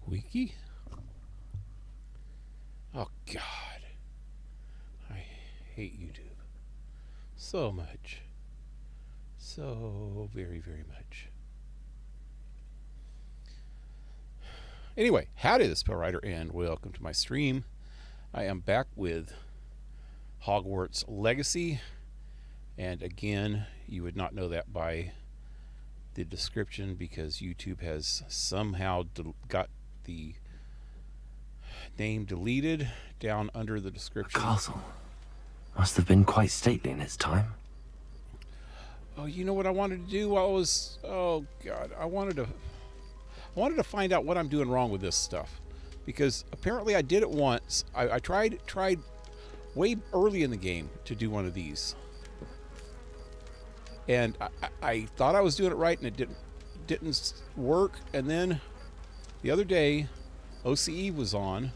Wiki? Oh, God. I hate YouTube so much. So very, very much. Anyway, howdy, the Spell Rider, and welcome to my stream. I am back with Hogwarts Legacy, and again, you would not know that by the description because YouTube has somehow got the name deleted down under the description. The castle must have been quite stately in its time. Oh, you know what I wanted to do while I was... Oh, God. I wanted to find out what I'm doing wrong with this stuff. Because apparently I did it once. I tried way early in the game to do one of these. And I thought I was doing it right, and it didn't work. And then the other day, OCE was on.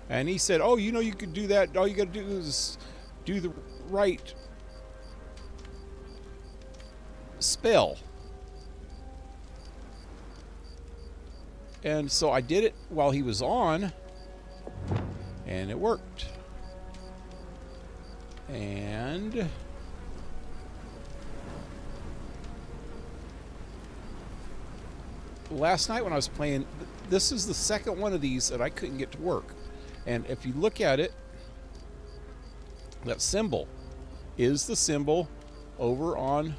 And he said, oh, you know you could do that. All you got to do is do the right spell. And so I did it while he was on, and it worked. And last night when I was playing, this is the second one of these that I couldn't get to work. And if you look at it, that symbol is the symbol over on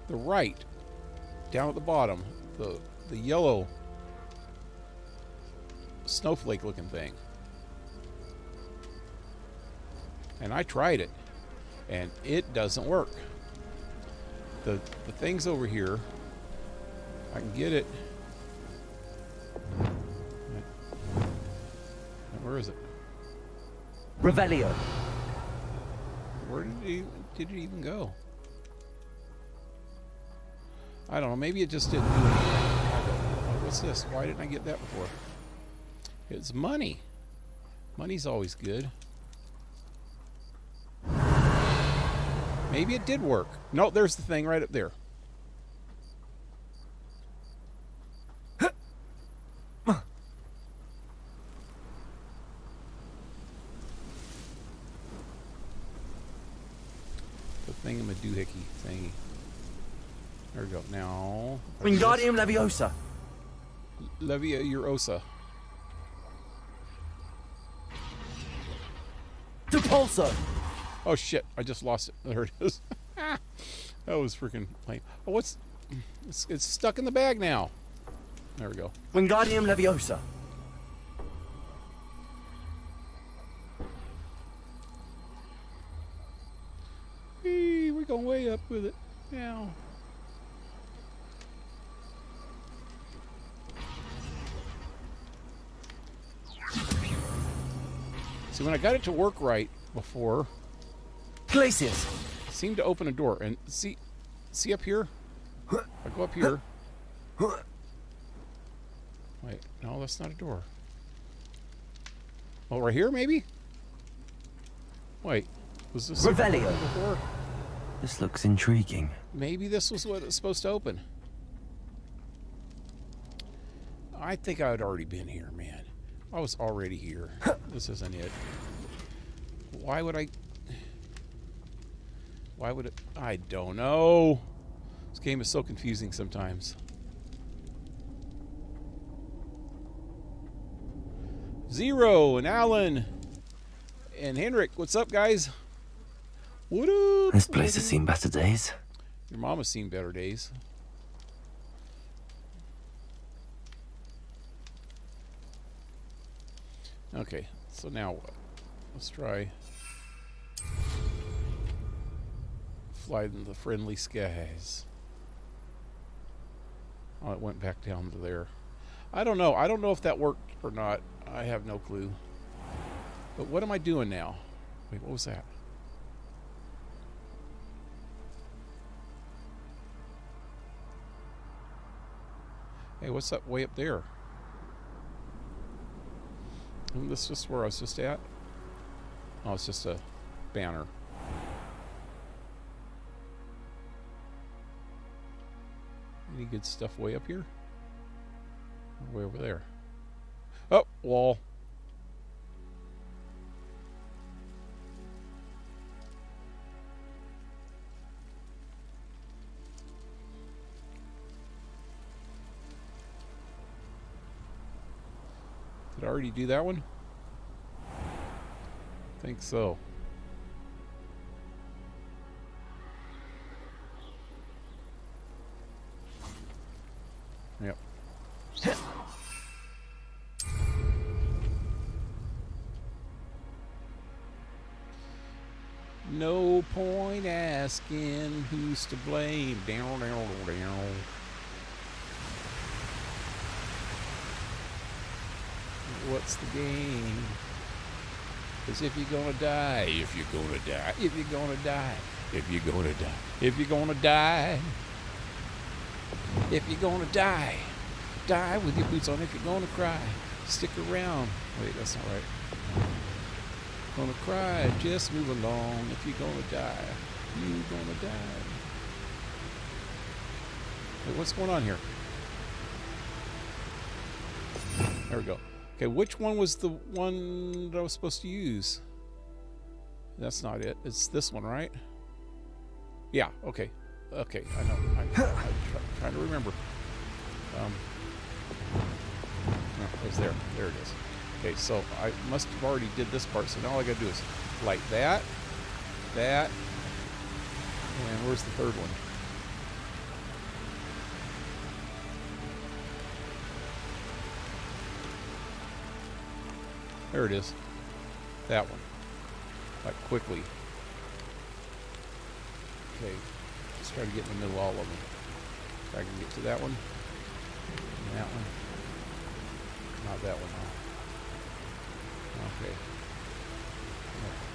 the right, down at the bottom, the yellow snowflake looking thing. And I tried it, and it doesn't work. The things over here, I can get it. Where is it? Revelio. Where did it even go? I don't know. Maybe it just didn't do anything. Oh, what's this? Why didn't I get that before? It's money. Money's always good. Maybe it did work. No, there's the thing right up there. The thingamadoohickey thingy. There we go. Now. Wingardium Leviosa. Leviosa. Depulso. Oh shit! I just lost it. There it is. That was freaking lame. Oh, it's stuck in the bag now. There we go. Wingardium Leviosa. Hey, we're going way up with it now. See, when I got it to work right before, Glacius. it seemed to open a door. And see up here? I go up here. Wait, no, that's not a door. Oh, right here, maybe? Wait, was this Revelio. before? This looks intriguing. Maybe this was what it's supposed to open. I think I had already been here, man. I was already here. This isn't it. Why would it? I don't know. This game is so confusing sometimes. Zero and Alan and Henrik, what's up, guys? What up? This place has seen better days. Your mama's seen better days. Okay, so now what? Let's try fly in the friendly skies. Oh, it went back down to there. I don't know. I don't know if that worked or not. I have no clue. But what am I doing now? Wait, what was that? Hey, what's up way up there? Isn't this just where I was just at? Oh, it's just a banner. Any good stuff way up here? Way over there. Oh, wall. Did I already do that one? I think so. Yep. No point asking who's to blame. Down, down, down. What's the game? Because if you're gonna die, if you're gonna die, if you're gonna die, if you're gonna die, if you're gonna die, if you're gonna die, die with your boots on. If you're gonna cry, stick around. Wait, that's not right. Gonna cry, just move along. If you're gonna die, you're gonna die. Wait, what's going on here? There we go. Okay, which one was the one that I was supposed to use? That's not it. It's this one, right? Yeah, okay. Okay, I know. I'm trying to remember. No, it was there. There it is. Okay, so I must have already did this part, so now all I gotta do is light that, and where's the third one? There it is. That one. Like quickly. Okay. Let's try to get in the middle of all of them. If I can get to that one. And that one. Not that one, though. Okay.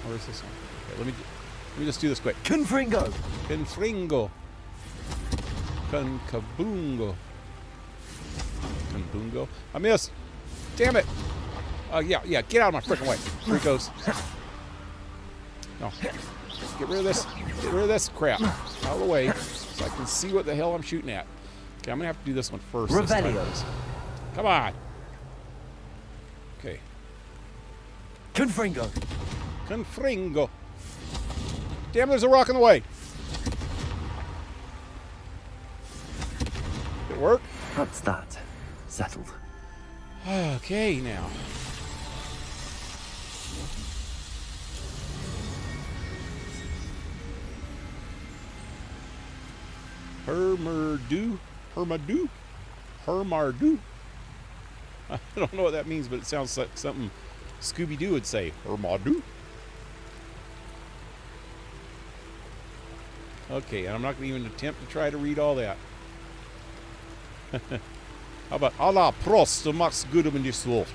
Where's this one? Okay, let me just do this quick. Confringo! Confringo. Concabungo. Concabungo. I missed. Damn it. Yeah, get out of my freaking way, freakos. No. Get rid of this. Get rid of this crap. Out of the way so I can see what the hell I'm shooting at. Okay, I'm going to have to do this one first. Revelios. Come on. Okay. Confringo. Confringo. Damn, there's a rock in the way. Did it work? That's that. Settled. Okay, now. Hermardu. I don't know what that means, but it sounds like something Scooby-Doo would say. Hermardu. Okay, and I'm not going to even attempt to try to read all that. How about alla prost Max Goodman is Luft?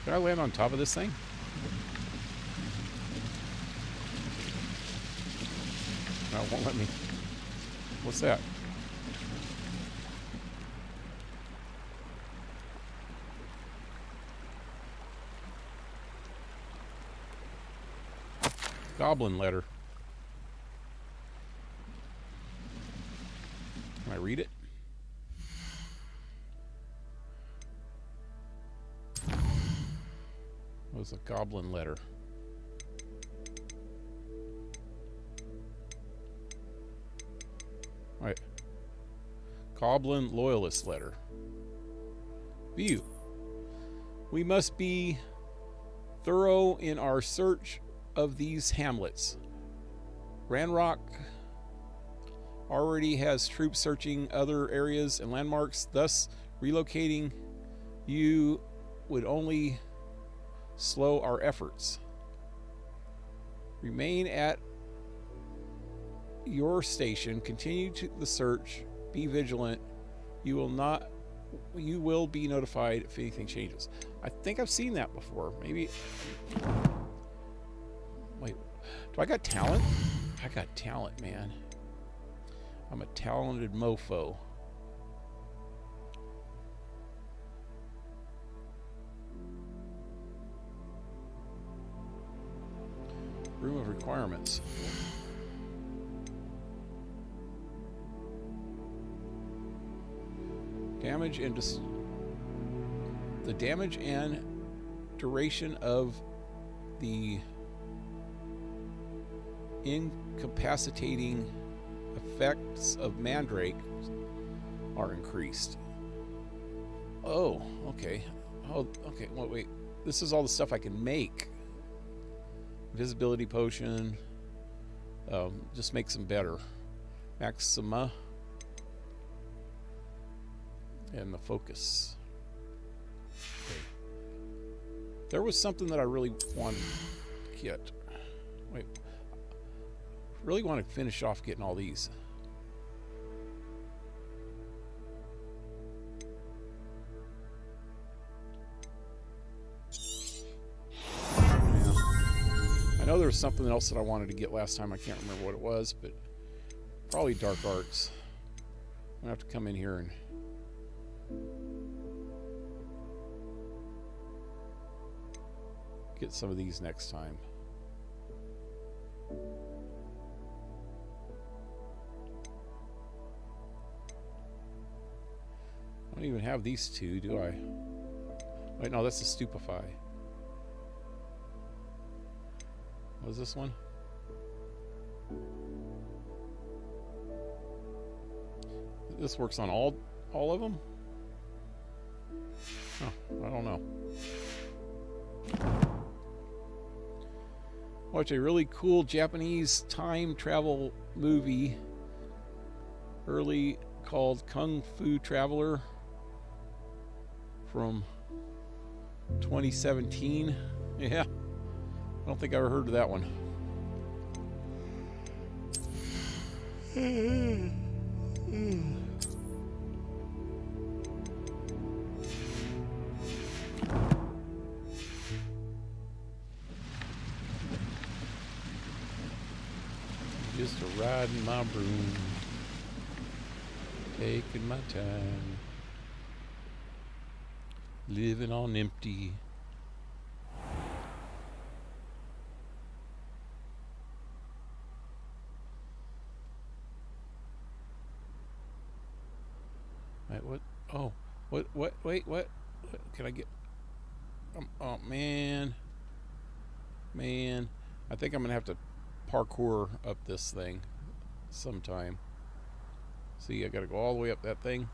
Can I land on top of this thing? No, it won't let me. What's that? Goblin letter. Can I read it? It was a goblin letter. All right. Goblin loyalist letter. View. We must be thorough in our search of these hamlets. Ranrock already has troops searching other areas and landmarks, thus relocating you would only slow our efforts. Remain at your station, continue to the search, be vigilant. You will be notified if anything changes. I think I've seen that before. Maybe. Wait, do I got talent? I got talent, man. I'm a talented mofo. Room of requirements. Damage and the damage and duration of the incapacitating effects of Mandrake are increased. Oh, okay. Oh, okay. Well, wait. This is all the stuff I can make. Visibility potion. Just makes them better. Maxima. And the focus. Okay. There was something that I really wanted to get. Wait. Really want to finish off getting all these. I know there was something else that I wanted to get last time. I can't remember what it was, but probably Dark Arts. I'm going to have to come in here and get some of these next time. I don't even have these two, do I? Wait, no, that's a Stupefy. What is this one? This works on all of them? Oh, I don't know. Watch a really cool Japanese time travel movie early called Kung Fu Traveler from 2017. Yeah. I don't think I ever heard of that one. Just a riding my broom, taking my time, living on empty. What? Oh, what? Wait, what? Can I get? Oh man, I think I'm gonna have to parkour up this thing sometime. See, I gotta go all the way up that thing.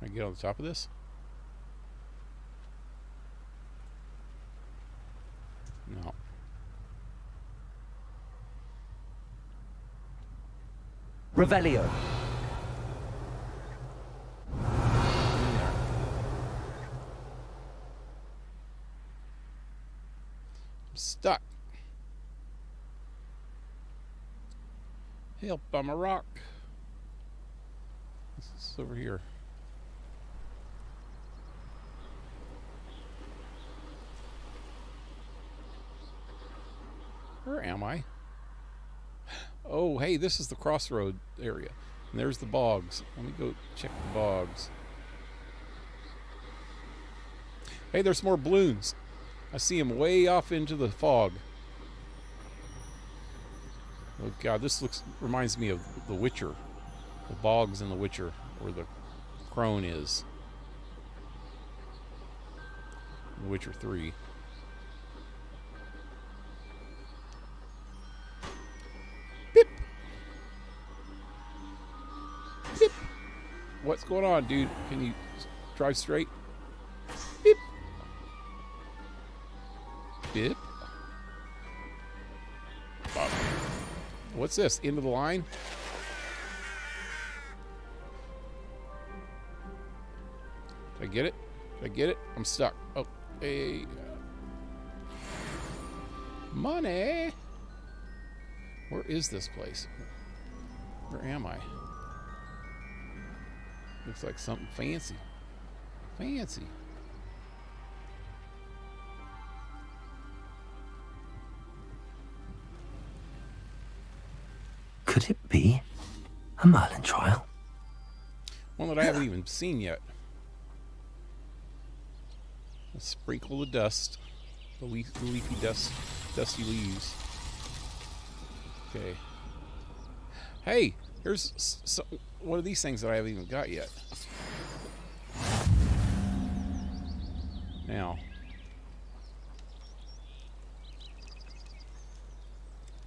Can I get on the top of this? No. Revelio. I'm stuck. Help, I'm a rock. This is over here. Where am I? Oh, hey, this is the crossroad area. And there's the bogs. Let me go check the bogs. Hey, there's more balloons. I see them way off into the fog. Oh, God, this reminds me of The Witcher. The bogs in The Witcher, where the crone is. The Witcher 3. What's going on, dude? Can you drive straight? Beep. Beep. Bop. What's this? Into the line? Did I get it? Did I get it? I'm stuck. Oh, hey. Money. Where is this place? Where am I? Looks like something fancy. Fancy. Could it be a Merlin trial? One that I haven't even seen yet. Let's sprinkle the dust. The leafy dust. Dusty leaves. Okay. Hey! Here's one of these things that I haven't even got yet. Now.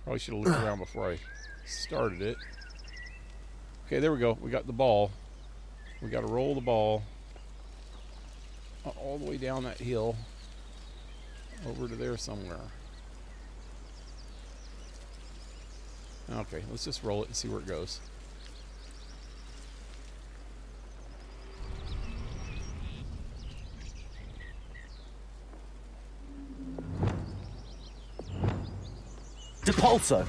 Probably should have looked around before I started it. Okay, there we go. We got the ball. We got to roll the ball all the way down that hill over to there somewhere. Okay, let's just roll it and see where it goes. Depulso!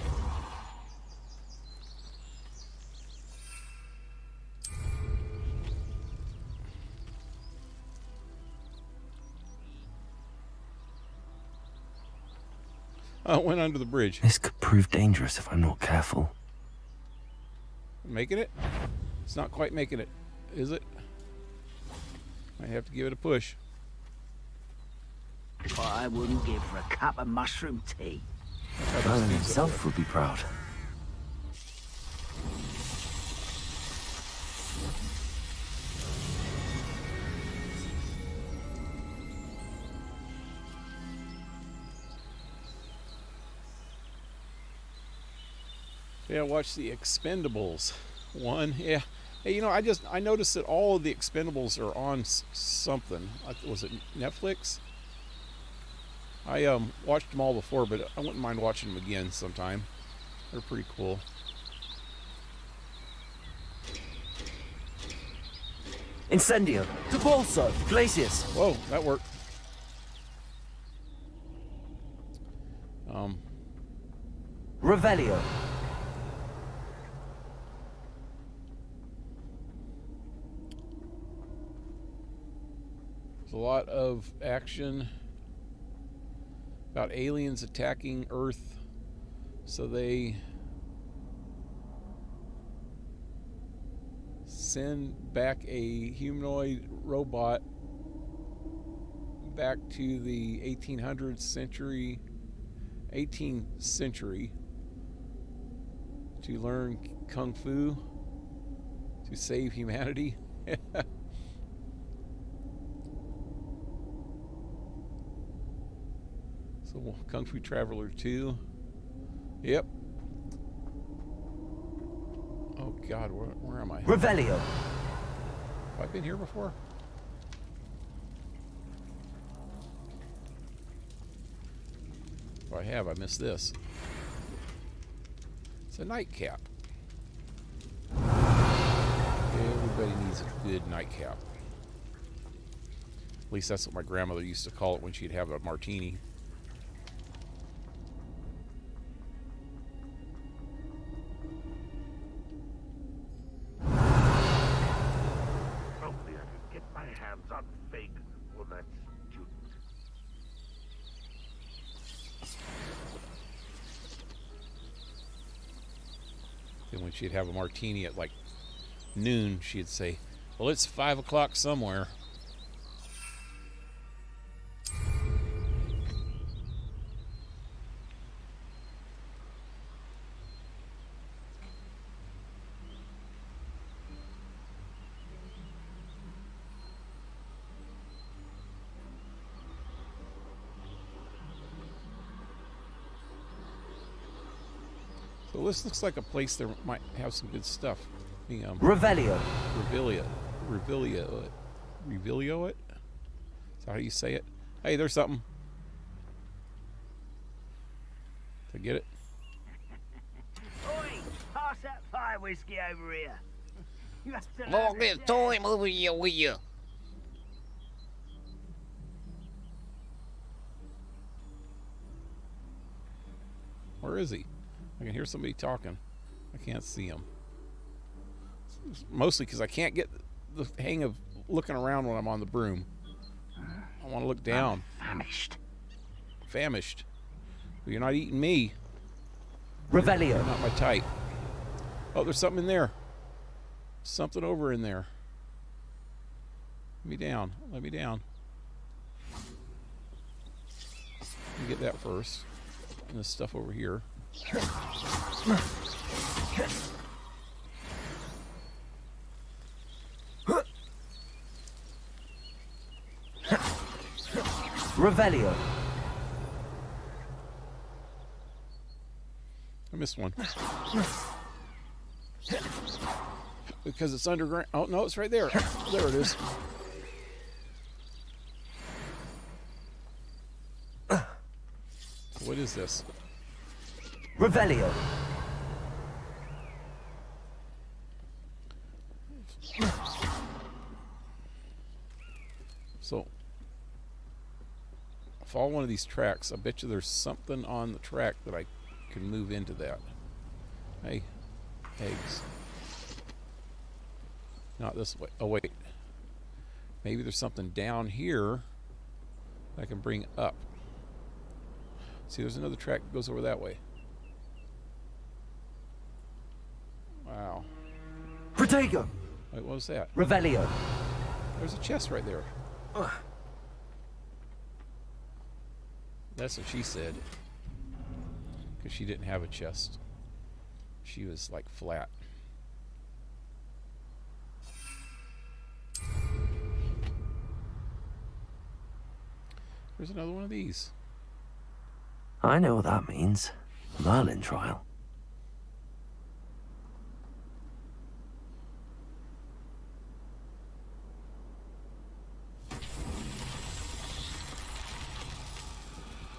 Oh, it went under the bridge. This could prove dangerous if I'm not careful. Making it? It's not quite making it, is it? Might have to give it a push. What I wouldn't give for a cup of mushroom tea. Merlin himself would be proud. Yeah, watch the Expendables. One, yeah. Hey, you know, I noticed that all of the Expendables are on something. Was it Netflix? I watched them all before, but I wouldn't mind watching them again sometime. They're pretty cool. Incendio! Depulso! Glacius! Whoa, that worked. Revelio! There's a lot of action about aliens attacking Earth, so they send back a humanoid robot back to the 18th century to learn kung fu to save humanity. So Kung Fu Traveler 2. Yep. Oh God, where am I? Revelio! Have I been here before? If I have, I missed this. It's a nightcap. Everybody needs a good nightcap. At least that's what my grandmother used to call it when she'd have a martini. Hopefully I can get my hands on Fig or that student. Then when she'd have a martini at like noon, she'd say, well, it's 5 o'clock somewhere. So this looks like a place that might have some good stuff. The, Revelio! Revelio it? Is that how you say it? Hey, there's something. Did I get it? Oi, pass that fire whiskey over here. You have to Long learn live time over here with you. Where is he? I can hear somebody talking. I can't see him. Mostly because I can't get the hang of looking around when I'm on the broom. I want to look down. Famished. Famished. Well, you're not eating me. Revelio! You're not my type. Oh, there's something in there. Something over in there. Let me down. Let me down. Let me get that first. And this stuff over here. Revelio. I missed one. Because it's underground. Oh, no, it's right there. There it is. What is this? Revelio. So, follow one of these tracks. I bet you there's something on the track that I can move into that. Hey, eggs. Not this way. Oh, wait. Maybe there's something down here that I can bring up. See, there's another track that goes over that way. Wow. Protego. Wait, what was that? Revelio. There's a chest right there. That's what she said. Because she didn't have a chest. She was like flat. There's another one of these. I know what that means. Merlin trial.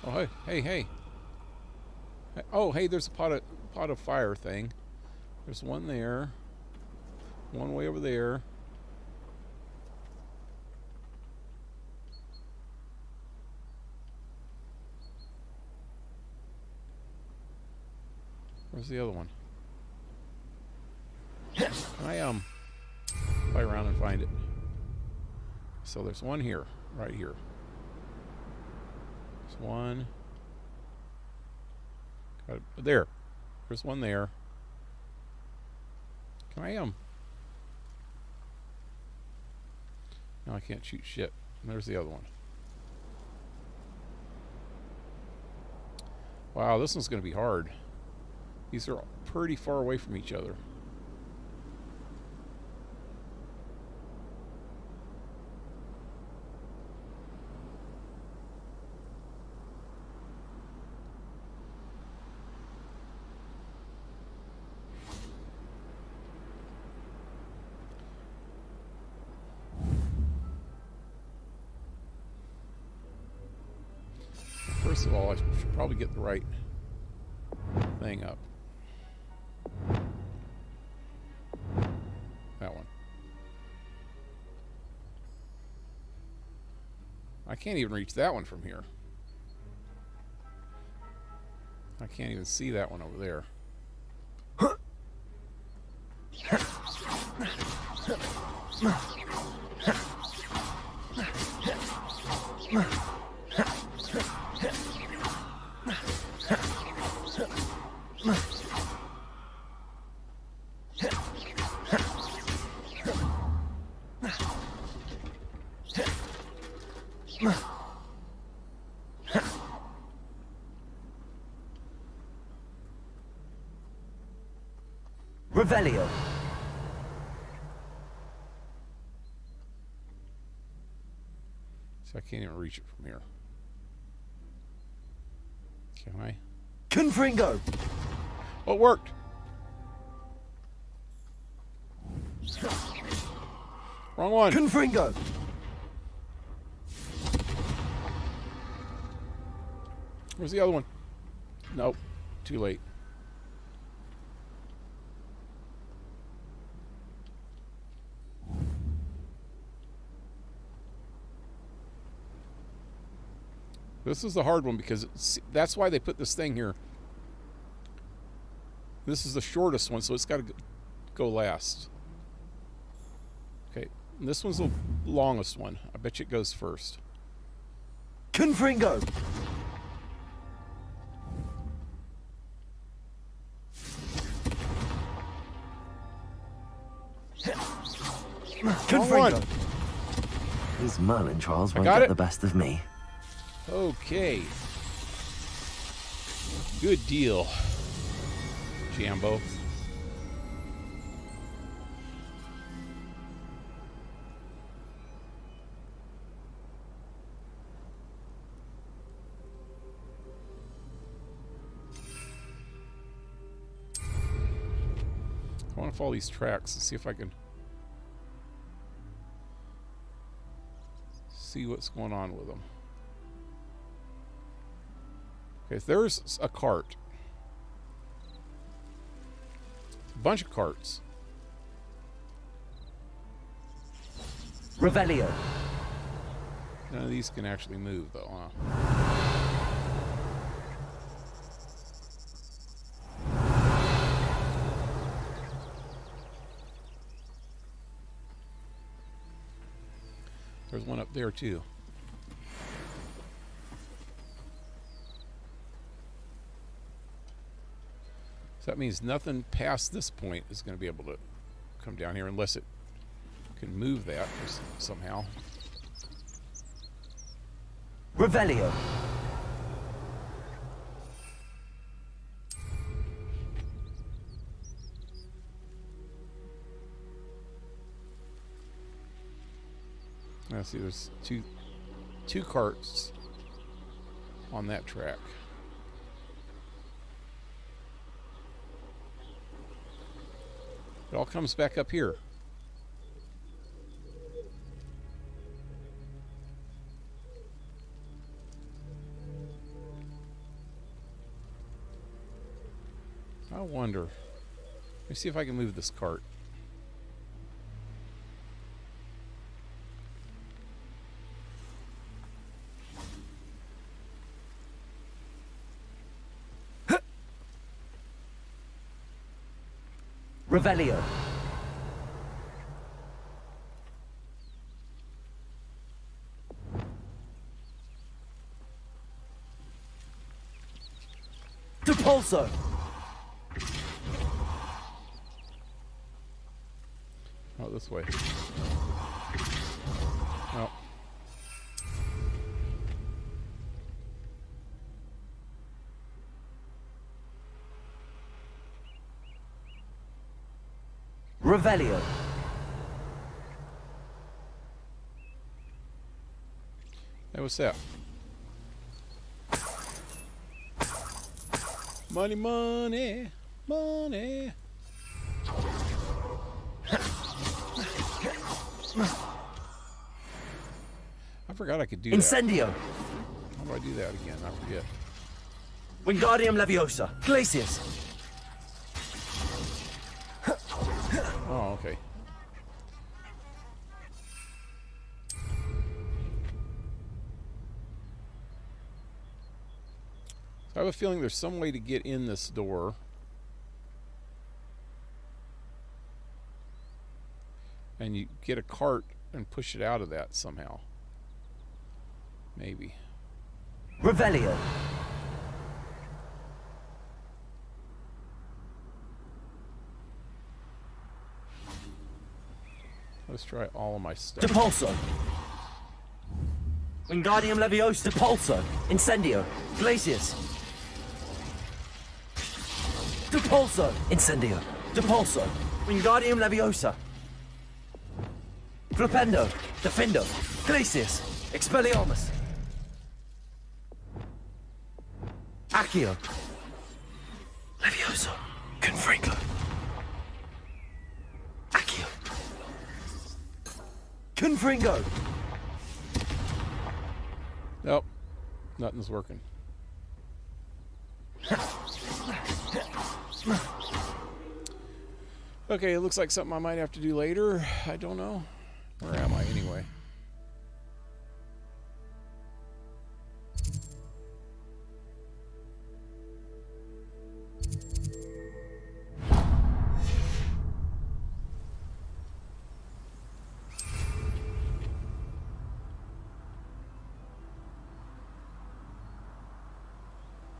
Oh, hey, hey, hey. Oh, hey, there's a pot of fire thing. There's one there. One way over there. Where's the other one? I fly around and find it. So there's one here, right here. There's one. Got it. There. There's one there. Can I No, I can't shoot shit. And there's the other one. Wow, this one's going to be hard. These are pretty far away from each other. First of all, I should probably get the right thing up. That one. I can't even reach that one from here. I can't even see that one over there. Revelio. So I can't even reach it from here. Can I? Confringo. Oh, it worked. Wrong one. Confringo. Where's the other one? Nope. Too late. This is the hard one because that's why they put this thing here. This is the shortest one, so it's got to go last. Okay, and this one's the longest one. I bet you it goes first. Confringo. Wrong one. These Merlin trials I won't got get it. the best of me. Okay. Good deal, Jambo. I want to follow these tracks and see if I can see what's going on with them. Okay, so there's a cart. A bunch of carts. Revelio. None of these can actually move, though, huh? There's one up there, too. So that means nothing past this point is going to be able to come down here unless it can move that somehow. Revelio. Now see, there's two carts on that track. It all comes back up here. I wonder. Let me see if I can move this cart. Revelio. Depulso. Oh, this way. Oh. Revelio. Hey, what's that? Money, money, money. I forgot I could do that. Incendio. How do I do that again? I forget. Wingardium Leviosa. Glacius. Oh, okay. So I have a feeling there's some way to get in this door. And you get a cart and push it out of that somehow. Maybe. Revelio. Let's try all of my stuff. Depulso. Wingardium Leviosa. Depulso. Incendio. Glacius. Depulso. Incendio. Depulso. Wingardium Leviosa. Flipendo. Defendo. Glacius. Expelliarmus. Accio. Leviosa. Confringo. Accio. Confringo. Nope. Nothing's working. Okay, it looks like something I might have to do later. I don't know. Where am I anyway?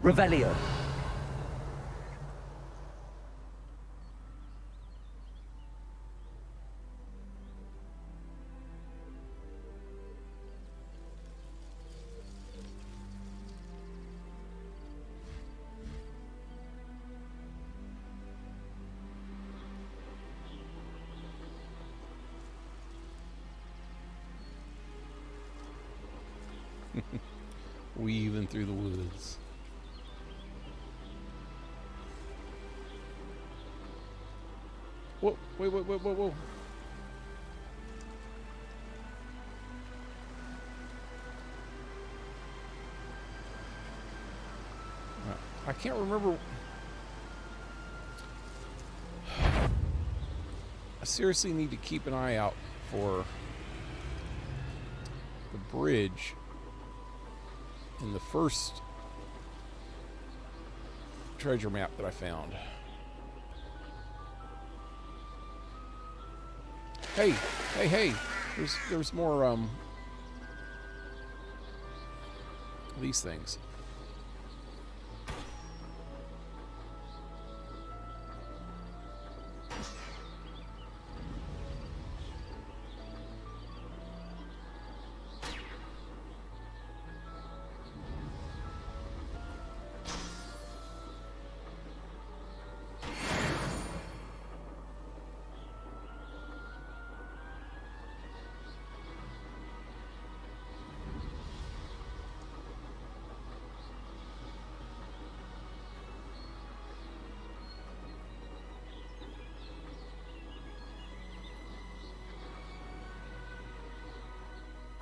Revelio. Weaving through the woods. Whoa, wait, whoa, whoa, whoa, whoa. I can't remember. I seriously need to keep an eye out for the bridge in the first treasure map that I found. Hey, hey, hey! There's more these things.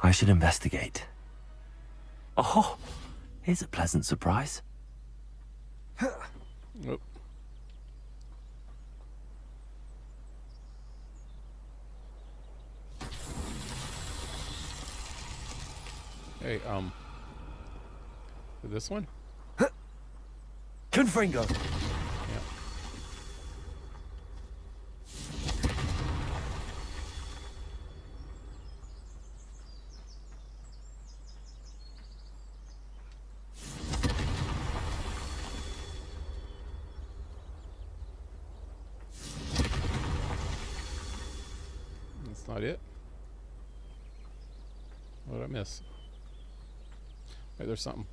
I should investigate. Oh, here's a pleasant surprise. Nope. Hey, this one? Confringo. Yeah. That's not it. What did I miss? Wait, there's something.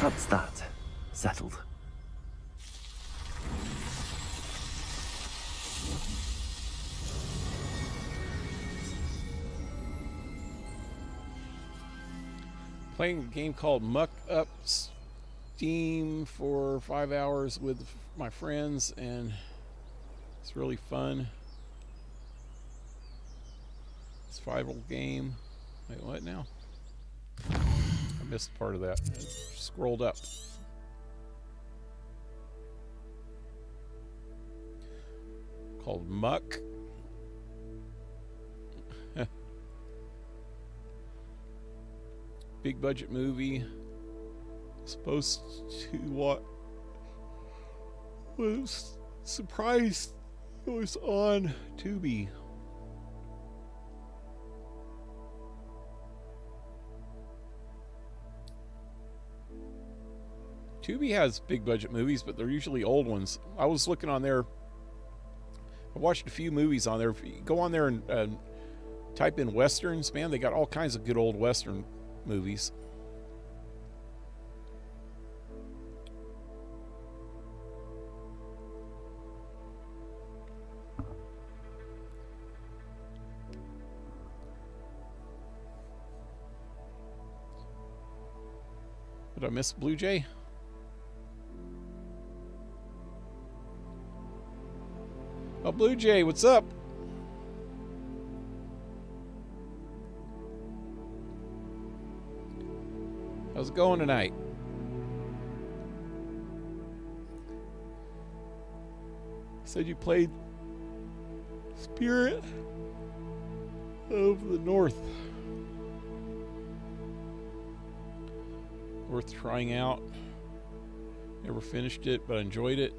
That's that. Settled. Playing a game called Muck Up Steam for 5 hours with my friends, and it's really fun. Survival game. Wait, what now? I missed part of that. It scrolled up. Called Muck. Big budget movie. Supposed to what? Was surprised it was on Tubi. Tubi has big budget movies, but they're usually old ones. I was looking on there. I watched a few movies on there. If you go on there and type in westerns, man, they got all kinds of good old western movies. Did I miss Blue Jay? Oh, Blue Jay, what's up? How's it going tonight? Said you played Spirit of the North. Worth trying out. Never finished it, but enjoyed it.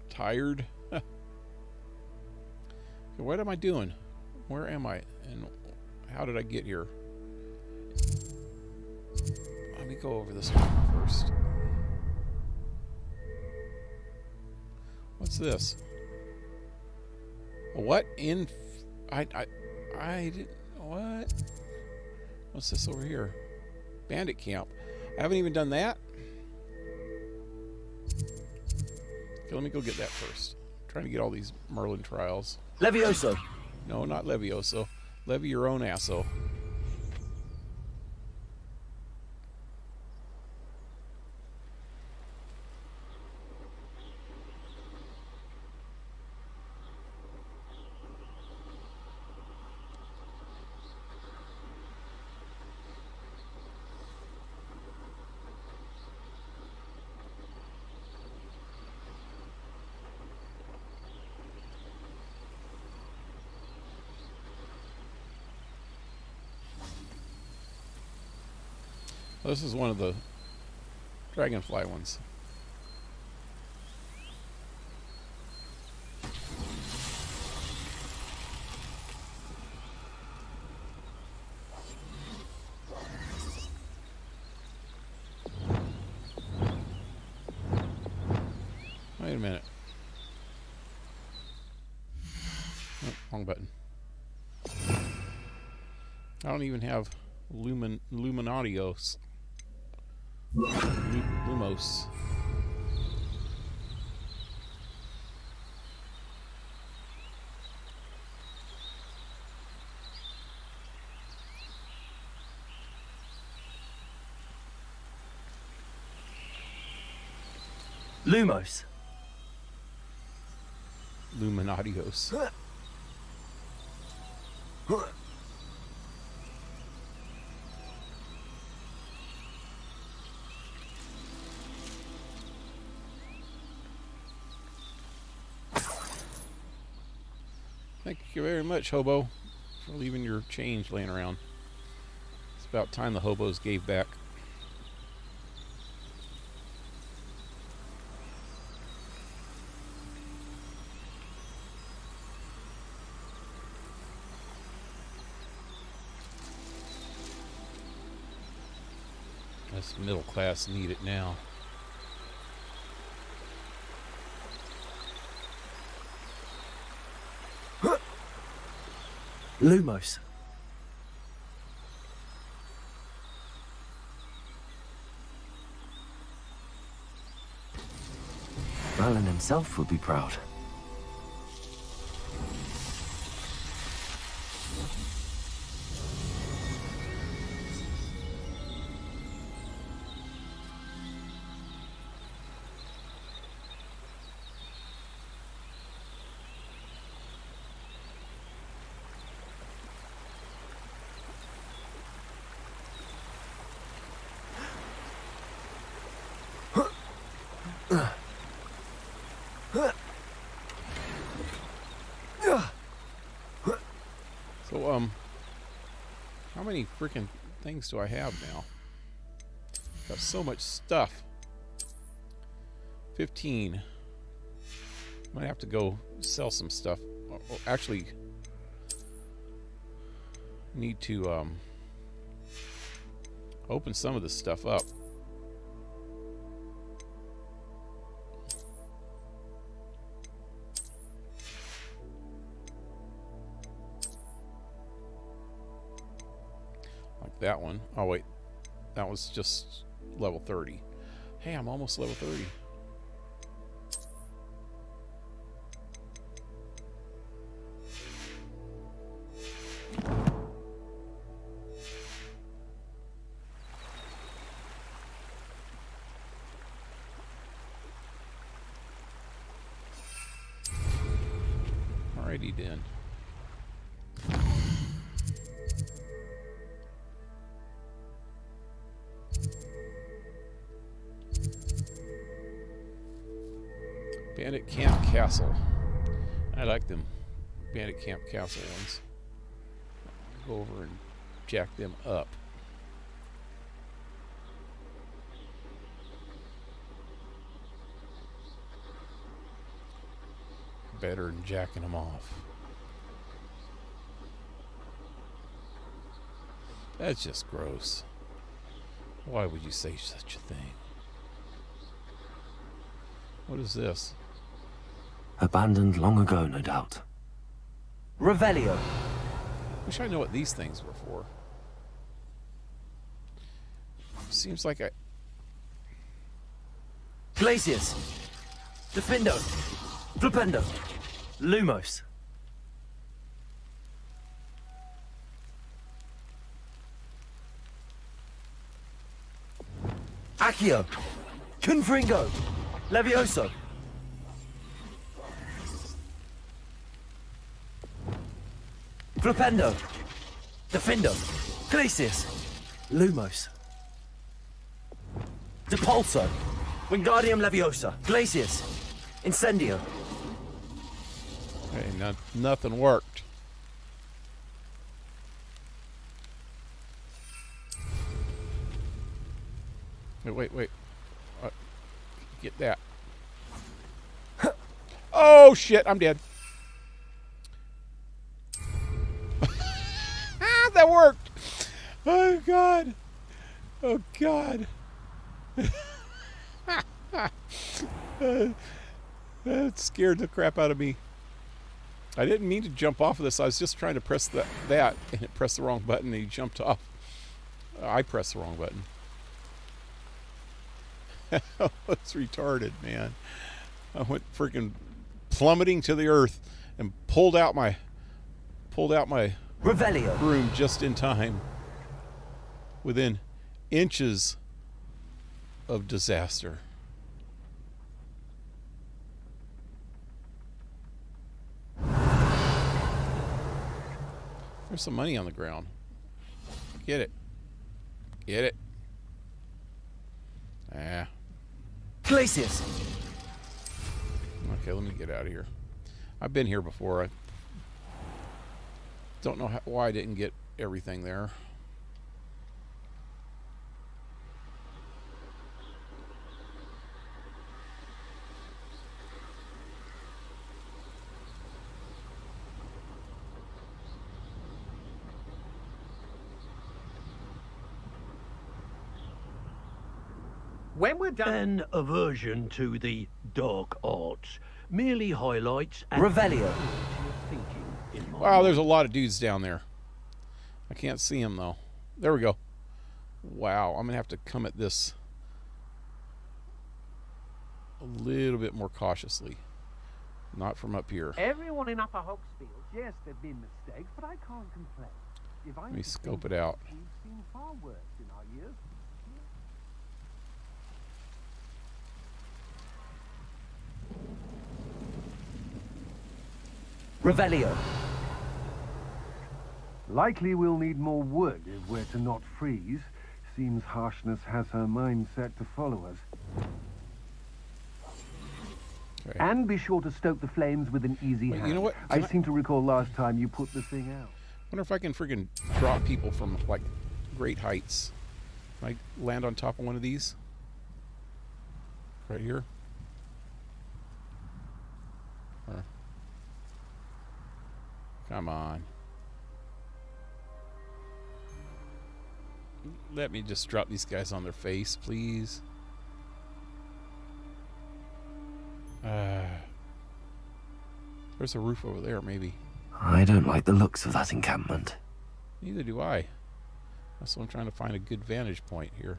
Tired. What am I doing? Where am I? And how did I get here? Let me go over this one first. What's this? A what? I didn't. What? What's this over here? Bandit camp. I haven't even done that. Okay, let me go get that first. trying to get all these Merlin trials. Levioso. No, not Levioso. Levy your own asso. This is one of the dragonfly ones. Wait a minute. Oh, wrong button. I don't even have Luminatios. Lumos. Lumos. Luminatios. Thank you very much, hobo, for leaving your change laying around. It's about time the hobos gave back. Us middle class need it now. Lumos. Merlin himself would be proud. So, how many freaking things do I have now? Got so much stuff. 15. Might have to go sell some stuff. Actually, need to open some of this stuff up. Like that one. Oh wait, that was just level 30. Hey, I'm almost level 30. Alrighty then. Bandit Camp Castle. I like them Bandit Camp Castle ones. Go over and jack them up. Better than jacking them off. That's just gross. Why would you say such a thing? What is this? Abandoned long ago, no doubt. Revelio. Wish I know what these things were for. Seems like Glacius. Defindo. Flipendo. Lumos. Accio. Confringo. Levioso. Flipendo. Defendo. Glacius. Lumos. Depulso. Wingardium Leviosa. Glacius. Incendio. Okay, nothing worked. Wait. Get that. Oh, shit, I'm dead. That worked. Oh, God. Oh, God. That scared the crap out of me. I didn't mean to jump off of this. I was just trying to press that, and it pressed the wrong button, and he jumped off. I pressed the wrong button. It's retarded, man. I went freaking plummeting to the earth and pulled out my Revelio. broom just in time. Within inches of disaster. There's some money on the ground. Get it. Get it. Ah. Glacius. Okay, let me get out of here. I've been here before. I don't know why I didn't get everything there. When we're done... An aversion to the dark arts merely highlights and Revelio. thinking in my Wow, there's a lot of dudes down there. I can't see them though. There we go. Wow, I'm gonna have to come at this a little bit more cautiously. Not from up here. Everyone in Upper Hogsfield. Yes, there've been mistakes, but I can't complain. If Let me scope it out. We've seen far worse in our years. Revelio. Likely we'll need more wood if we're to not freeze. Seems harshness has her mind set to follow us. Okay. And be sure to stoke the flames with an easy Wait, hand. you know what? I Can I- seem to recall last time you put the thing out. Wonder if I can freaking drop people from like great heights. Can I land on top of one of these? Right here? Or- Come on. Let me just drop these guys on their face, please. There's a roof over there, maybe. I don't like the looks of that encampment. Neither do I. That's why I'm trying to find a good vantage point here.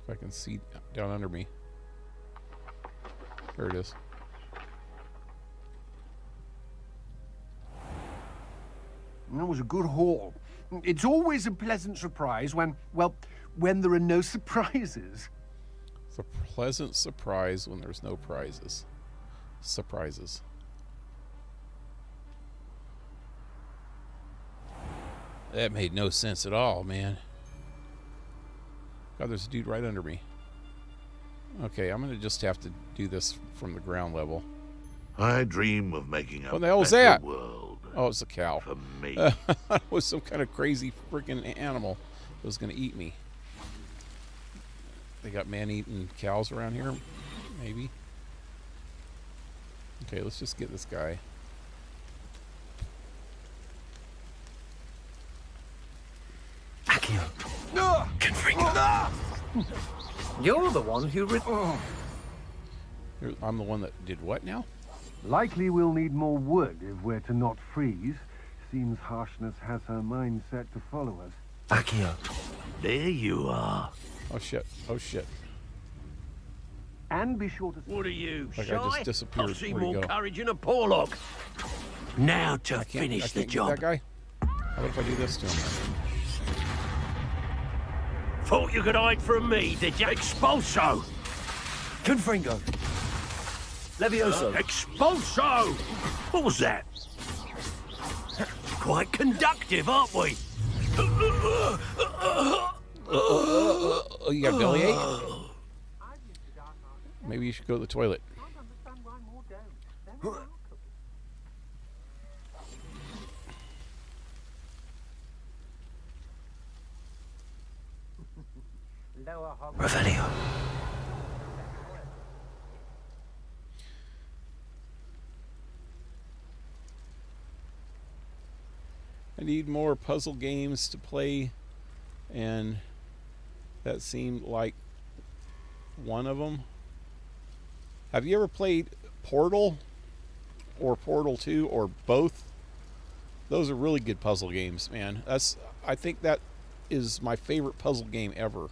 If I can see down under me. There it is. That was a good haul. It's always a pleasant surprise when there are no surprises. It's a pleasant surprise when there's no prizes. Surprises. That made no sense at all, man. God, there's a dude right under me. Okay, I'm gonna just have to do this from the ground level. I dream of making a What the hell is better that? world Oh, it's a cow. for me. It was some kind of crazy freaking animal that was gonna eat me. They got man-eating cows around here? Maybe. Okay, let's just get this guy. Accio. You're the one who... I'm the one that did what now? Likely we'll need more wood if we're to not freeze. Seems harshness has her mind set to follow us. Accio. There you are. Oh shit. Oh shit. And be sure to... What are you, Like shy? I just disappeared. I see Where'd he more go? courage in a Porlock. Now to I finish the can't job. get that guy. How about if I do this to him? Thought you could hide from me, did you? Expulso! Confringo. Levioso. Expulso! What was that? Quite conductive, aren't we? Oh, you got bellyache? Maybe you should go to the toilet. Revelio. I need more puzzle games to play, and that seemed like one of them. Have you ever played Portal or Portal 2 or both? Those are really good puzzle games, man. I think that is my favorite puzzle game ever,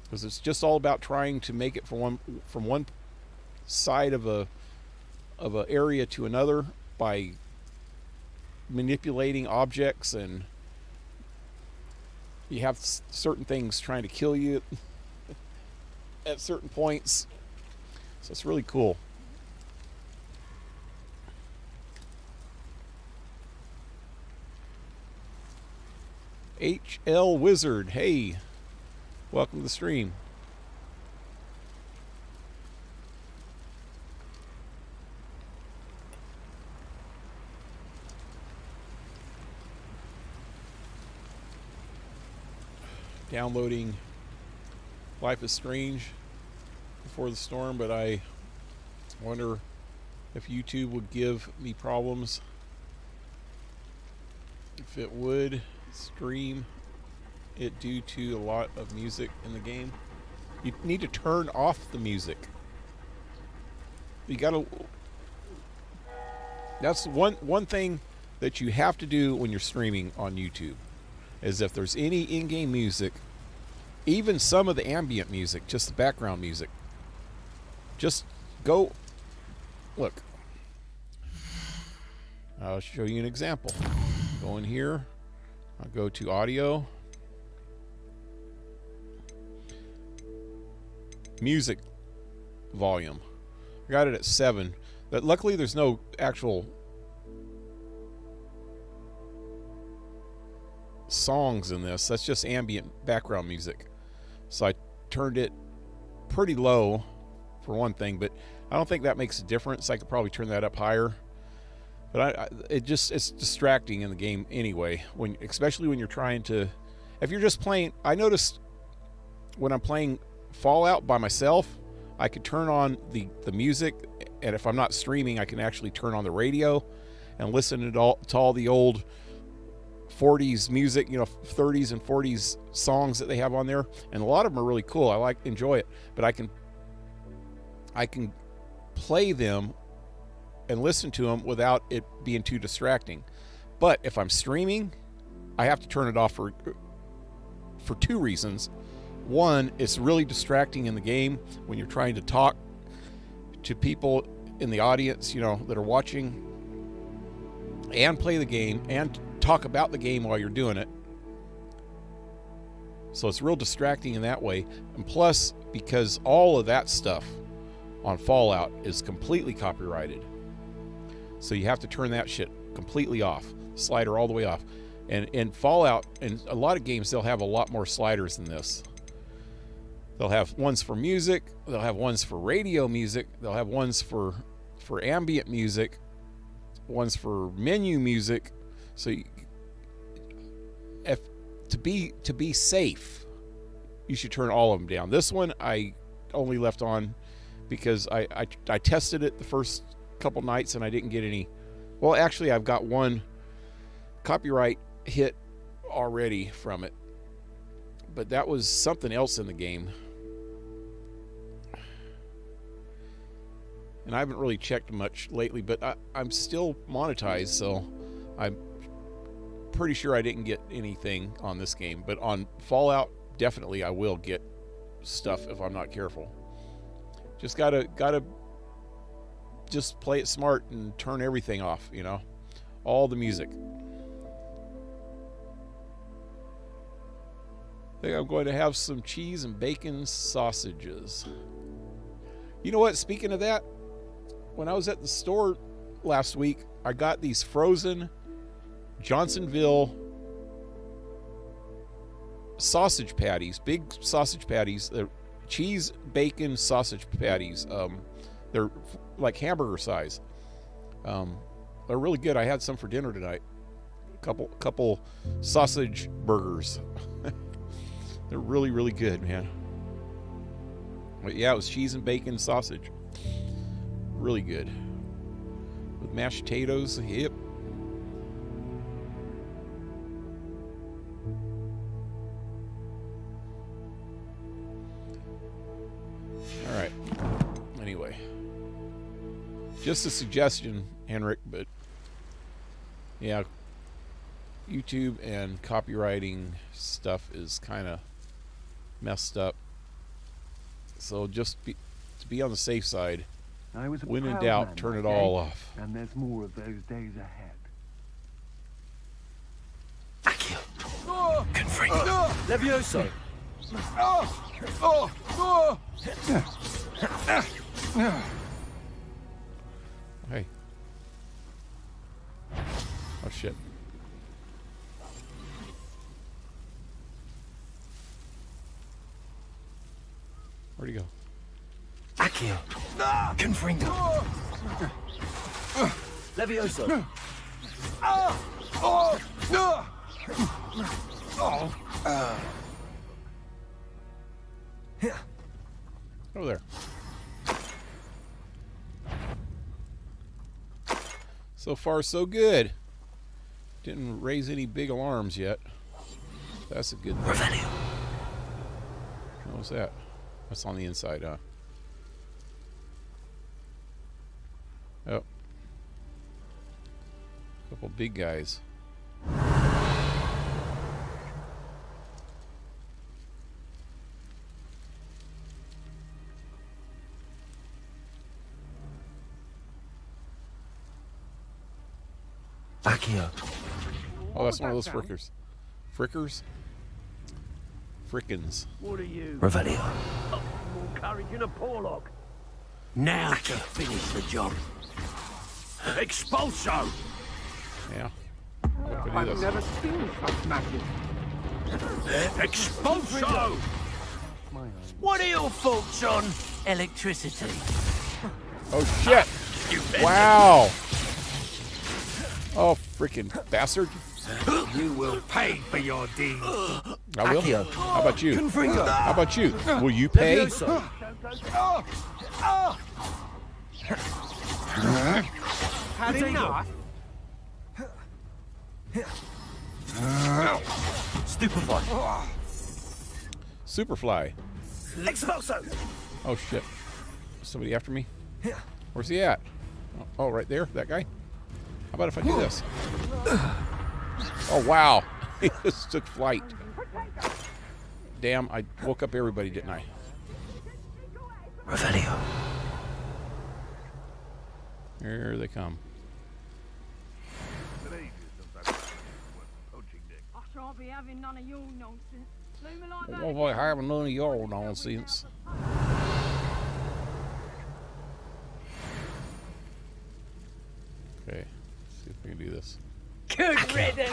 because it's just all about trying to make it from one side of a area to another by manipulating objects, and you have certain things trying to kill you at certain points. So it's really cool. HL Wizard, hey, welcome to the stream. Downloading Life is Strange before the storm, but I wonder if YouTube would give me problems. If it would stream it due to a lot of music in the game, you need to turn off the music. You gotta. That's one thing that you have to do when you're streaming on YouTube, is if there's any in-game music, even some of the ambient music, just the background music, just go. Look, I'll show you an example. Go in here, I'll go to audio, music volume. I got it at 7. But luckily there's no actual songs in this. That's just ambient background music. So I turned it pretty low for one thing, but I don't think that makes a difference. I could probably turn that up higher. But it's distracting in the game anyway, especially when you're trying to, if you're just playing. I noticed when I'm playing Fallout by myself, I could turn on the music, and if I'm not streaming, I can actually turn on the radio and listen to all the old 40s music, 30s and 40s songs that they have on there, and a lot of them are really cool. I enjoy it, but I can play them and listen to them without it being too distracting. But if I'm streaming, I have to turn it off for 2 reasons. One, it's really distracting in the game when you're trying to talk to people in the audience, that are watching, and play the game and talk about the game while you're doing it. So it's real distracting in that way. And plus, because all of that stuff on Fallout is completely copyrighted, so you have to turn that shit completely off, slider all the way off. And in Fallout, and a lot of games, they'll have a lot more sliders than this. They'll have ones for music, they'll have ones for radio music, they'll have ones for ambient music, ones for menu music. So to be safe, you should turn all of them down. This one I only left on because I tested it the first couple nights and I didn't get any. Well, actually, I've got one copyright hit already from it, but that was something else in the game, and I haven't really checked much lately. But I'm still monetized, so I'm pretty sure I didn't get anything on this game. But on Fallout, definitely I will get stuff if I'm not careful. Just gotta just play it smart and turn everything off, you know, all the music. I think I'm going to have some cheese and bacon sausages. You know what? Speaking of that, when I was at the store last week, I got these frozen Johnsonville sausage patties, big sausage patties. They're cheese bacon sausage patties. They're like hamburger size. They're really good. I had some for dinner tonight. Couple sausage burgers. They're really, really good, man. But yeah, it was cheese and bacon sausage. Really good. With mashed potatoes. Yep. All right. Anyway. Just a suggestion, Henrik, but yeah, YouTube and copywriting stuff is kind of messed up. So just to be on the safe side, I was a when in proud doubt, man turn that it day, all off. And there's more of those days ahead. Accio. Confringo. Levioso. Hey. Oh shit. Where'd he go? Accio. Confringo. Levioso. Over there. So far, so good. Didn't raise any big alarms yet. That's a good thing. Revelio. What was that? That's on the inside, huh? Oh. Couple big guys. Accio. Oh, that's one of those frickers. Frickers? Frickins. What are you? Revelio. More courage in a Porlock. Now to finish the job. Expulso! Yeah. What could do I've this? never seen such magic. Expulso! What are your thoughts on electricity? Oh shit! Wow! Oh, freaking bastard! You will pay for your deeds. I will. Accio. How about you? Confringo. How about you? Will you pay? Levioso. Had enough? Stupefy. Superfly. Expulso. Oh shit! Somebody after me? Where's he at? Oh, right there. That guy. How about if I do this? Oh wow! He just took flight. Damn! I woke up everybody, didn't I? Revelio. Here they come. I shan't be having none of your nonsense. Leave me like that. Well, I have none of your nonsense. Okay, let's see if we can do this. Good riddance.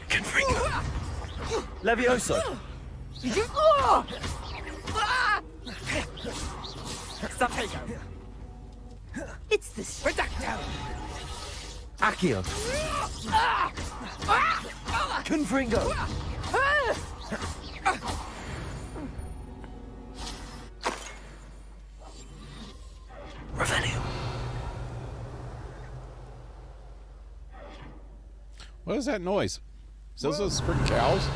Confringo. Levioso. Sapego. It's the Reducto. Accio. Confringo. Revelio. What is that noise? Is those freaking cows?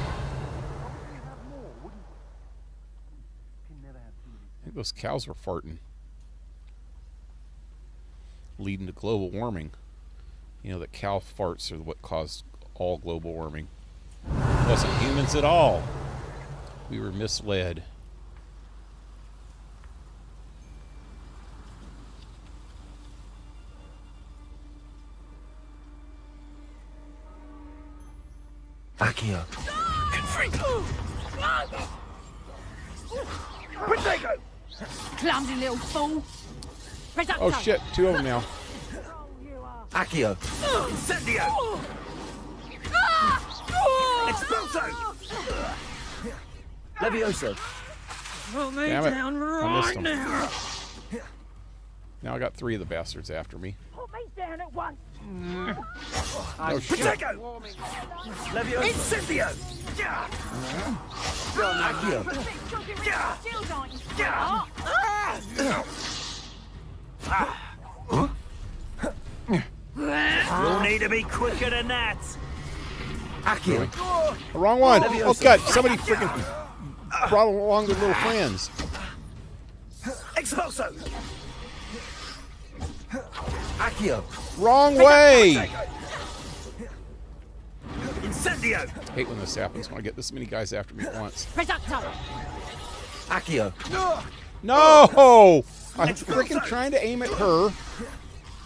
I think those cows were farting. Leading to global warming. You know that cow farts are what caused all global warming. It wasn't humans at all. We were misled. Accio. Potato! Clumsy little fool. Oh shit, two of them now. Accio. Incendio! Expulso! Levioso. Put me Damn it. down I missed right him. now. Now I got three of the bastards after me. Put me down at once. Oh shit. Potato! Levioso! Incendio! Accio. Shield, aren't you? You'll need to be quicker than that. Accio. Wrong one. Oh god, somebody freaking brought along their little friends. Expulso! Accio. Wrong way. Incendio! I hate when this happens, when I get this many guys after me at once. Reducto. Accio. No! I'm freaking trying to aim at her.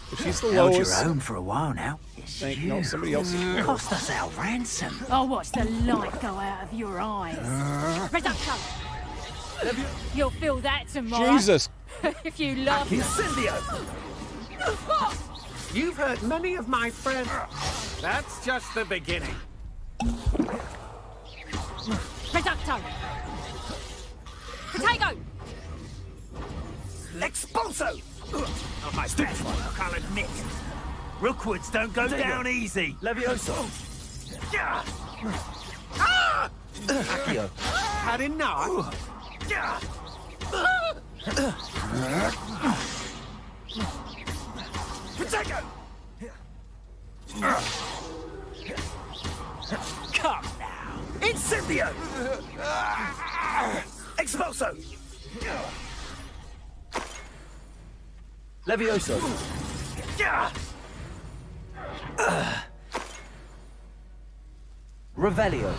But she's the Held your lowest. own for a while now. It's Think, you. no, somebody else is Cost us our ransom. I'll watch the light go out of your eyes. Reducto. You'll feel that tomorrow. Jesus. If you love me. Incendio! You've hurt many of my friends. That's just the beginning. Reducto. Potato. Expulso! Oh, my best one, I'll admit. Rookwoods don't go down easy. Levioso! Accio. Had enough? Potato! Come now. Incendio! Expulso! Levioso. Revelio.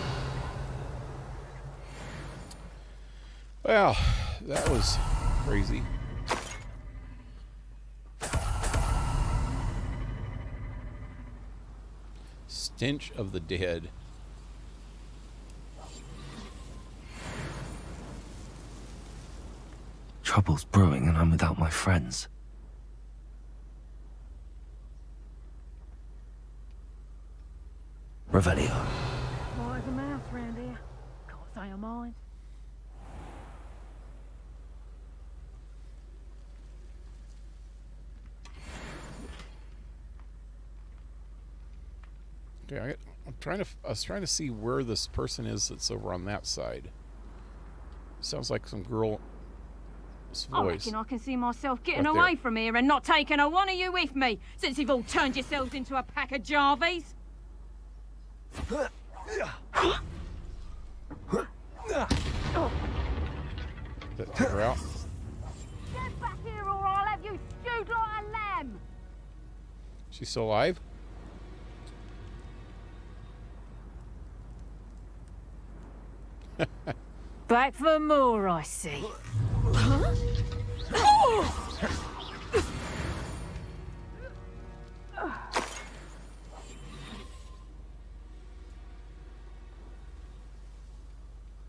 Well, that was crazy. Stench of the dead. Trouble's brewing and I'm without my friends. Revelio. Quiet as a mouse round here. Can't say I mind. Okay, I was trying to see where this person is that's over on that side. Sounds like some girl's I voice. reckon I can see myself getting Right there. away from here and not taking a one of you with me, since you've all turned yourselves into a pack of Jarvies. That took her out. Get back here or I'll have you stewed like a lamb. She's still alive? Back for more, I see.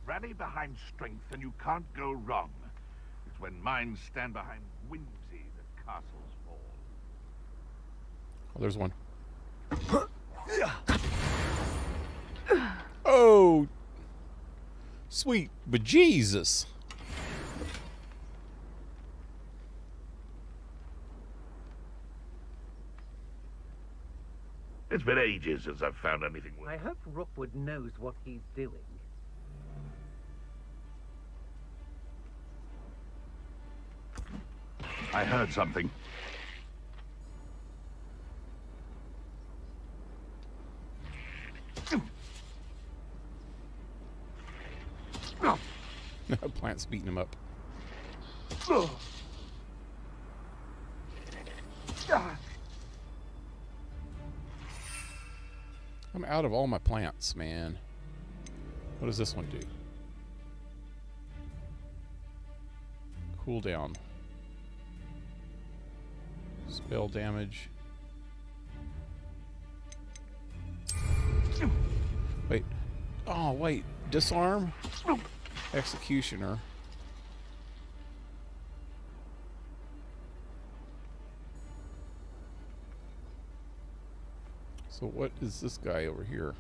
Rally behind strength and you can't go wrong. It's when minds stand behind whimsy that castles fall. Oh, there's one. Oh, sweet bejesus. It's been ages since I've found anything worth. I hope Rookwood knows what he's doing. I heard something. Plant's beating him up. I'm out of all my plants, man. What does this one do? cooldown? Spell damage. Wait. Oh, wait. Disarm? Executioner. So what is this guy over here?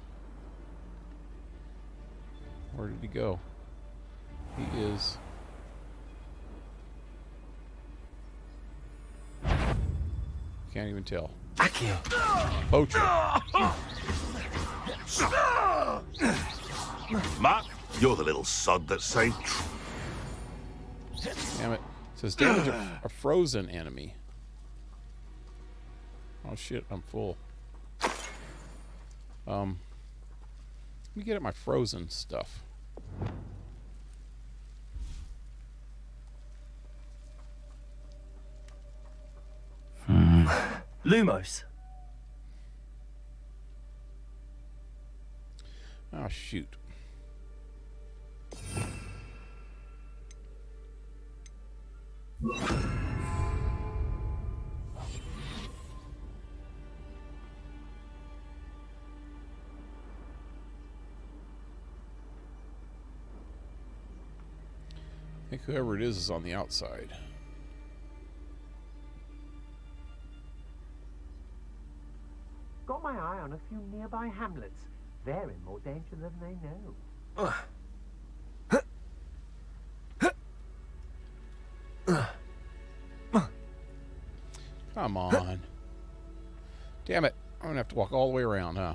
Where did he go? He is... Can't even tell. Accio. Poacher. Mark, you're the little sod that saved. Damn it. It says damage a frozen enemy. Oh shit, I'm full. Let me get at my frozen stuff. Lumos. Oh shoot. I think whoever it is on the outside. Got my eye on a few nearby hamlets. They're in more danger than they know. Come on. Damn it. I'm gonna have to walk all the way around, huh?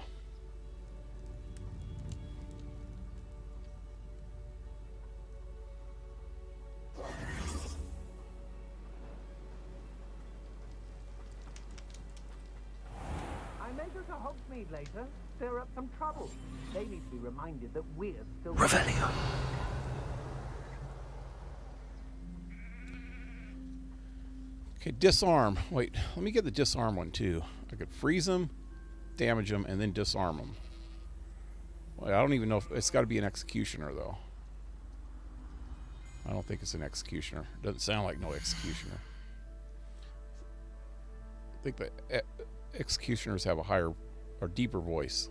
I may go to Hogsmeade later, stir up some trouble. They need to be reminded that we're still... Revelio. Okay, disarm. Wait, let me get the disarm one too. I could freeze them, damage them, and then disarm them. Well, I don't even know if it's got to be an executioner though. I don't think it's an executioner. Doesn't sound like no executioner. I think the executioners have a higher or deeper voice.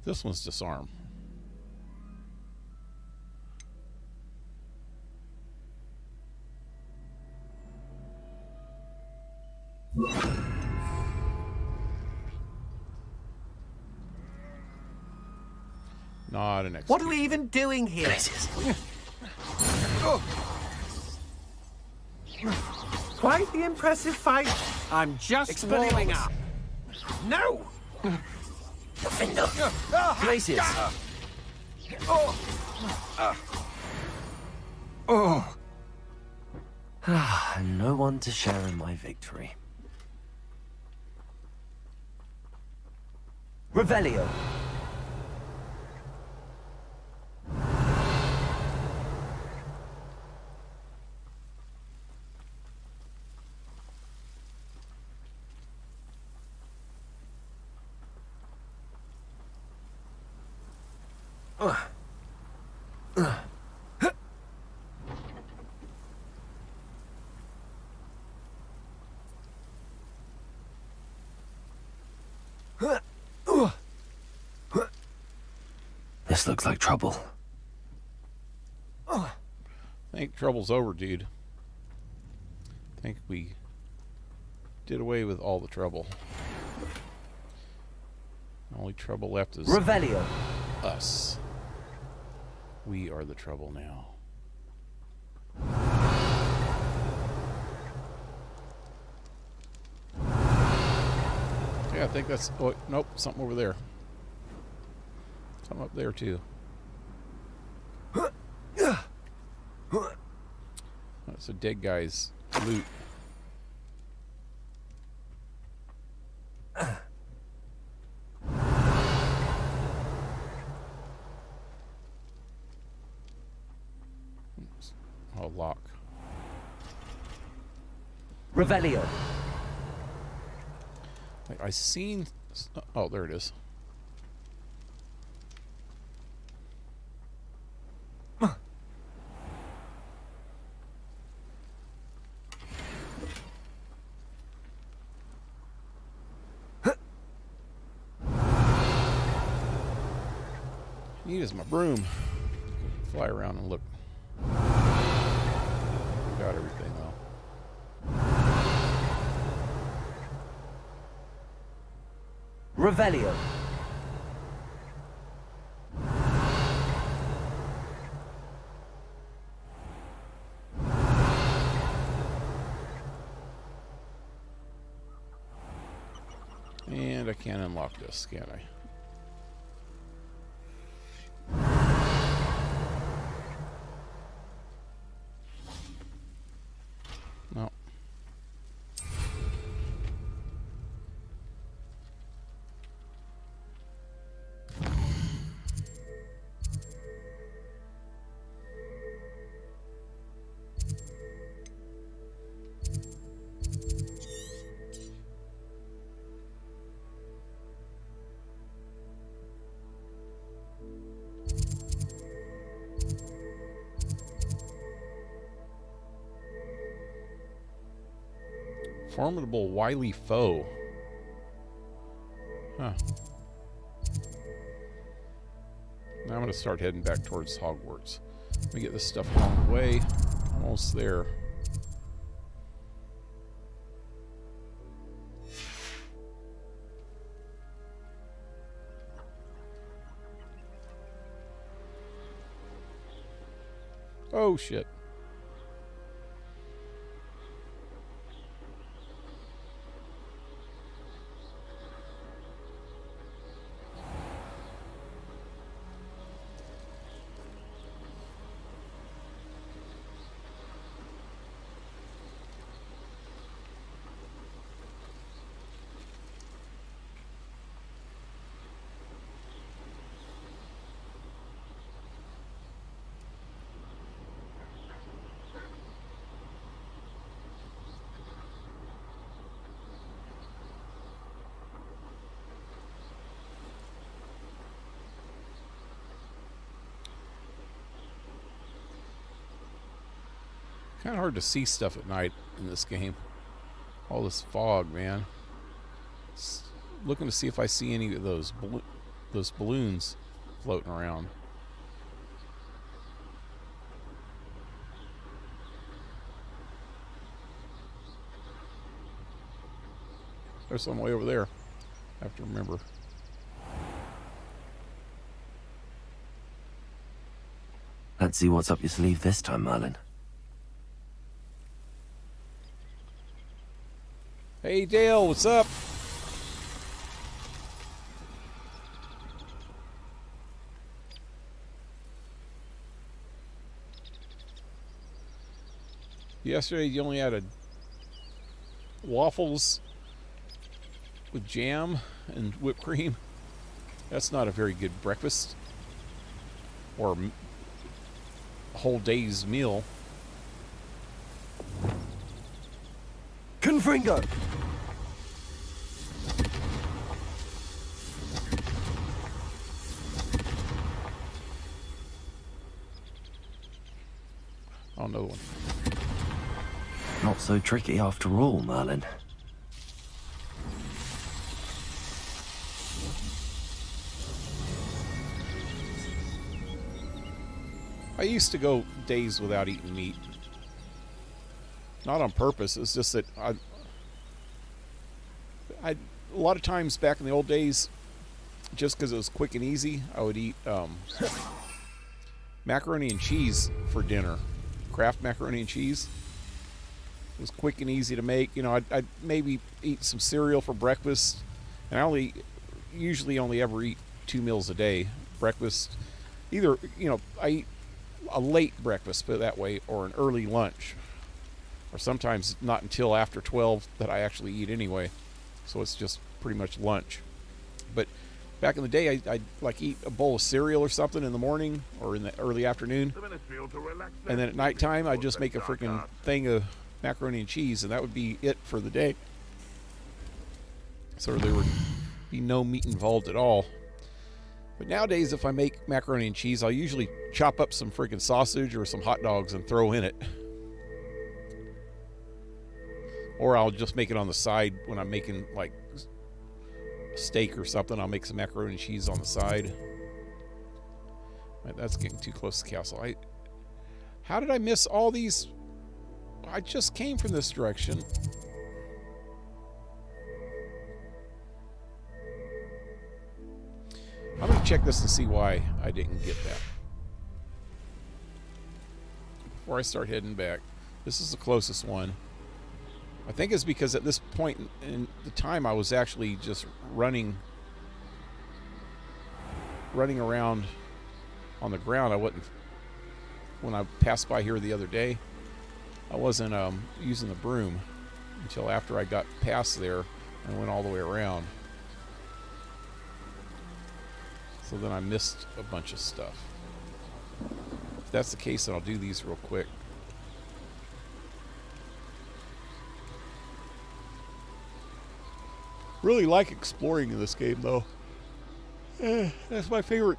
This one's disarm. Not an executioner. What are we even doing here? Quite the impressive fight. I'm just warming up. No! Glaciers. And no one to share in my victory. Revelio. This looks like trouble. I think trouble's over, dude. I think we did away with all the trouble. The only trouble left is Revelio. us. We are the trouble now. Yeah, I think that's... Oh, nope, something over there. Something up there, too. That's a dead guy's loot. Oh, lock. Revelio. I seen... Oh, there it is. Neat as my broom. Fly around and look. Got everything though. Revelio. And I can't unlock this, can I? No. Formidable, wily foe. Huh. Now I'm going to start heading back towards Hogwarts. Let me get this stuff along the way. Almost there. Oh, shit. Kind of hard to see stuff at night in this game. All this fog, man. Looking to see if I see any of those balloons floating around. There's some way over there. I have to remember. Let's see what's up your sleeve this time, Merlin. Hey Dale, what's up? Yesterday you only had a waffles with jam and whipped cream. That's not a very good breakfast or a whole day's meal. Confringo. Oh, another one. Not so tricky after all, Merlin. I used to go days without eating meat. Not on purpose. It's just that I a lot of times back in the old days, just because it was quick and easy, I would eat macaroni and cheese for dinner. Kraft macaroni and cheese. It was quick and easy to make. You know, I'd maybe eat some cereal for breakfast, and I usually only ever eat 2 meals a day. Breakfast, either, you know, I eat a late breakfast, put it that way, or an early lunch. Or sometimes not until after 12 that I actually eat anyway. So it's just pretty much lunch. But Back in the day, I'd like eat a bowl of cereal or something in the morning or in the early afternoon. The ministry ought to relax And then at nighttime, I'd just their make a dark freaking arts. thing of macaroni and cheese, and that would be it for the day. So there would be no meat involved at all. But nowadays, if I make macaroni and cheese, I'll usually chop up some freaking sausage or some hot dogs and throw in it. Or I'll just make it on the side when I'm making like steak or something. I'll make some macaroni and cheese on the side. Right, that's getting too close to the castle. How did I miss all these? I just came from this direction. I'm going to check this and see why I didn't get that. Before I start heading back. This is the closest one. I think it's because at this point in the time I was actually just running around on the ground. I wasn't, when I passed by here the other day, I wasn't using the broom until after I got past there and went all the way around. So then I missed a bunch of stuff. If that's the case, then I'll do these real quick. Really like exploring in this game, though. That's my favorite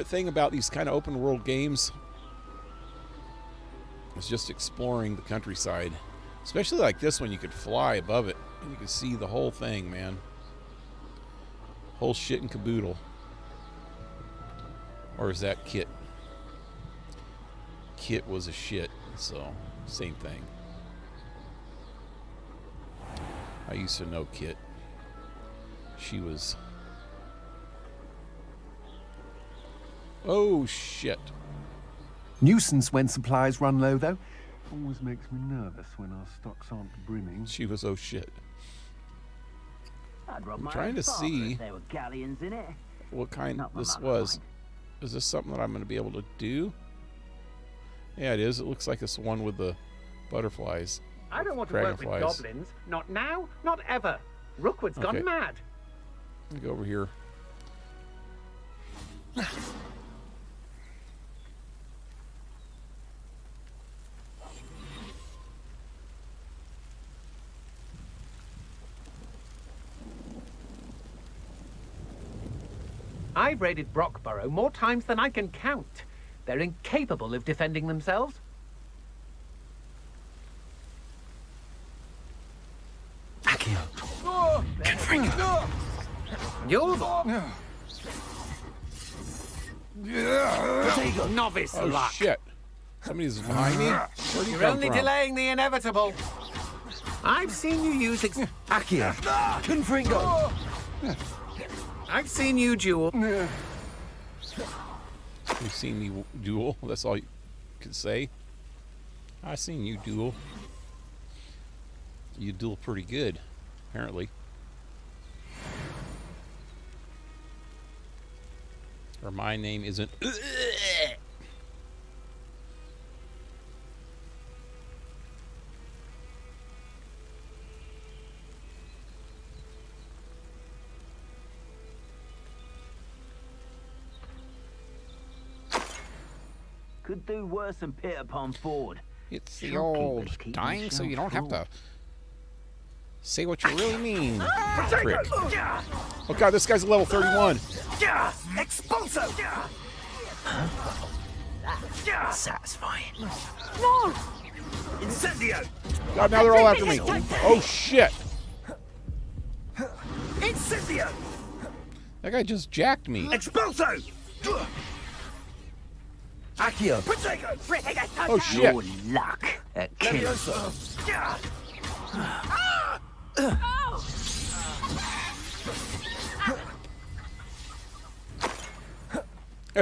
thing about these kind of open world games. Is just exploring the countryside, especially like this one. You could fly above it and you could see the whole thing, man. Whole shit and caboodle. Or is that Kit? Kit was a shit, so same thing. I used to know Kit. She was... Oh, shit. Nuisance when supplies run low, though. Always makes me nervous when our stocks aren't brimming. She was oh shit. I'd rob I'm my trying own to father see if there were galleons in it. what kind Not my this mother, was. mind. Is this something that I'm going to be able to do? Yeah, it is. It looks like it's the one with the butterflies. I don't want to work with Dragonflies. goblins. Not now, not ever. Rookwood's Okay. gone mad. Let me go over here. I've raided Brockborough more times than I can count. They're incapable of defending themselves. Accio. You're the novice Oh luck. shit! Somebody's behind me. Where'd he You're come only from? delaying the inevitable. I've seen you use Accio. Confringo. I've seen you duel. You've seen me duel. That's all you can say. I seen you duel. You duel pretty good, apparently. Or my name isn't. Could do worse than Peter Pan Ford. It's the Shopkeepers old keep dying, so you don't themselves have to say what you really mean. full. Trick. Oh god, this guy's a level 31. Expulso! Satisfying. No! Incendio! God, now they're all after me. Oh shit! Incendio! That guy just jacked me. Expulso! Accio. Protego! Oh shit! Your luck at killing.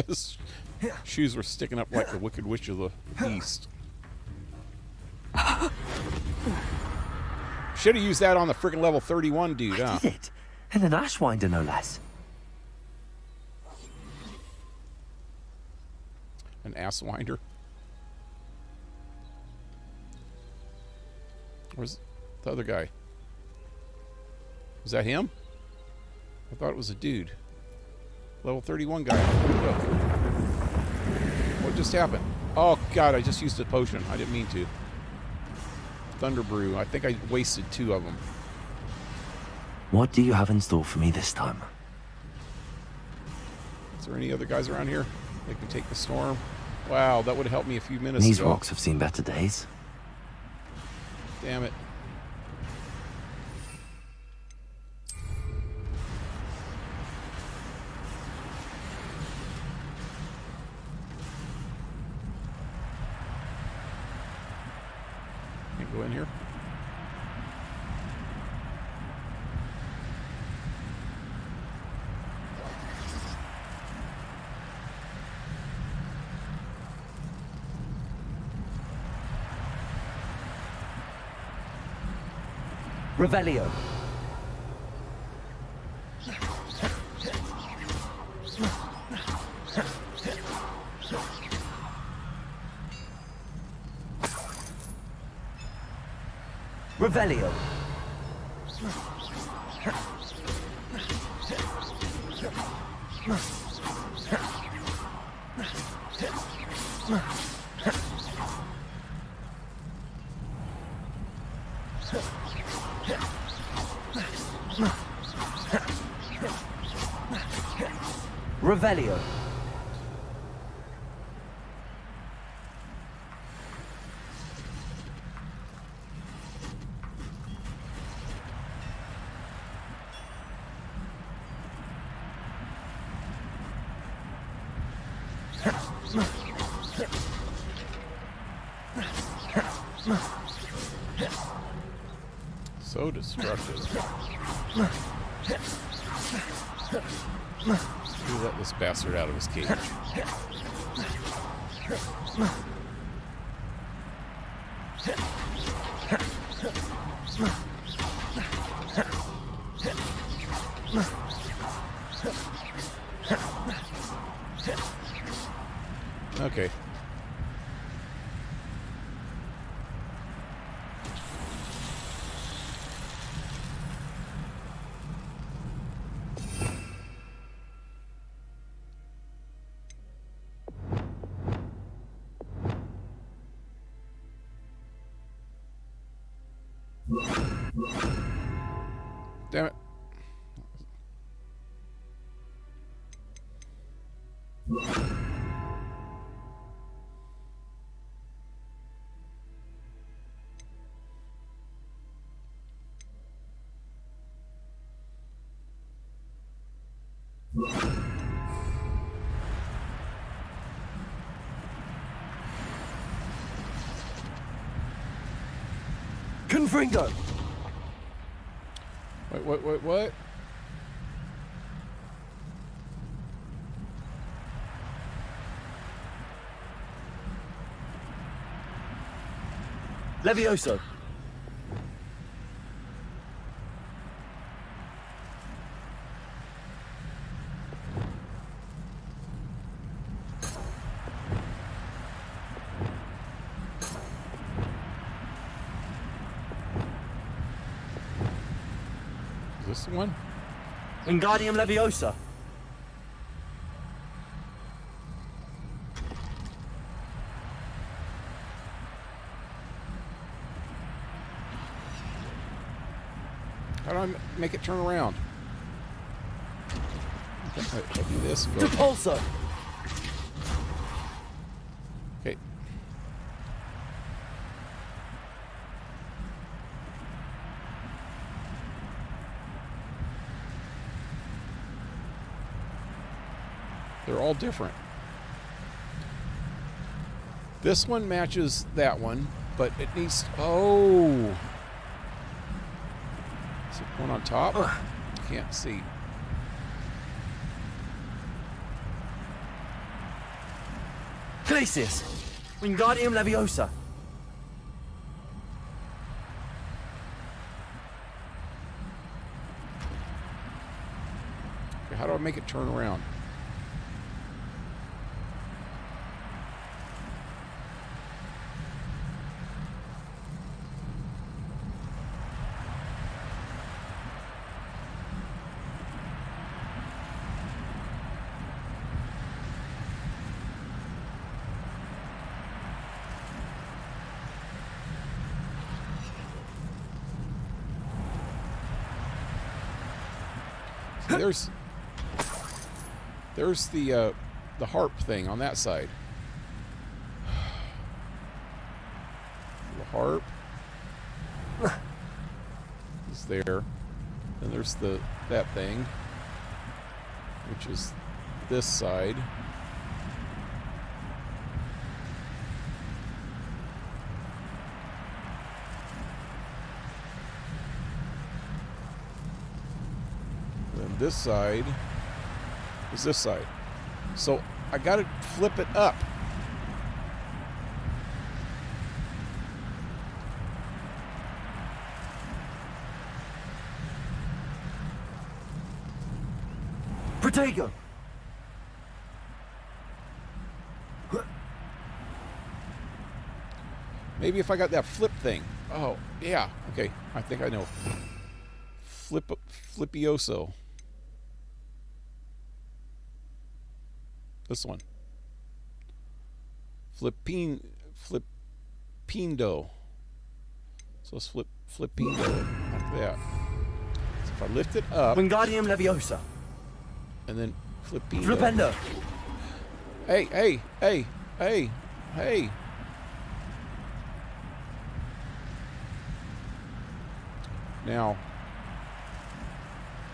His shoes were sticking up like the Wicked Witch of the East. Should have used that on the freaking level 31 dude, huh? Did it? And an Ashwinder, no less. An ass winder. Where's the other guy? Was that him? I thought it was a dude. Level 31 guy. Whoa. What just happened? Oh, God, I just used a potion. I didn't mean to. Thunder Brew. I think I wasted 2 of them. What do you have in store for me this time? Is there any other guys around here? They can take the storm. Wow, that would have helped me a few minutes These ago. rocks have seen better days. Damn it. Can't go in here. Revelio. Revelio. Revelio. So destructive. You let this bastard out of his cage. Okay. Damn it. Confringo. What? Levioso. Is this the one? Wingardium Leviosa. How do I make it turn around? I do this. Go. Repulsor. Okay. They're all different. This one matches that one, but it needs... Oh! Is it one on top? Can't see. Glacius. Wingardium Leviosa. Okay, how do I make it turn around? see, there's the harp thing on that side. The harp is there. And there's that thing, which is this side. And this side is this side. So I gotta flip it up. Protego! Maybe if I got that flip thing. Oh, yeah. Okay, I think I know. Flipioso. This one. Flipindo. So let's Flipindo like that. So if I lift it up Wingardium Leviosa. and then Flipindo. Flipendo. Hey. Now,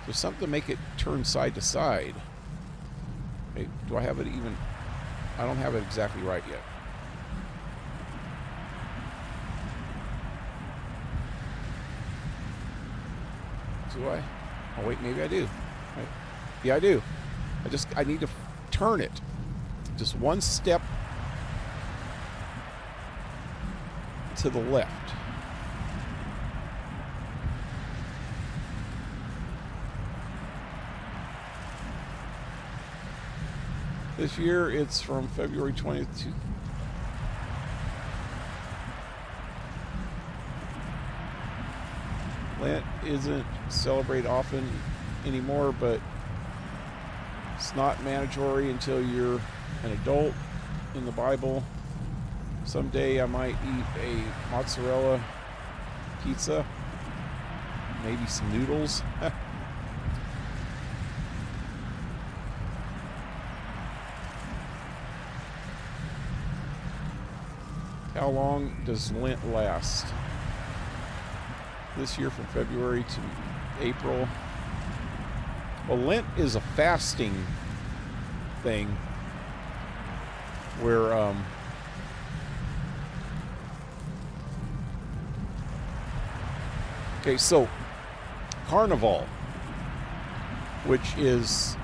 there's something to make it turn side to side. Hey, do I have it even? I don't have it exactly right yet. Do I? Oh wait, maybe I do. Right. Yeah, I do. I need to turn it just one step to the left. This year it's from February 20th to Lent isn't celebrated often anymore, but it's not mandatory until you're an adult in the Bible. Someday I might eat a mozzarella pizza, maybe some noodles. How long does Lent last? This year from February to April. Well, Lent is a fasting thing where okay, so Carnival, which is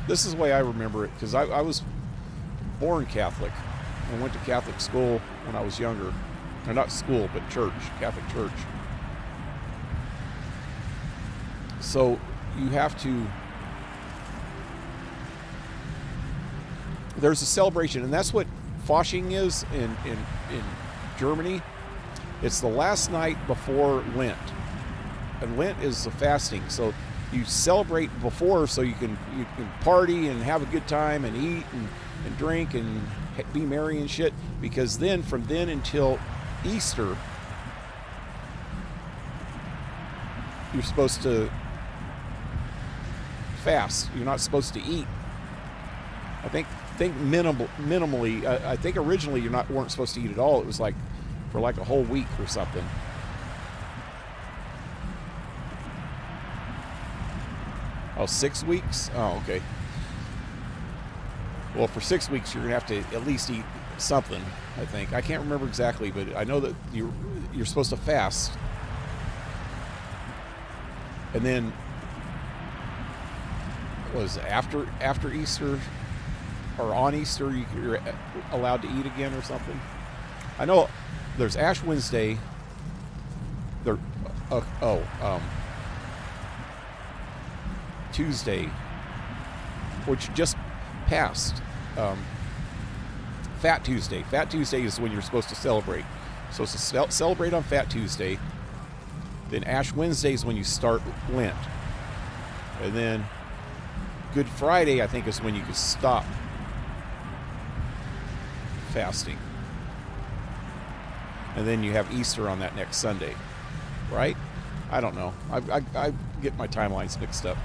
this is the way I remember it, because I was born Catholic and went to Catholic school when I was younger. Or not school, but church, Catholic church. So you have to, there's a celebration, and that's what Fasching is in Germany. It's the last night before Lent. And Lent is a fasting, so you celebrate before so you can party and have a good time and eat and drink and be merry and shit, because then from then until Easter you're supposed to fast. You're not supposed to eat. I think minimally. I think originally you weren't supposed to eat at all. It was like for like a whole week or something. Oh, 6 weeks? Oh, okay. Well, for 6 weeks, you're going to have to at least eat something, I think. I can't remember exactly, but I know that you're supposed to fast. And then, was after Easter or on Easter, you're allowed to eat again or something? I know there's Ash Wednesday. Tuesday, which just passed. Fat Tuesday. Fat Tuesday is when you're supposed to celebrate. So it's to celebrate on Fat Tuesday. Then Ash Wednesday is when you start Lent. And then Good Friday, I think, is when you can stop fasting. and then you have Easter on that next Sunday, right? I don't know. I get my timelines mixed up.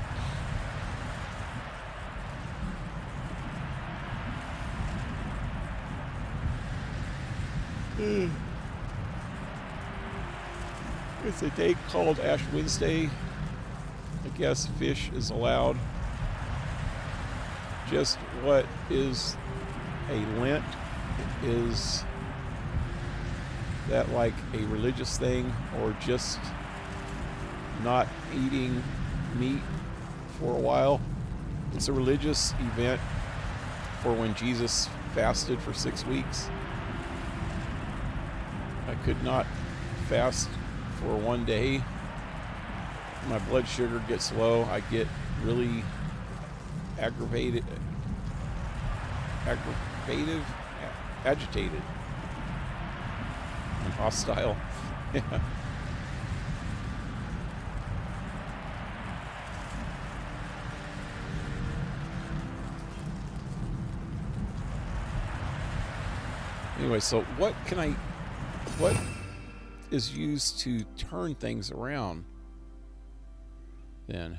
It's a day called Ash Wednesday. I guess fish is allowed. Just what is a Lent? Is that like a religious thing, or just not eating meat for a while? It's a religious event for when Jesus fasted for 6 weeks. I could not fast for one day. My blood sugar gets low. I get really agitated, and hostile. Yeah. Anyway, so what is used to turn things around then?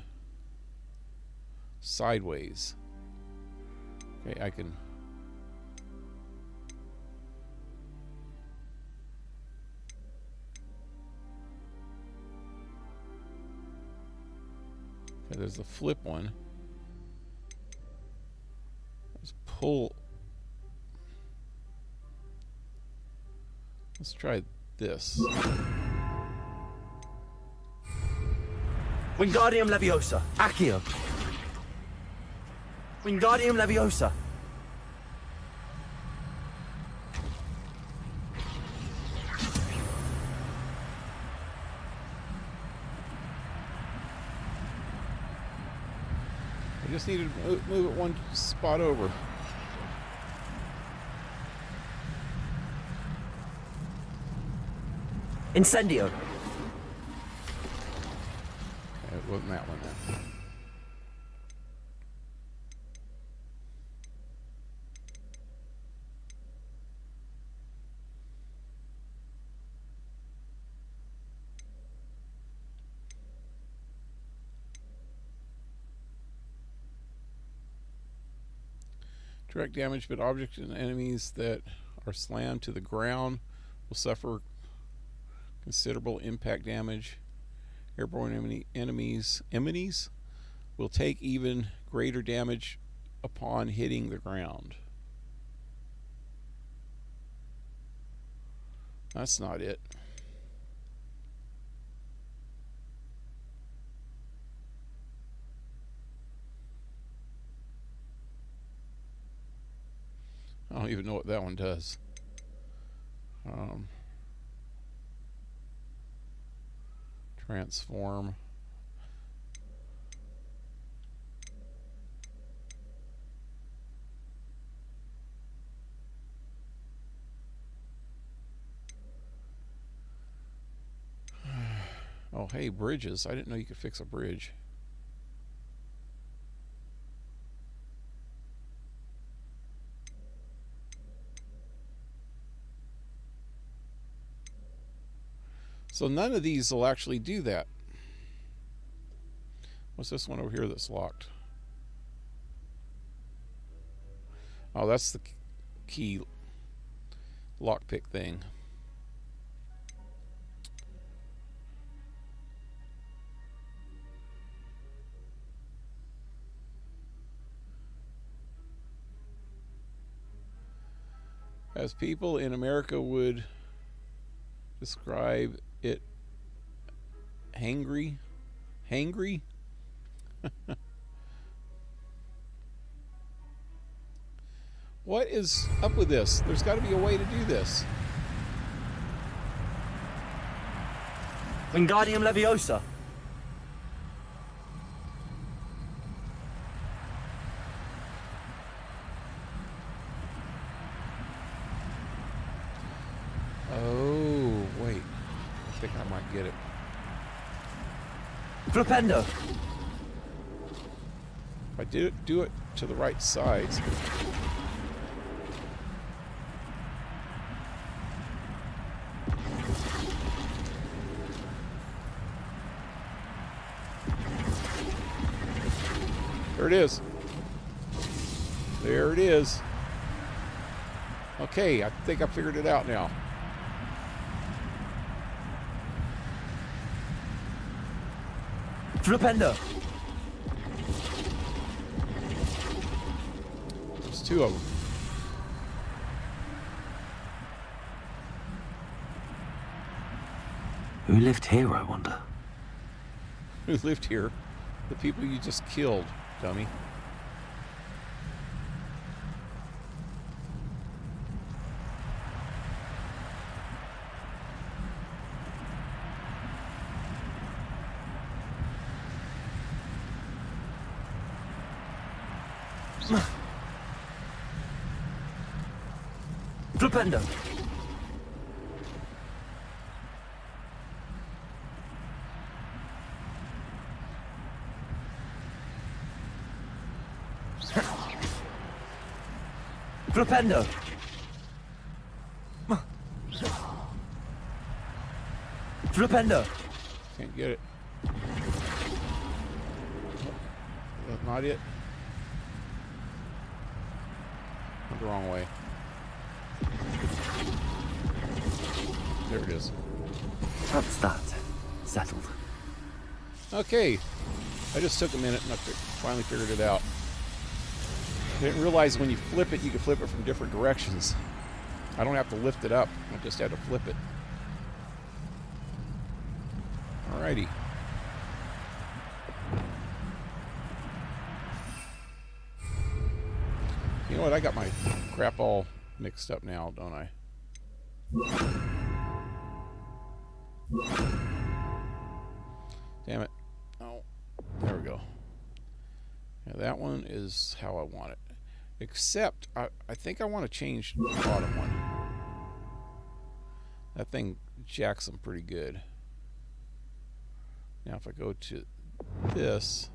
Sideways. Okay, I can. Okay, there's the flip one. Let's pull. Let's try this. Wingardium Leviosa. Accio. Wingardium Leviosa. I just needed to move it one spot over. Incendio. Okay, it wasn't that one then. Direct damage, but objects and enemies that are slammed to the ground will suffer considerable impact damage. Airborne enemies will take even greater damage upon hitting the ground. That's not it. I don't even know what that one does. Transform. Oh, hey, bridges. I didn't know you could fix a bridge. So none of these will actually do that. What's this one over here that's locked? Oh, that's the key lockpick thing. As people in America would describe it, hangry. What is up with this? There's got to be a way to do this. Wingardium Leviosa. Oh, wait. I think I might get it. Flipendo. If I do it to the right sides. There it is. There it is. Okay, I think I figured it out now. Flipendo! There's two of them. Who lived here, I wonder? Who lived here? The people you just killed, dummy. Flipendo! Flipendo! Flipendo! Can't get it. That's not it. Went the wrong way. There it is. That's that. Settled. Okay. I just took a minute and I finally figured it out. I didn't realize when you flip it, you can flip it from different directions. I don't have to lift it up. I just had to flip it. Alrighty. You know what? I got my crap all mixed up now, don't I? Damn it. Oh, there we go. Yeah, that one is how I want it. Except, I think I want to change the bottom one. That thing jacks them pretty good. Now if I go to this,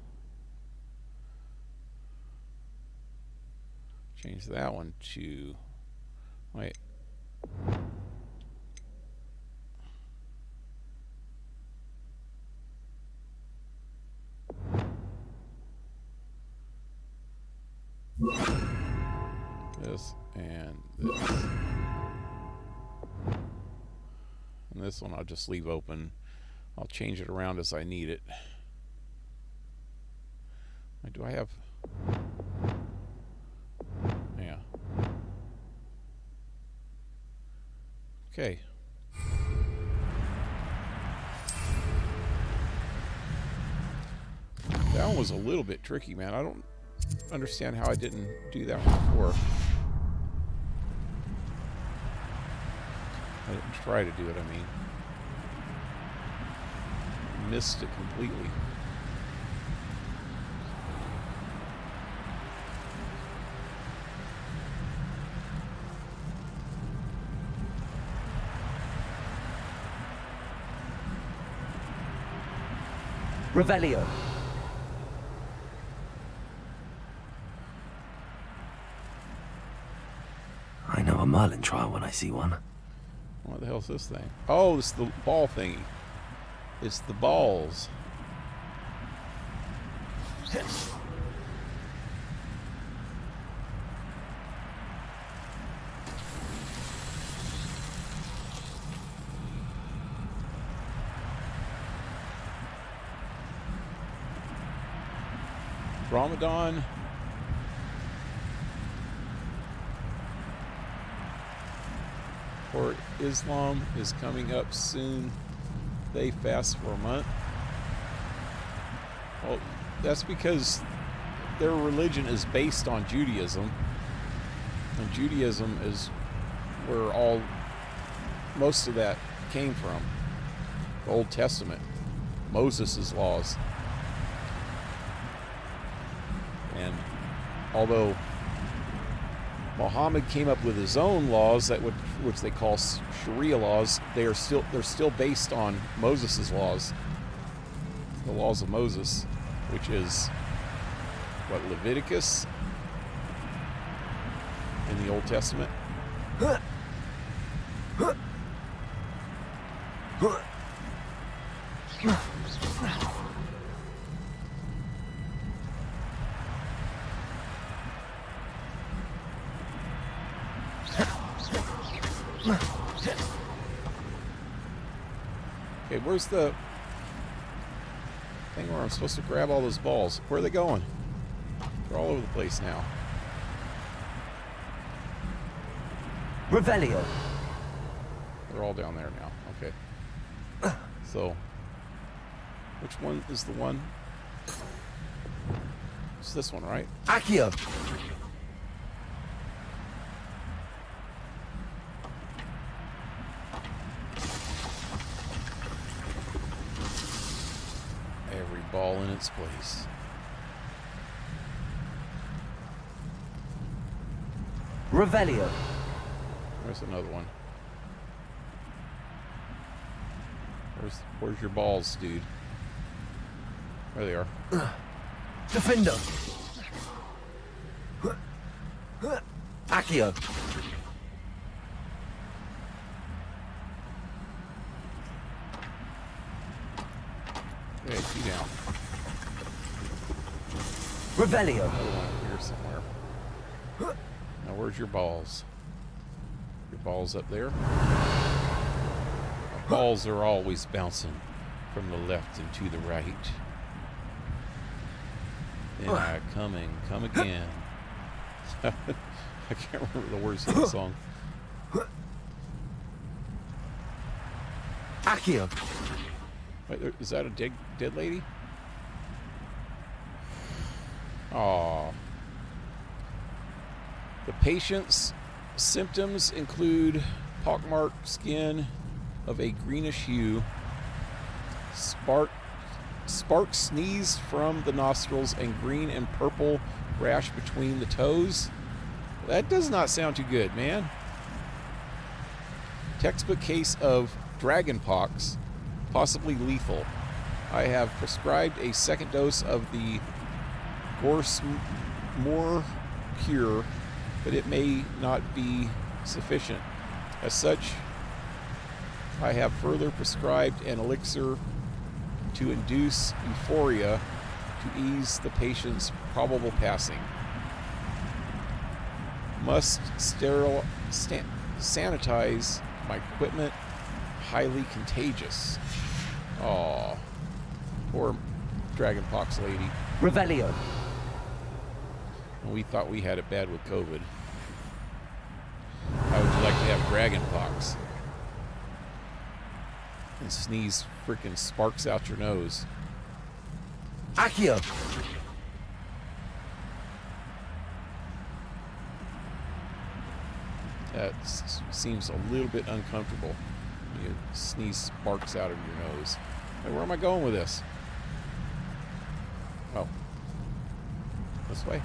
change that one to, wait. This and this. And this one I'll just leave open. I'll change it around as I need it. Do I have... Yeah. Okay. That one was a little bit tricky, man. I don't understand how I didn't do that one before. I didn't try to do it, I mean. Missed it completely. Revelio. I know a Merlin trial when I see one. What the hell's this thing? Oh, it's the ball thingy. It's the balls. Ramadan. For Islam is coming up soon. They fast for a month. Well, that's because their religion is based on Judaism. And Judaism is where most of that came from. The Old Testament. Moses' laws. And although Muhammad came up with his own laws which they call Sharia laws, they're still based on Moses' laws. The laws of Moses, which is what, Leviticus in the Old Testament. Okay, where's the thing where I'm supposed to grab all those balls? Where are they going? They're all over the place now. Revelio. They're all down there now. Okay. So, which one is the one? It's this one, right? Accio. Every ball in its place. Revelio. There's another one. Where's your balls, dude? There they are. Defender. Accio. Okay, two down. Revelio. Another one here somewhere. Now, where's your balls? Your balls up there? Balls are always bouncing from the left and to the right. Then I come again. I can't remember the words of the song. Accio. Wait, is that a dead lady? Aw. The patient's symptoms include pockmarked skin of a greenish hue, sparks sneeze from the nostrils, and green and purple rash between the toes. That does not sound too good, man. Textbook case of dragon pox, possibly lethal. I have prescribed a second dose of the Gorsmore cure, but it may not be sufficient. As such, I have further prescribed an elixir to induce euphoria to ease the patient's probable passing. Must sanitize my equipment. Highly contagious. Aw, poor dragonpox lady. Revelio. And we thought we had it bad with COVID. How would you like to have dragonpox? And sneeze freaking sparks out your nose. Accio. That seems a little bit uncomfortable. You sneeze sparks out of your nose. Hey, where am I going with this? Oh. This way?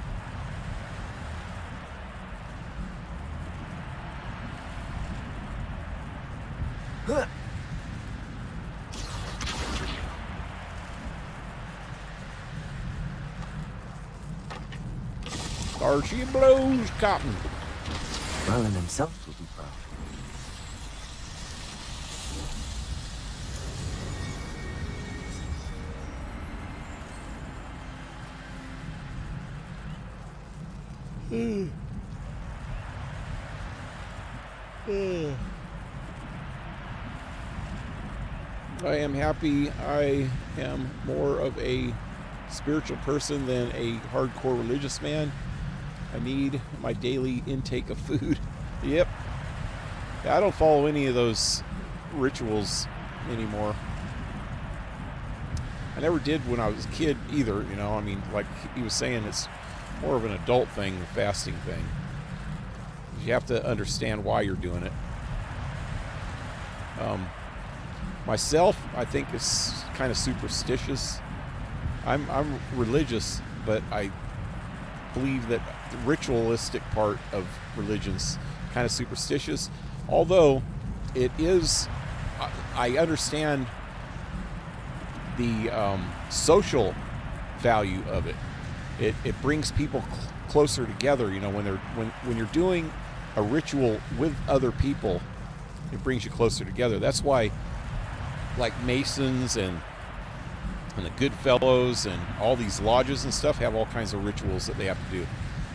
Archie blows cotton. Merlin himself will be proud. I am happy I am more of a spiritual person than a hardcore religious man. I need my daily intake of food. Yep. Yeah, I don't follow any of those rituals anymore. I never did when I was a kid either, you know. I mean, like he was saying, it's more of an adult thing, the fasting thing. You have to understand why you're doing it. Myself, I think, is kind of superstitious. I'm religious, but I believe that the ritualistic part of religion's kind of superstitious. Although it is, I understand the social value of it. It brings people closer together. You know, when you're doing a ritual with other people, it brings you closer together. That's why, like Masons and the Good Fellows and all these lodges and stuff have all kinds of rituals that they have to do,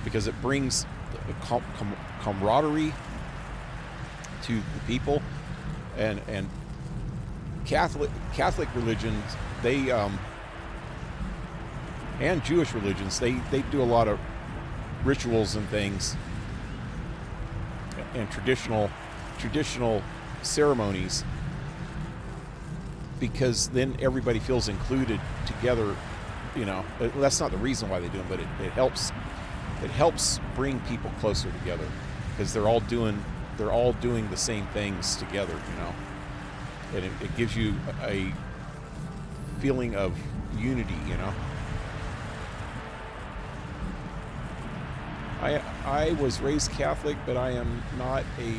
because it brings the camaraderie to the people and Catholic religions, they and Jewish religions, they do a lot of rituals and things and traditional ceremonies, because then everybody feels included together. You know, that's not the reason why they do them, but it helps bring people closer together, because they're all doing the same things together, you know, and it gives you a feeling of unity, you know. I was raised Catholic, but I am not a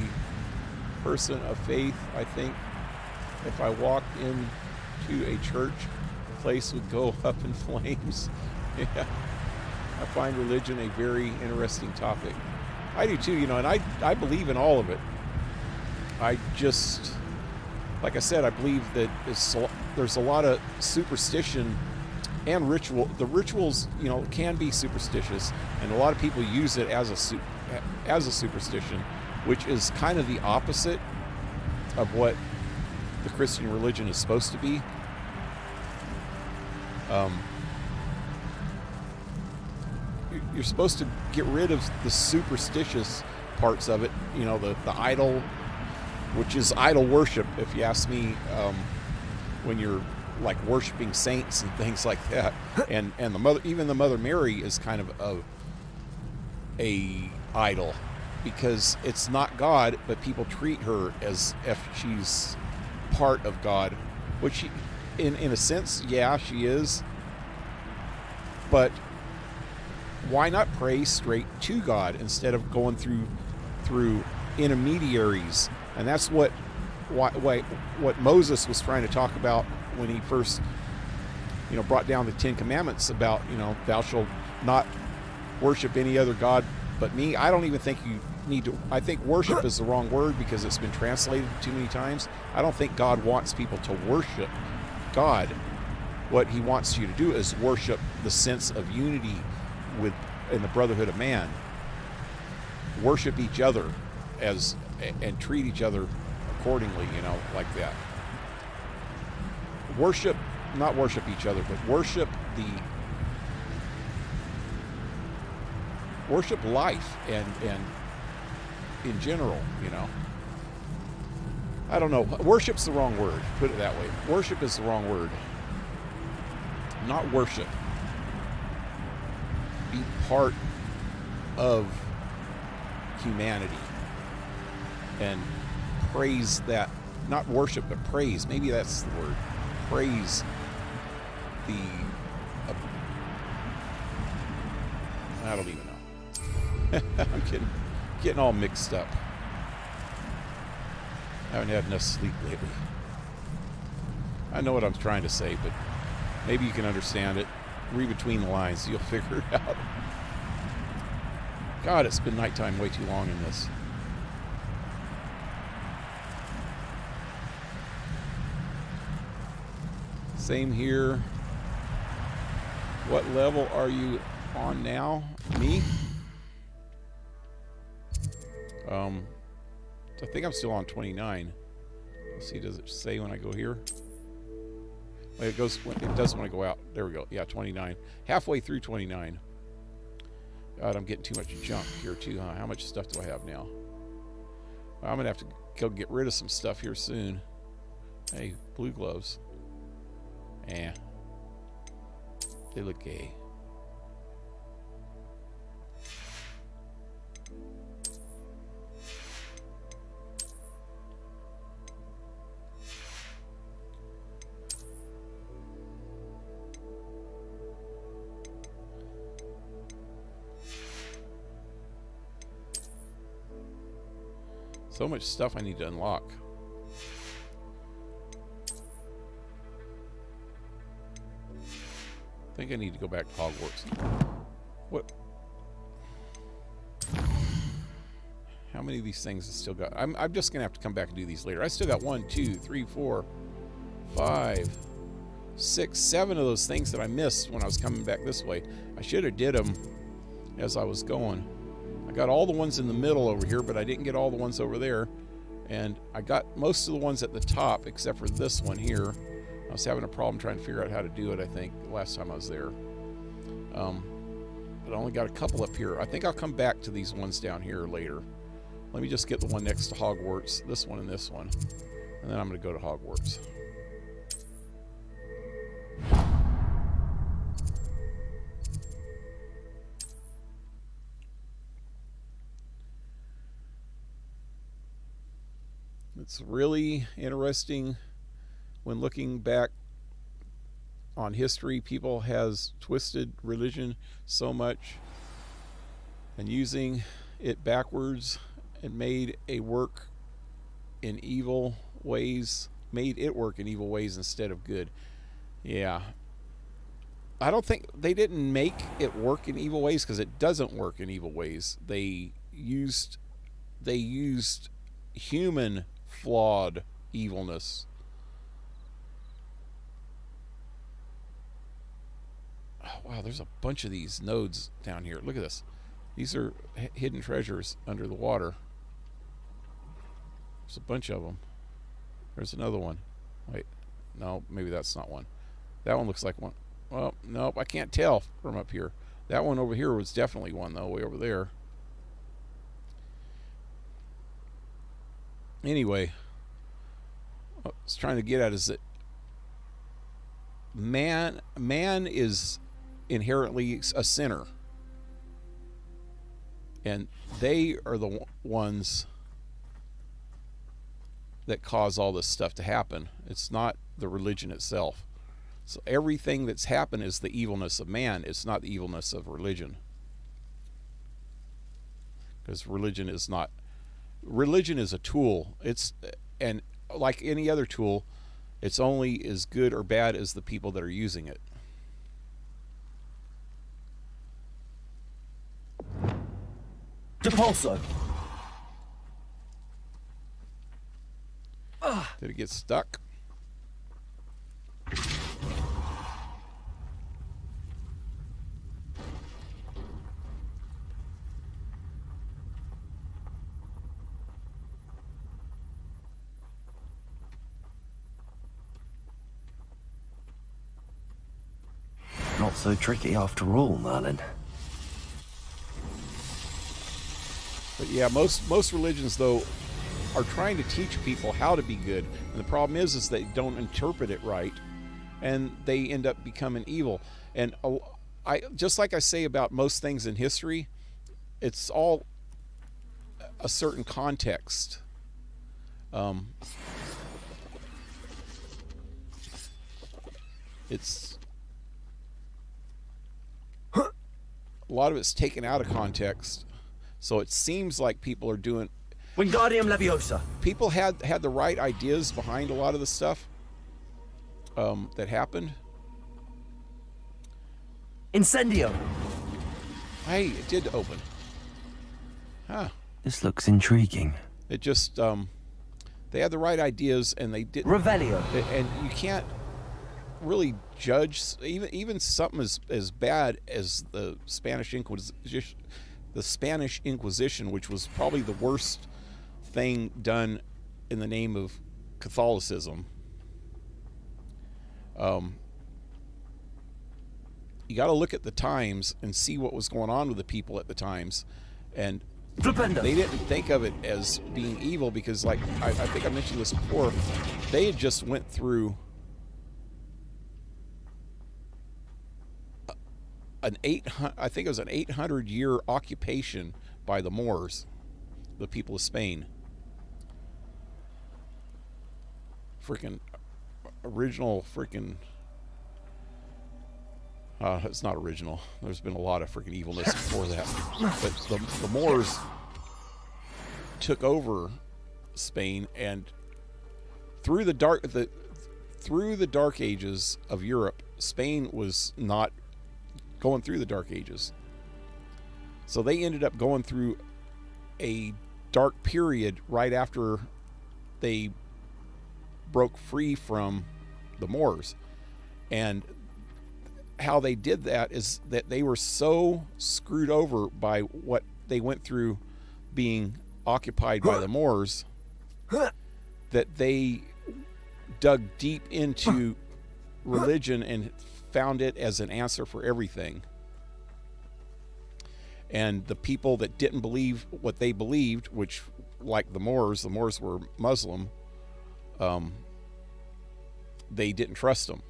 person of faith. I think if I walked into a church, the place would go up in flames. Yeah. I find religion a very interesting topic. I do too, you know, and I believe in all of it. I just, like I said, I believe that there's a lot of superstition and ritual. The rituals, you know, can be superstitious, and a lot of people use it as a superstition, which is kind of the opposite of what the Christian religion is supposed to be. You're supposed to get rid of the superstitious parts of it, you know, the idol, which is idol worship, if you ask me, when you're like worshiping saints and things like that. And the Mother Mary is kind of a idol, because it's not God, but people treat her as if she's part of God, which she, in a sense, yeah, she is. But why not pray straight to God instead of going through intermediaries? And that's what Moses was trying to talk about when he first, you know, brought down the 10 Commandments about, you know, thou shalt not worship any other God but me. I don't even think you need to. I think worship is the wrong word, because it's been translated too many times. I don't think God wants people to worship God. What he wants you to do is worship the sense of unity in the brotherhood of man. Worship each other and treat each other accordingly, you know, like that. Not worship each other, but worship life and in general, you know. I don't know. Worship's the wrong word. Put it that way. Worship is the wrong word. Not worship. Be part of humanity and praise that. Not worship, but praise. Maybe that's the word. Praise I don't even know. I'm getting all mixed up. I haven't had enough sleep lately. I know what I'm trying to say, but maybe you can understand it. Read between the lines, you'll figure it out. God, it's been nighttime way too long in this. Same here. What level are you on now? Me? I think I'm still on 29. Let's see, does it say when I go here? It does when I go out. There we go. Yeah, 29. Halfway through 29. God, I'm getting too much junk here too, huh? How much stuff do I have now? I'm gonna have to go get rid of some stuff here soon. Hey, blue gloves. Eh. They look gay. So much stuff I need to unlock. I think I need to go back to Hogwarts. What? How many of these things I still got? I'm just gonna have to come back and do these later. I still got 1, 2, 3, 4, 5, 6, 7 of those things that I missed when I was coming back this way. I should have did them as I was going. I got all the ones in the middle over here, but I didn't get all the ones over there. And I got most of the ones at the top except for this one here. I was having a problem trying to figure out how to do it, I think, last time I was there. But I only got a couple up here. I think I'll come back to these ones down here later. Let me just get the one next to Hogwarts, this one and this one. And then I'm going to go to Hogwarts. It's really interesting when looking back on history. People has twisted religion so much and using it backwards and made it work in evil ways instead of good. Yeah. I don't think they didn't make it work in evil ways because it doesn't work in evil ways. They used human flawed evilness. Oh, wow, there's a bunch of these nodes down here. Look at this. These are hidden treasures under the water. There's a bunch of them. There's another one. Wait, no, maybe that's not one. That one looks like one. Well, nope, I can't tell from up here. That one over here was definitely one, though, way over there. Anyway, what I was trying to get at is that man is inherently a sinner. And they are the ones that cause all this stuff to happen. It's not the religion itself. So everything that's happened is the evilness of man. It's not the evilness of religion. Because religion is not... Religion is a tool. And like any other tool, it's only as good or bad as the people that are using it. Depulso. Did it get stuck? Not so tricky after all, Merlin. But yeah, most religions, though, are trying to teach people how to be good. And the problem is they don't interpret it right. And they end up becoming evil. And I just like I say about most things in history, it's all a certain context. It's... A lot of it's taken out of context. So it seems like people are doing... Wingardium Leviosa. People had the right ideas behind a lot of the stuff that happened. Incendio. Hey, it did open. Huh. This looks intriguing. It just... they had the right ideas and they didn't... Revelio. And you can't really judge even something as bad as the Spanish Inquisition, which was probably the worst thing done in the name of Catholicism. You got to look at the times and see what was going on with the people at the times, and Flipendo. They didn't think of it as being evil because, like I think I mentioned this before, they had just went through I think it was an 800-year occupation by the Moors, the people of Spain. Freaking original freaking... it's not original. There's been a lot of freaking evilness before that. But the Moors took over Spain, and through the dark ages of Europe, Spain was not going through the Dark Ages. So they ended up going through a dark period right after they broke free from the Moors. And how they did that is that they were so screwed over by what they went through being occupied by the Moors that they dug deep into religion and found it as an answer for everything. And the people that didn't believe what they believed, which, like the Moors were Muslim, they didn't trust them.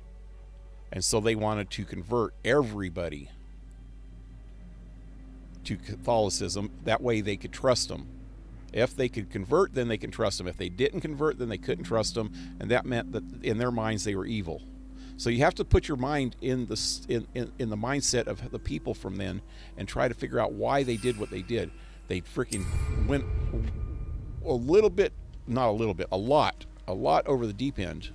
And so they wanted to convert everybody to Catholicism. That way they could trust them. If they could convert, then they can trust them. If they didn't convert, then they couldn't trust them. And that meant that in their minds they were evil. So you have to put your mind in the mindset of the people from then and try to figure out why they did what they did. They freaking went a little bit, not a little bit, a lot over the deep end.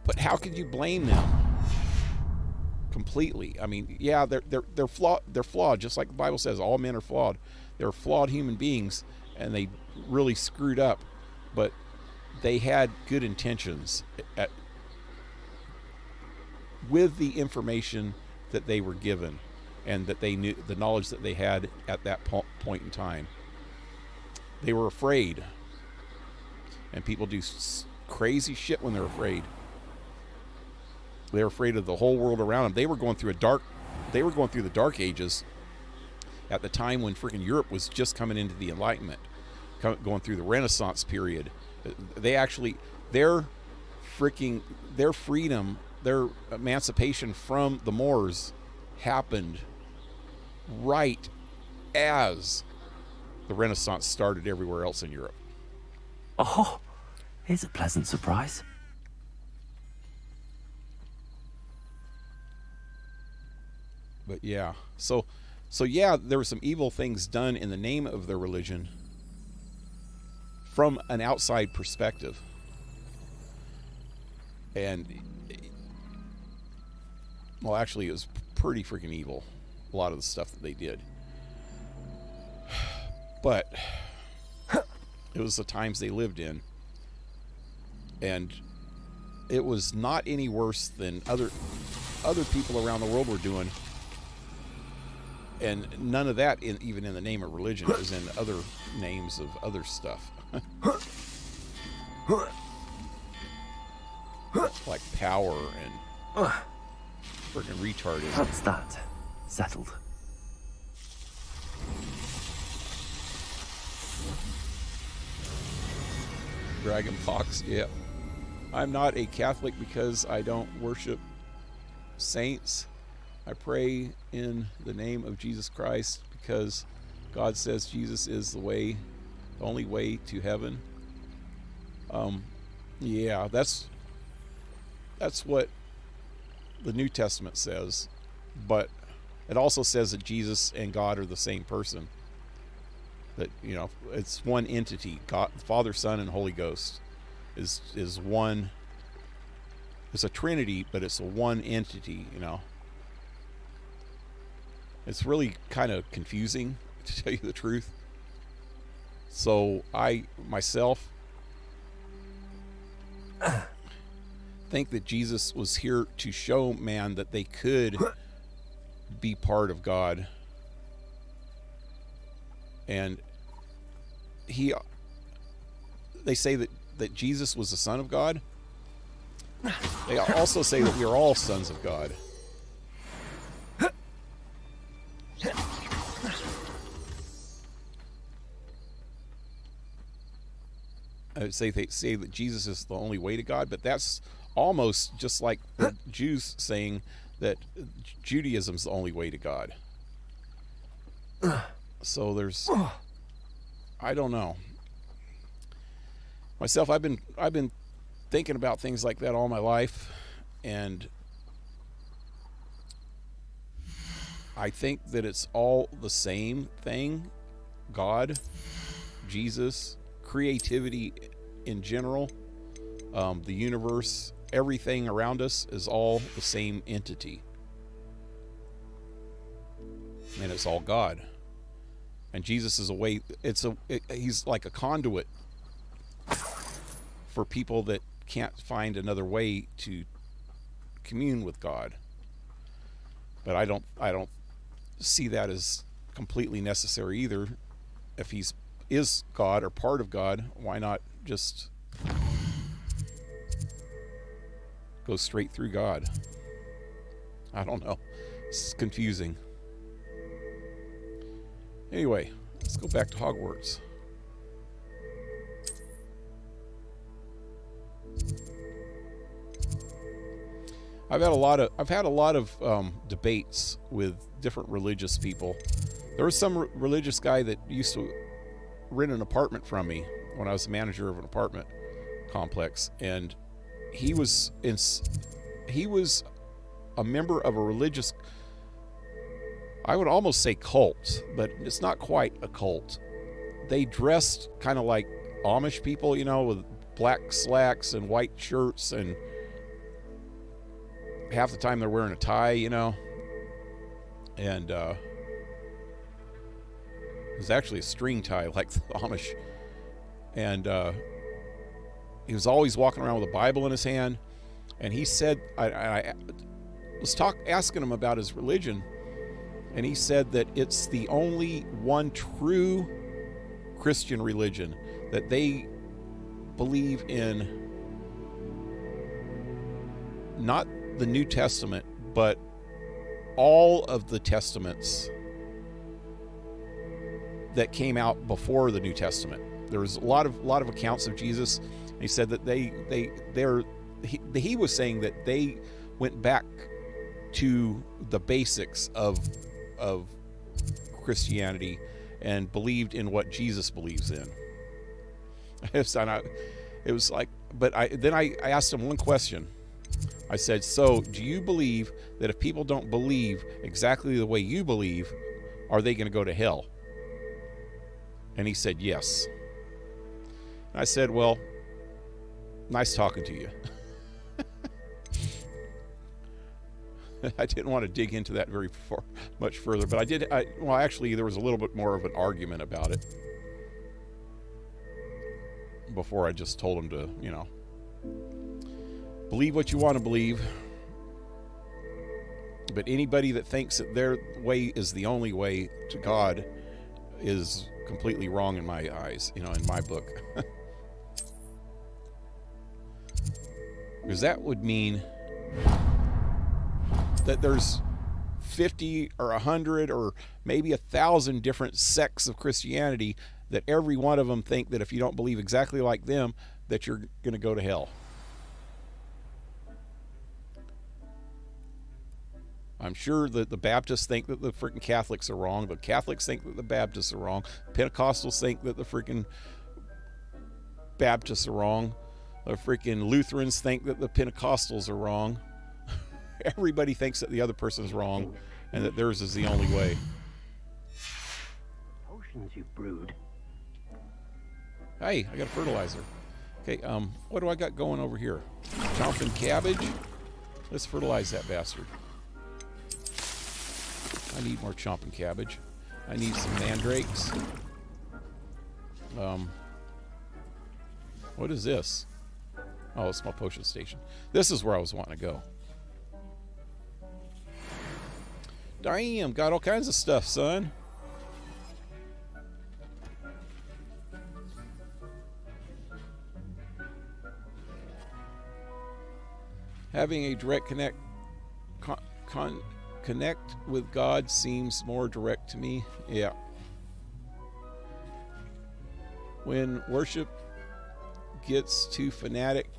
But how could you blame them completely? I mean, yeah, they're flawed. They're flawed, just like the Bible says. All men are flawed. They're flawed human beings, and they really screwed up. But they had good intentions with the information that they were given, and that they knew, the knowledge that they had at that point in time. They were afraid, and people do crazy shit when they're afraid. They're afraid of the whole world around them. They were going through the Dark Ages at the time when freaking Europe was just coming into the Enlightenment, going through the Renaissance period. They actually, their freedom, their emancipation from the Moors happened right as the Renaissance started everywhere else in Europe. Oh, here's a pleasant surprise. But yeah, so yeah, there were some evil things done in the name of their religion from an outside perspective. And, well, actually, it was pretty freaking evil, a lot of the stuff that they did. But it was the times they lived in. And it was not any worse than other people around the world were doing. And none of that even in the name of religion. It was in other names of other stuff. Like power and freaking retarded. That's that. Settled. Dragon Fox, yeah. I'm not a Catholic because I don't worship saints. I pray in the name of Jesus Christ because God says Jesus is the way, the only way to heaven. Yeah, that's what the New Testament says, but it also says that Jesus and God are the same person. That, you know, it's one entity. God, Father, Son, and Holy Ghost is one. It's a Trinity, but it's a one entity, you know. It's really kind of confusing, to tell you the truth. So I, myself, think that Jesus was here to show man that they could be part of God. And they say that Jesus was the Son of God. They also say that we are all sons of God. They say that Jesus is the only way to God, but that's almost just like the Jews saying that Judaism is the only way to God. So there's, I don't know. Myself, I've been thinking about things like that all my life, and I think that it's all the same thing. God, Jesus, creativity in general, the universe, everything around us is all the same entity. And it's all God. And Jesus is a way, he's like a conduit for people that can't find another way to commune with God. But I don't see that as completely necessary either. if is God or part of God, why not just go straight through God? I don't know. It's confusing. Anyway, let's go back to Hogwarts. I've had a lot of debates with different religious people. There was some religious guy that used to rent an apartment from me when I was the manager of an apartment complex, and he was a member of a religious, I would almost say cult, but it's not quite a cult. They dressed kind of like Amish people, you know, with black slacks and white shirts, and half the time they're wearing a tie, you know. And it was actually a string tie like the Amish. And he was always walking around with a Bible in his hand. And he said, I was asking him about his religion, and he said that it's the only one true Christian religion, that they believe in not the New Testament, but all of the testaments that came out before the New Testament. There was a lot of accounts of Jesus. And he said that he was saying that they went back to the basics of Christianity and believed in what Jesus believes in. It was like, but I asked him one question. I said, so do you believe that if people don't believe exactly the way you believe, are they going to go to hell? And he said, yes. And I said, well, nice talking to you. I didn't want to dig into that much further, but well, actually, there was a little bit more of an argument about it before I just told him to, you know, believe what you want to believe. But anybody that thinks that their way is the only way to God is completely wrong in my eyes, you know, in my book. Because that would mean that there's 50 or 100 or maybe 1,000 different sects of Christianity, that every one of them think that if you don't believe exactly like them, that you're going to go to hell. I'm sure that the Baptists think that the freaking Catholics are wrong. The Catholics think that the Baptists are wrong. Pentecostals think that the freaking Baptists are wrong. The freaking Lutherans think that the Pentecostals are wrong. Everybody thinks that the other person's wrong and that theirs is the only way. Potions you've brewed. Hey, I got a fertilizer. Okay, what do I got going over here? Chomping cabbage. Let's fertilize that bastard. I need more chomping cabbage. I need some mandrakes. What is this? Oh, it's my potion station. This is where I was wanting to go. Damn, got all kinds of stuff, son. Having a direct connect with God seems more direct to me. Yeah. When worship gets too fanatic,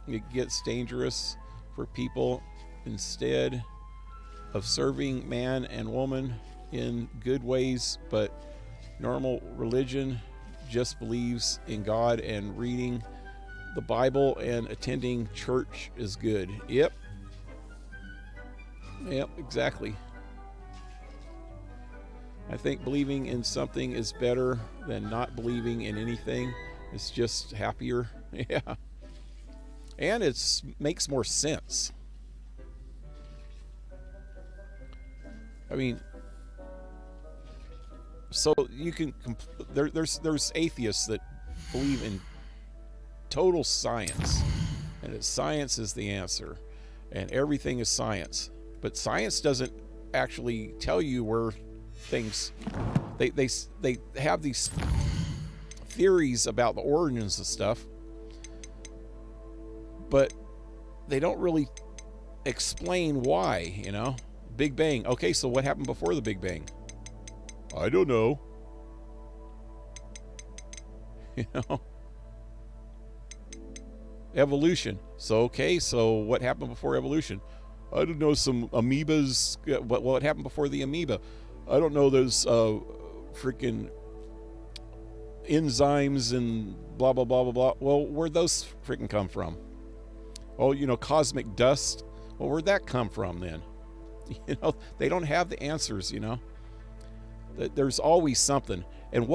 it gets dangerous for people. Instead of serving man and woman in good ways, but normal religion just believes in God, and reading the Bible and attending church is good. Yep, exactly. I think believing in something is better than not believing in anything. It's just happier. Yeah. And it makes more sense. I mean, so you can there's atheists that believe in total science, and that science is the answer, and everything is science. But science doesn't actually tell you where things They have these theories about the origins of stuff, but they don't really explain why, you know? Big Bang. Okay, so what happened before the Big Bang? I don't know. You know? Evolution. So, okay, so what happened before evolution? I don't know, some amoebas. What happened before the amoeba? I don't know, those freaking enzymes and blah, blah, blah, blah, blah. Well, where'd those freaking come from? Oh, you know, cosmic dust. Well, where'd that come from then? You know, they don't have the answers, you know. There's always something. And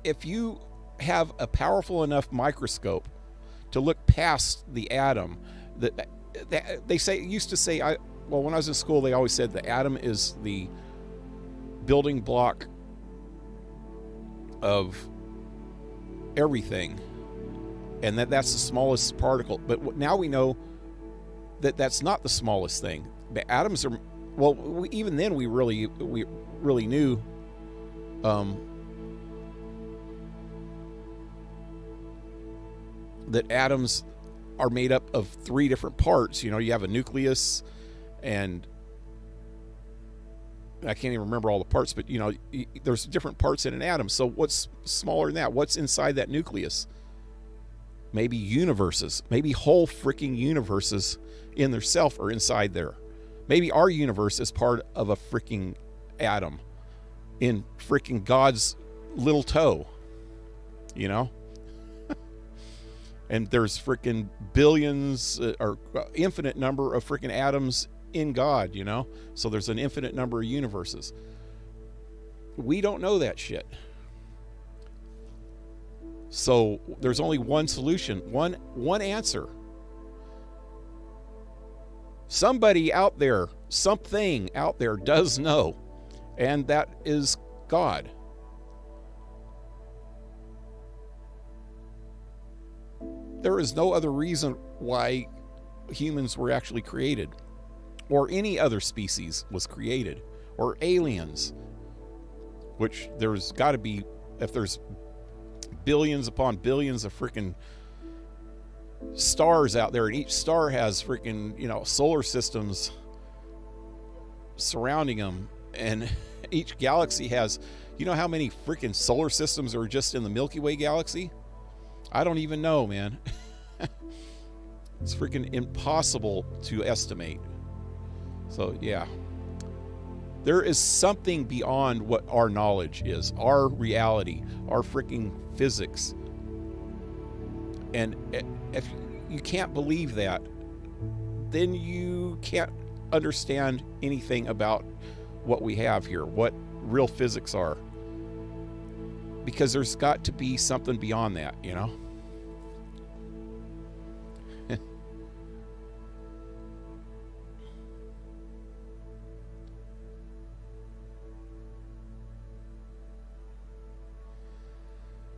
if you have a powerful enough microscope to look past the atom, that they used to say, well, when I was in school, they always said the atom is the building block of everything, and that's the smallest particle. But now we know that that's not the smallest thing. The atoms are, well, even then we really knew that atoms are made up of 3 different parts. You know, you have a nucleus, and I can't even remember all the parts, but, you know, there's different parts in an atom. So what's smaller than that? What's inside that nucleus? Maybe universes. Maybe whole freaking universes in their self are inside there. Maybe our universe is part of a freaking atom in freaking God's little toe, you know? And there's freaking billions or infinite number of freaking atoms in God, you know? So there's an infinite number of universes. We don't know that shit. So there's only one solution, one answer. Somebody out there, something out there does know, and that is God. There is no other reason why humans were actually created, or any other species was created, or aliens, which there's got to be, if there's billions upon billions of freaking stars out there, and each star has freaking, you know, solar systems surrounding them, and each galaxy has, you know how many freaking solar systems are just in the Milky Way galaxy? I don't even know, man. It's freaking impossible to estimate. So, yeah. There is something beyond what our knowledge is, our reality, our freaking physics. And if you can't believe that, then you can't understand anything about what we have here, what real physics are. Because there's got to be something beyond that, you know?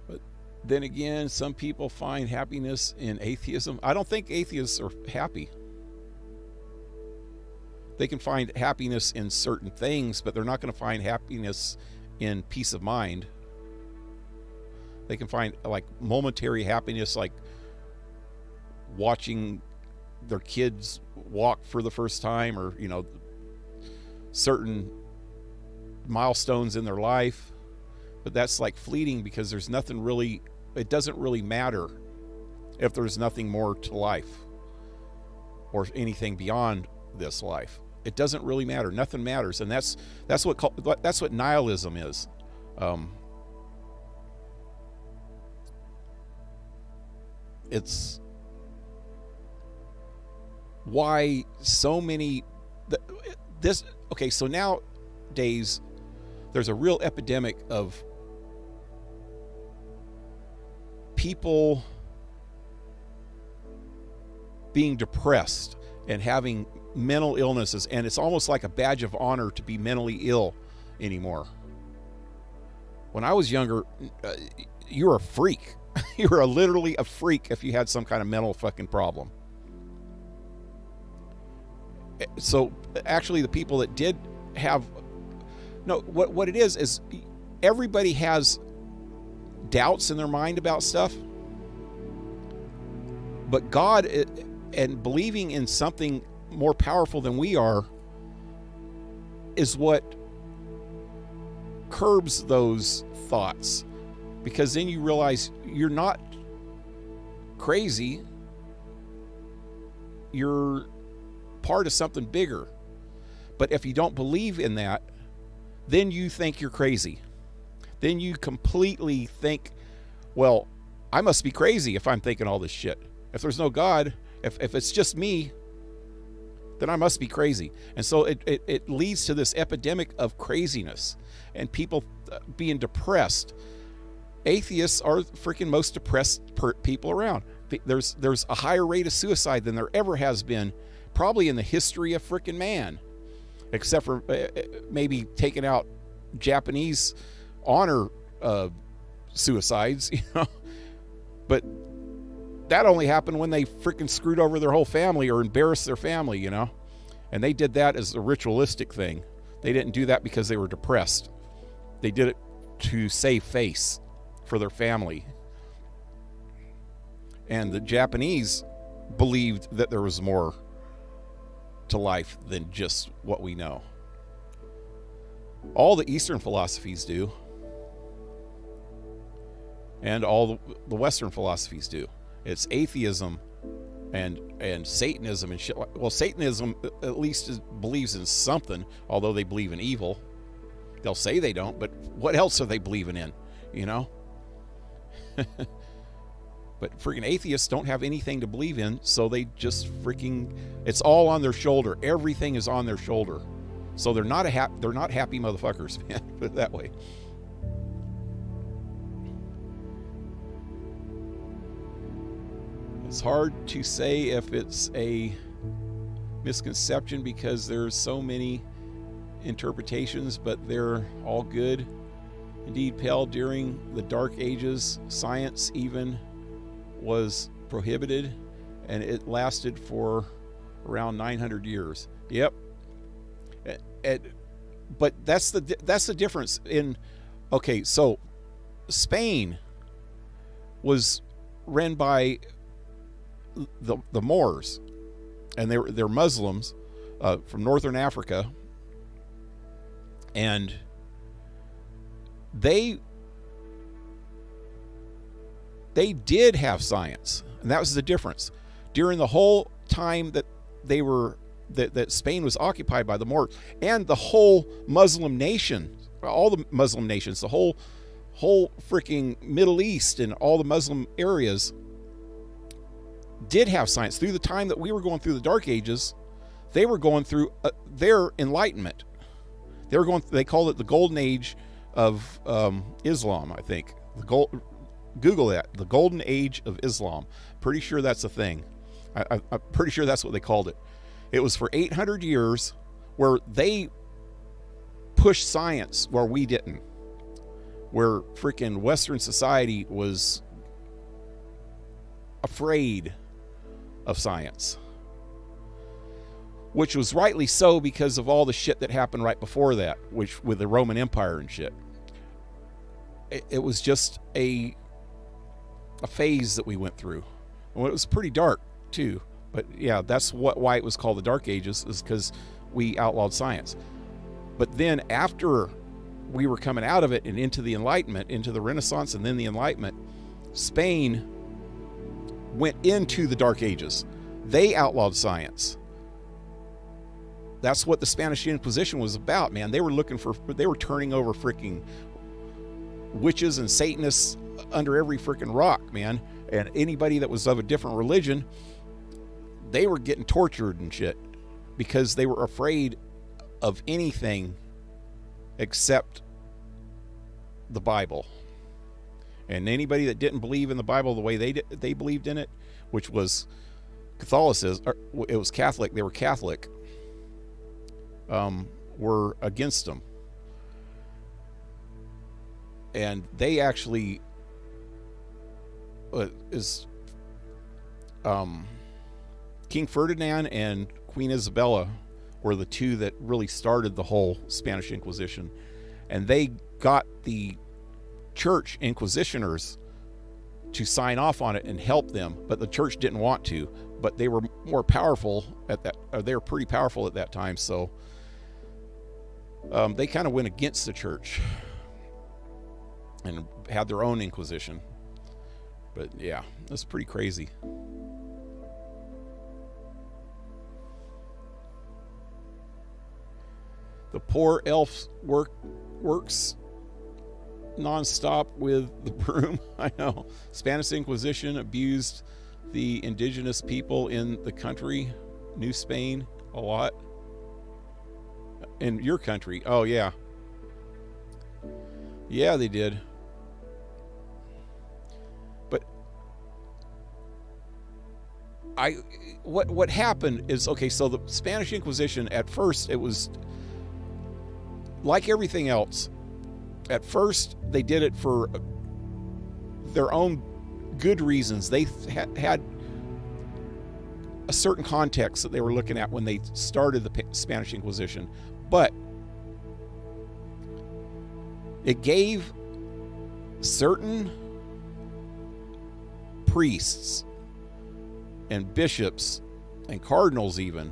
But then again, some people find happiness in atheism. I don't think atheists are happy. They can find happiness in certain things, but they're not going to find happiness in peace of mind. They can find like momentary happiness, like watching their kids walk for the first time, or, you know, certain milestones in their life. But that's like fleeting, because there's nothing really, it doesn't really matter if there's nothing more to life or anything beyond this life. It doesn't really matter. Nothing matters. And that's what nihilism is. It's why so many okay, so nowadays there's a real epidemic of people being depressed and having mental illnesses, and it's almost like a badge of honor to be mentally ill anymore. When I was younger, you were a freak. You were literally a freak if you had some kind of mental fucking problem. So actually the people that did have No, what it is everybody has doubts in their mind about stuff. But God and believing in something more powerful than we are is what curbs those thoughts, because then you realize you're not crazy, you're part of something bigger. But if you don't believe in that, then you think you're crazy. Then you completely think, well, I must be crazy if I'm thinking all this shit. If there's no God, if it's just me, then I must be crazy. And so it leads to this epidemic of craziness and people being depressed. Atheists are freaking most depressed people around. There's a higher rate of suicide than there ever has been, probably in the history of freaking man, except for maybe taking out Japanese honor suicides, you know. But that only happened when they freaking screwed over their whole family or embarrassed their family, you know. And they did that as a ritualistic thing. They didn't do that because they were depressed. They did it to save face for their family. And the Japanese believed that there was more to life than just what we know. All the Eastern philosophies do. And all the Western philosophies do. It's atheism and Satanism and shit. Well, Satanism at least believes in something, although they believe in evil. They'll say they don't, but what else are they believing in, you know? But freaking atheists don't have anything to believe in, so they just freaking, it's all on their shoulder. Everything is on their shoulder. So they're not happy motherfuckers, man. Put it that way. It's hard to say if it's a misconception because there's so many interpretations, but they're all good. Indeed, Pell, during the Dark Ages, science even was prohibited, and it lasted for around 900 years. Yep. But that's the difference in. Okay, so Spain was run by the Moors, and they're Muslims from northern Africa, and they did have science, and that was the difference. During the whole time that they were that Spain was occupied by the Moors, and the whole Muslim nation, all the Muslim nations, the whole freaking Middle East and all the Muslim areas did have science. Through the time that we were going through the Dark Ages, they were going through their enlightenment. They called it the Golden Age of Islam, I think. Google that, the Golden Age of Islam. Pretty sure that's a thing. I'm pretty sure that's what they called it. It was for 800 years where they pushed science where we didn't. Where freaking Western society was afraid of science. Which was rightly so because of all the shit that happened right before that, which with the Roman Empire and shit. It was just a phase that we went through. Well, it was pretty dark too. But yeah, that's why it was called the Dark Ages, is because we outlawed science. But then after we were coming out of it and into the Enlightenment, into the Renaissance and then the Enlightenment, Spain went into the Dark Ages. They outlawed science. That's what the Spanish Inquisition was about, man. They were turning over freaking witches and Satanists under every freaking rock, man. And anybody that was of a different religion, they were getting tortured and shit because they were afraid of anything except the Bible. And anybody that didn't believe in the Bible the way they believed in it, which was Catholicism, or it was Catholic, they were Catholic, were against them. And they actually King Ferdinand and Queen Isabella were the two that really started the whole Spanish Inquisition. and they got the church inquisitioners to sign off on it and help them, but the church didn't want to. But they were more powerful at that, or they were pretty powerful at that time, so they kind of went against the church and had their own inquisition. But yeah, that's pretty crazy. The poor elf works non-stop with the broom. I know. Spanish Inquisition abused the indigenous people in the country, New Spain, a lot. In your country, oh yeah. Yeah, they did. But what happened is, okay, so the Spanish Inquisition, at first it was like everything else. At first they did it for their own good reasons. They had a certain context that they were looking at when they started the Spanish Inquisition, but it gave certain priests and bishops and cardinals even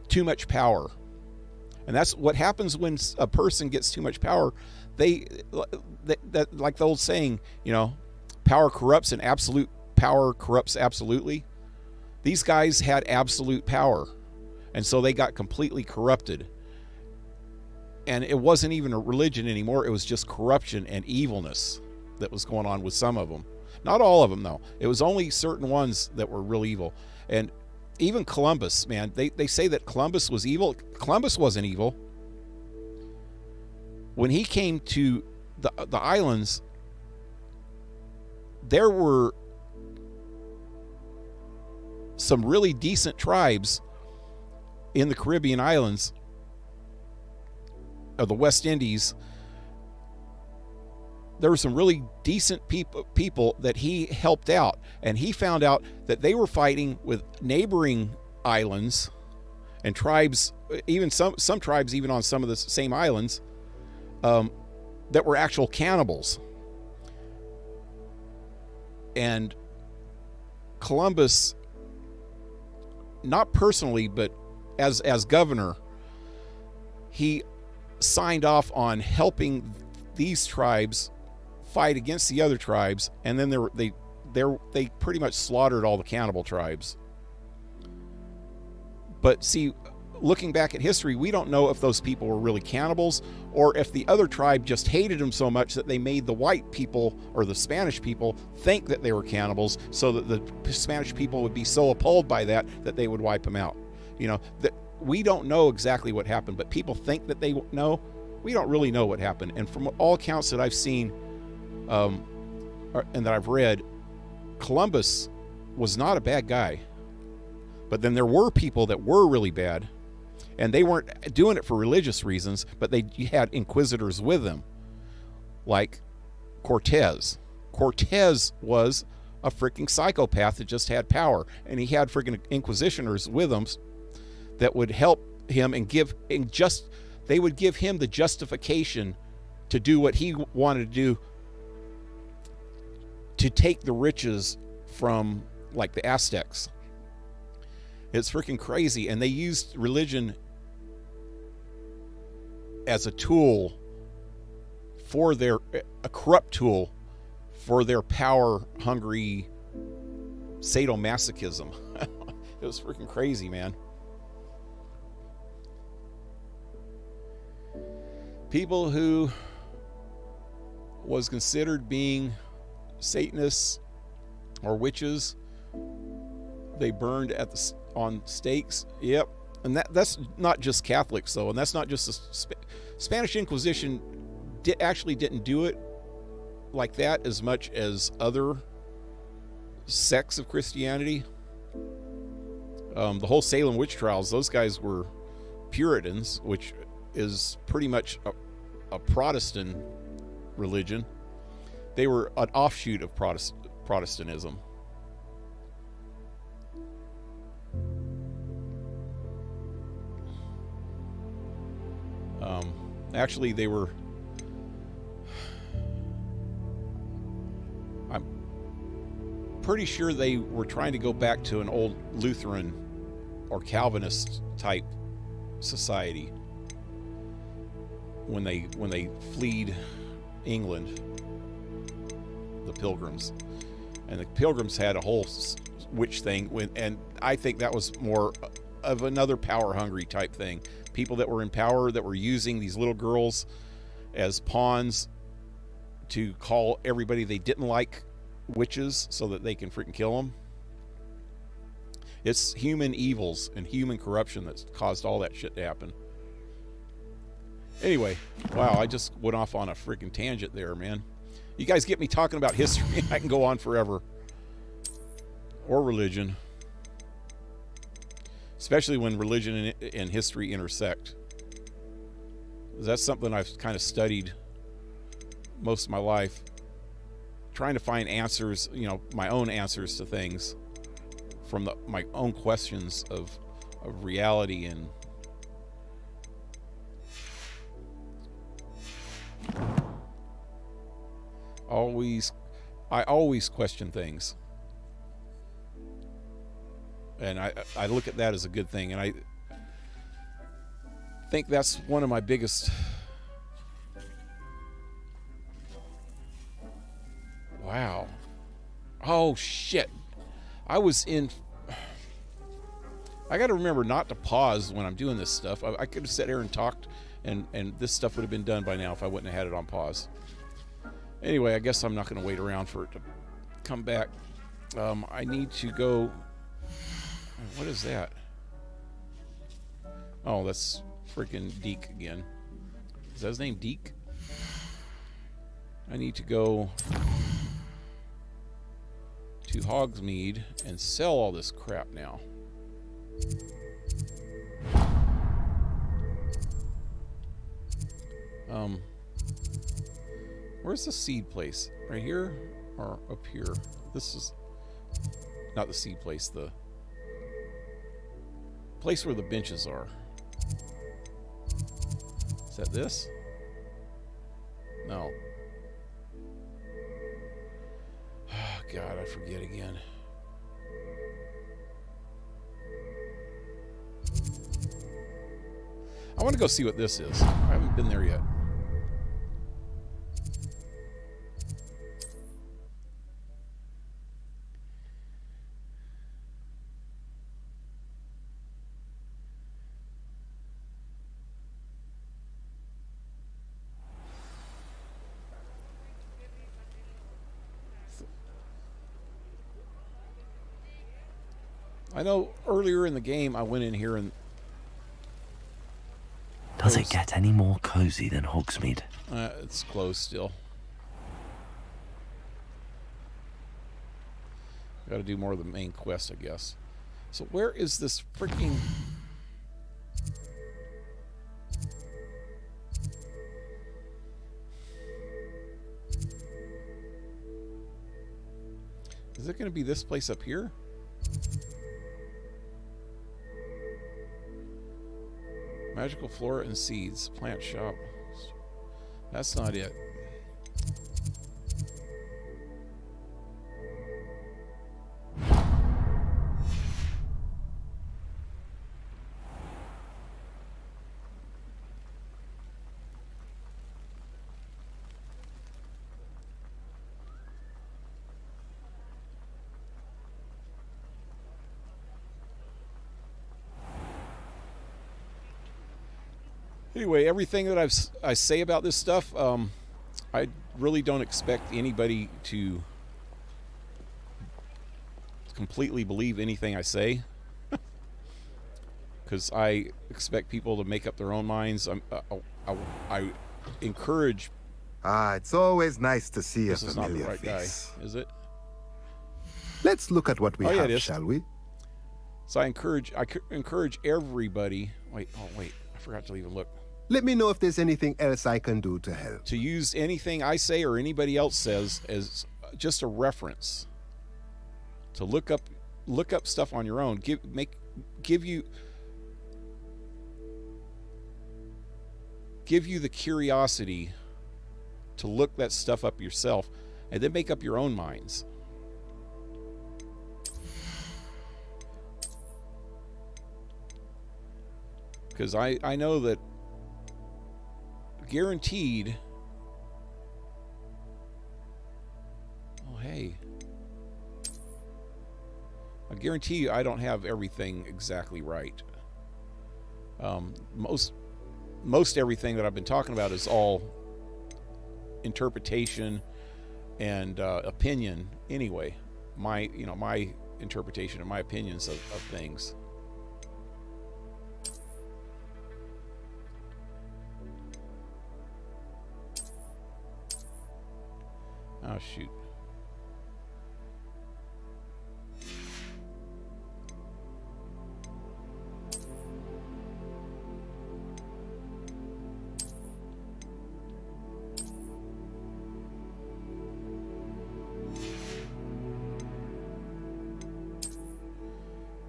too much power. And that's what happens when a person gets too much power. That like the old saying, you know, power corrupts, and absolute power corrupts absolutely. These guys had absolute power, and so they got completely corrupted. And it wasn't even a religion anymore. It was just corruption and evilness that was going on with some of them. Not all of them, though. It was only certain ones that were real evil. And even Columbus, man, they say that Columbus was evil. Columbus wasn't evil. When he came to the islands, there were some really decent tribes in the Caribbean islands of the West Indies. There were some really decent people that he helped out, and he found out that they were fighting with neighboring islands and tribes, even some tribes even on some of the same islands, that were actual cannibals. And Columbus, not personally, but as governor, he signed off on helping these tribes fight against the other tribes, and then they pretty much slaughtered all the cannibal tribes. But see, looking back at history, we don't know if those people were really cannibals, or if the other tribe just hated them so much that they made the white people or the Spanish people think that they were cannibals, so that the Spanish people would be so appalled by that they would wipe them out. You know, that we don't know exactly what happened, but people think that they know. We don't really know what happened. And from all accounts that I've seen and that I've read, Columbus was not a bad guy. But then there were people that were really bad, and they weren't doing it for religious reasons, but they had inquisitors with them, like Cortez. Cortez was a freaking psychopath that just had power, and he had freaking inquisitioners with him that would help him and they would give him the justification to do what he wanted to do, to take the riches from, like, the Aztecs. It's freaking crazy. And they used religion as a tool for a corrupt tool for their power-hungry sadomasochism. It was freaking crazy, man. People who was considered being Satanists or witches, they burned on stakes. Yep. And that's not just Catholics, though, and that's not just the Spanish Inquisition actually didn't do it like that as much as other sects of Christianity. The whole Salem witch trials, those guys were Puritans, which is pretty much a Protestant religion. They were an offshoot of Protestantism. Actually, they were pretty sure they were trying to go back to an old Lutheran or Calvinist type society when they fled England, the Pilgrims. And the Pilgrims had a whole witch thing, and I think that was more of another power-hungry type thing. People that were in power that were using these little girls as pawns to call everybody they didn't like witches so that they can freaking kill them. It's human evils and human corruption that's caused all that shit to happen. Anyway, wow, I just went off on a freaking tangent there, man. You guys get me talking about history, I can go on forever. Or religion. Especially when religion and history intersect. That's something I've kind of studied most of my life. Trying to find answers, you know, my own answers to things from my own questions of reality and I always question things. And I look at that as a good thing, and I think that's one of my biggest... Wow. Oh, shit. I got to remember not to pause when I'm doing this stuff. I could have sat here and talked, and this stuff would have been done by now if I wouldn't have had it on pause. Anyway, I guess I'm not going to wait around for it to come back. I need to go... What is that? Oh, that's freaking Deke again. Is that his name, Deke? I need to go to Hogsmeade and sell all this crap now. Where's the seed place? Right here or up here? This is not the seed place, the place where the benches are. Is that this? No. Oh, God, I forget again. I want to go see what this is. I haven't been there yet. I know earlier in the game I went in here and... Does it get any more cozy than Hogsmeade? It's closed still. Got to do more of the main quest, I guess. So where is this freaking... Is it going to be this place up here? Magical flora and seeds. Plant shop. That's not it. Anyway, everything that I say about this stuff, I really don't expect anybody to completely believe anything I say, because I expect people to make up their own minds. I encourage... it's always nice to see a This is not the familiar right guy, face. is it? Let's look at what we Oh, yeah, have, it is. shall we? So I encourage everybody... Wait, I forgot to even look. Let me know if there's anything else I can do to help. To use anything I say or anybody else says as just a reference. To look up stuff on your own. Give you the curiosity to look that stuff up yourself, and then make up your own minds. Because I know that guaranteed. Oh, hey. I guarantee you I don't have everything exactly right. Most everything that I've been talking about is all interpretation and opinion anyway. My interpretation and my opinions of things. Oh, shoot.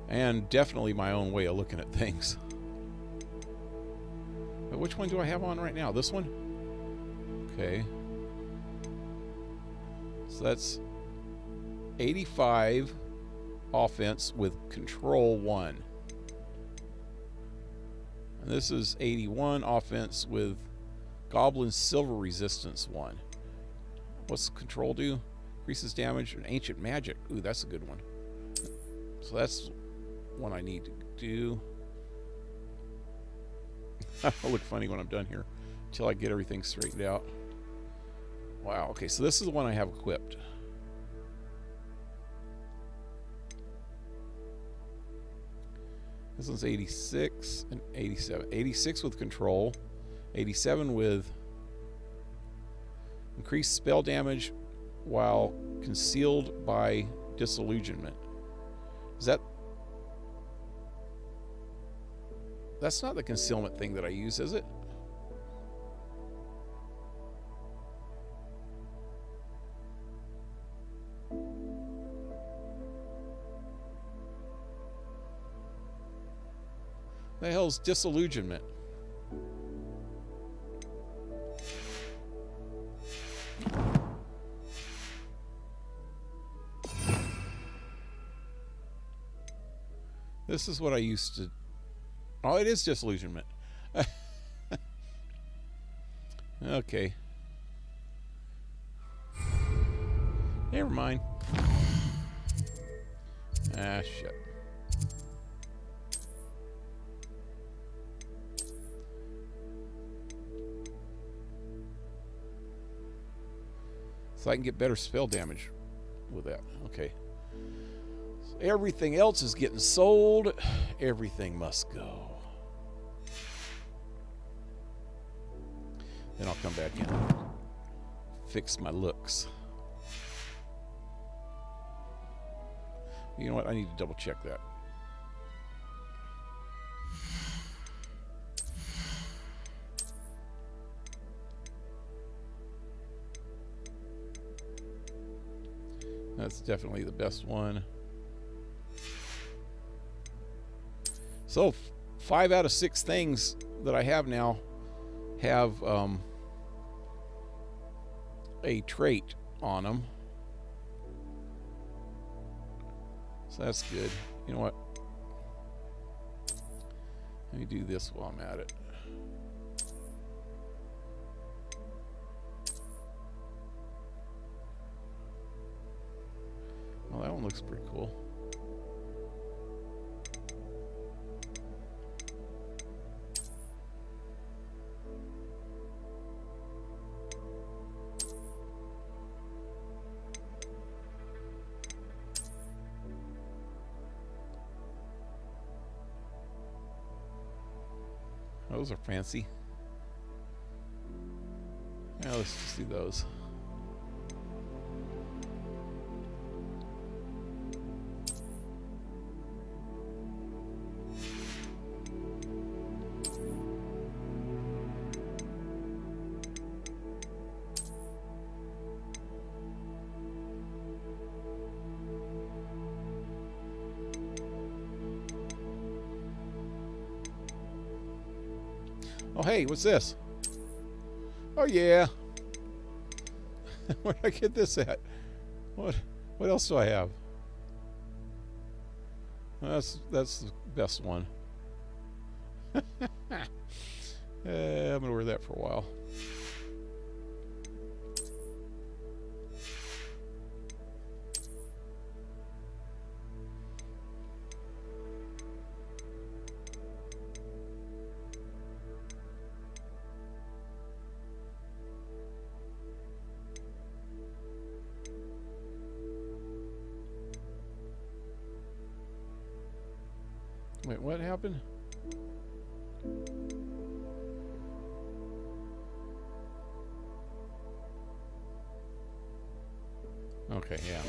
And definitely my own way of looking at things. But which one do I have on right now? This one? Okay. So that's 85 offense with control 1. And this is 81 offense with goblin silver resistance 1. What's control do? Increases damage and ancient magic. Ooh, that's a good one. So that's one I need to do. I'll look funny when I'm done here until I get everything straightened out. Wow, okay, so this is the one I have equipped. This one's 86 and 87. 86 with control, 87 with increased spell damage while concealed by disillusionment. Is that... That's not the concealment thing that I use, is it? The hell's disillusionment? This is what I used to... Oh, it is disillusionment. Okay. Never mind. Ah, shit. So I can get better spell damage with that. Okay. So everything else is getting sold. Everything must go. Then I'll come back in and fix my looks. You know what? I need to double check that. That's definitely the best one. So 5 out of 6 things that I have now have a trait on them. So that's good. You know what? Let me do this while I'm at it. Well, that one looks pretty cool. Those are fancy. Yeah, let's just do those. Oh, hey, what's this? Oh, yeah. Where did I get this at? What else do I have? That's the best one. I'm gonna wear that for a while. Wait, what happened? Okay, yeah.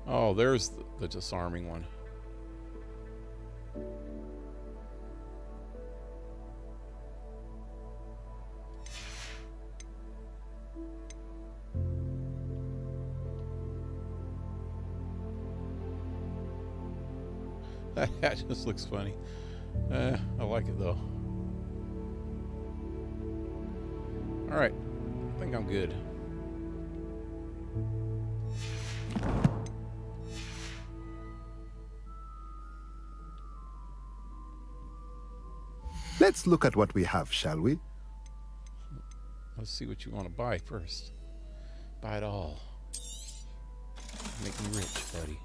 Oh, there's the disarming one. That hat just looks funny. I like it though. All right, I think I'm good. Let's look at what we have, shall we? Let's see what you want to buy first. Buy it all. Make me rich, buddy.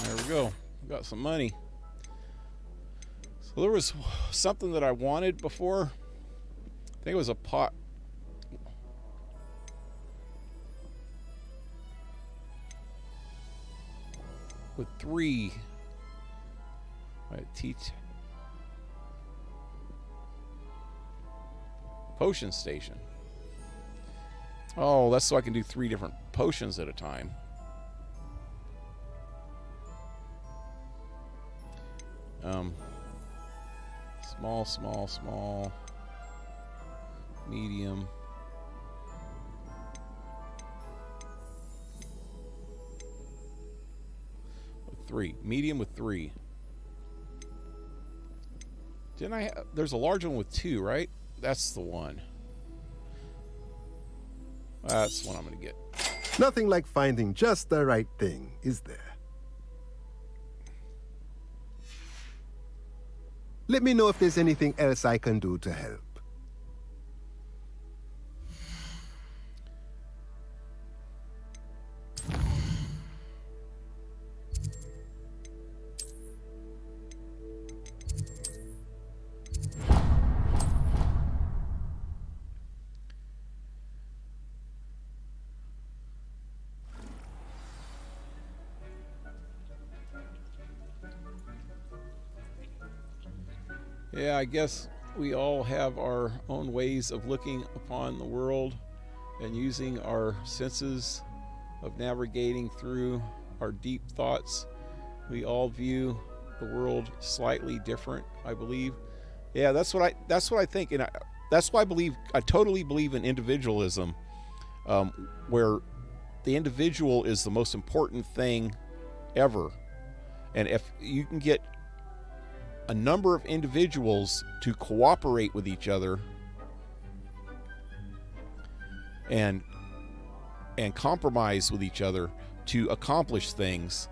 There we go. We got some money. So there was something that I wanted before. I think it was a pot. With 3. Teach. Potion station. Oh, that's so I can do 3 different potions at a time. Small, medium. With 3. Medium with 3. Didn't I have, there's a large one with 2, right? That's the one. That's the one I'm going to get. Nothing like finding just the right thing, is there? Let me know if there's anything else I can do to help. Yeah, I guess we all have our own ways of looking upon the world and using our senses of navigating through our deep thoughts. We all view the world slightly different, I believe. Yeah, that's what I think, and that's why I totally believe in individualism, where the individual is the most important thing ever. And if you can get a number of individuals to cooperate with each other and compromise with each other to accomplish things,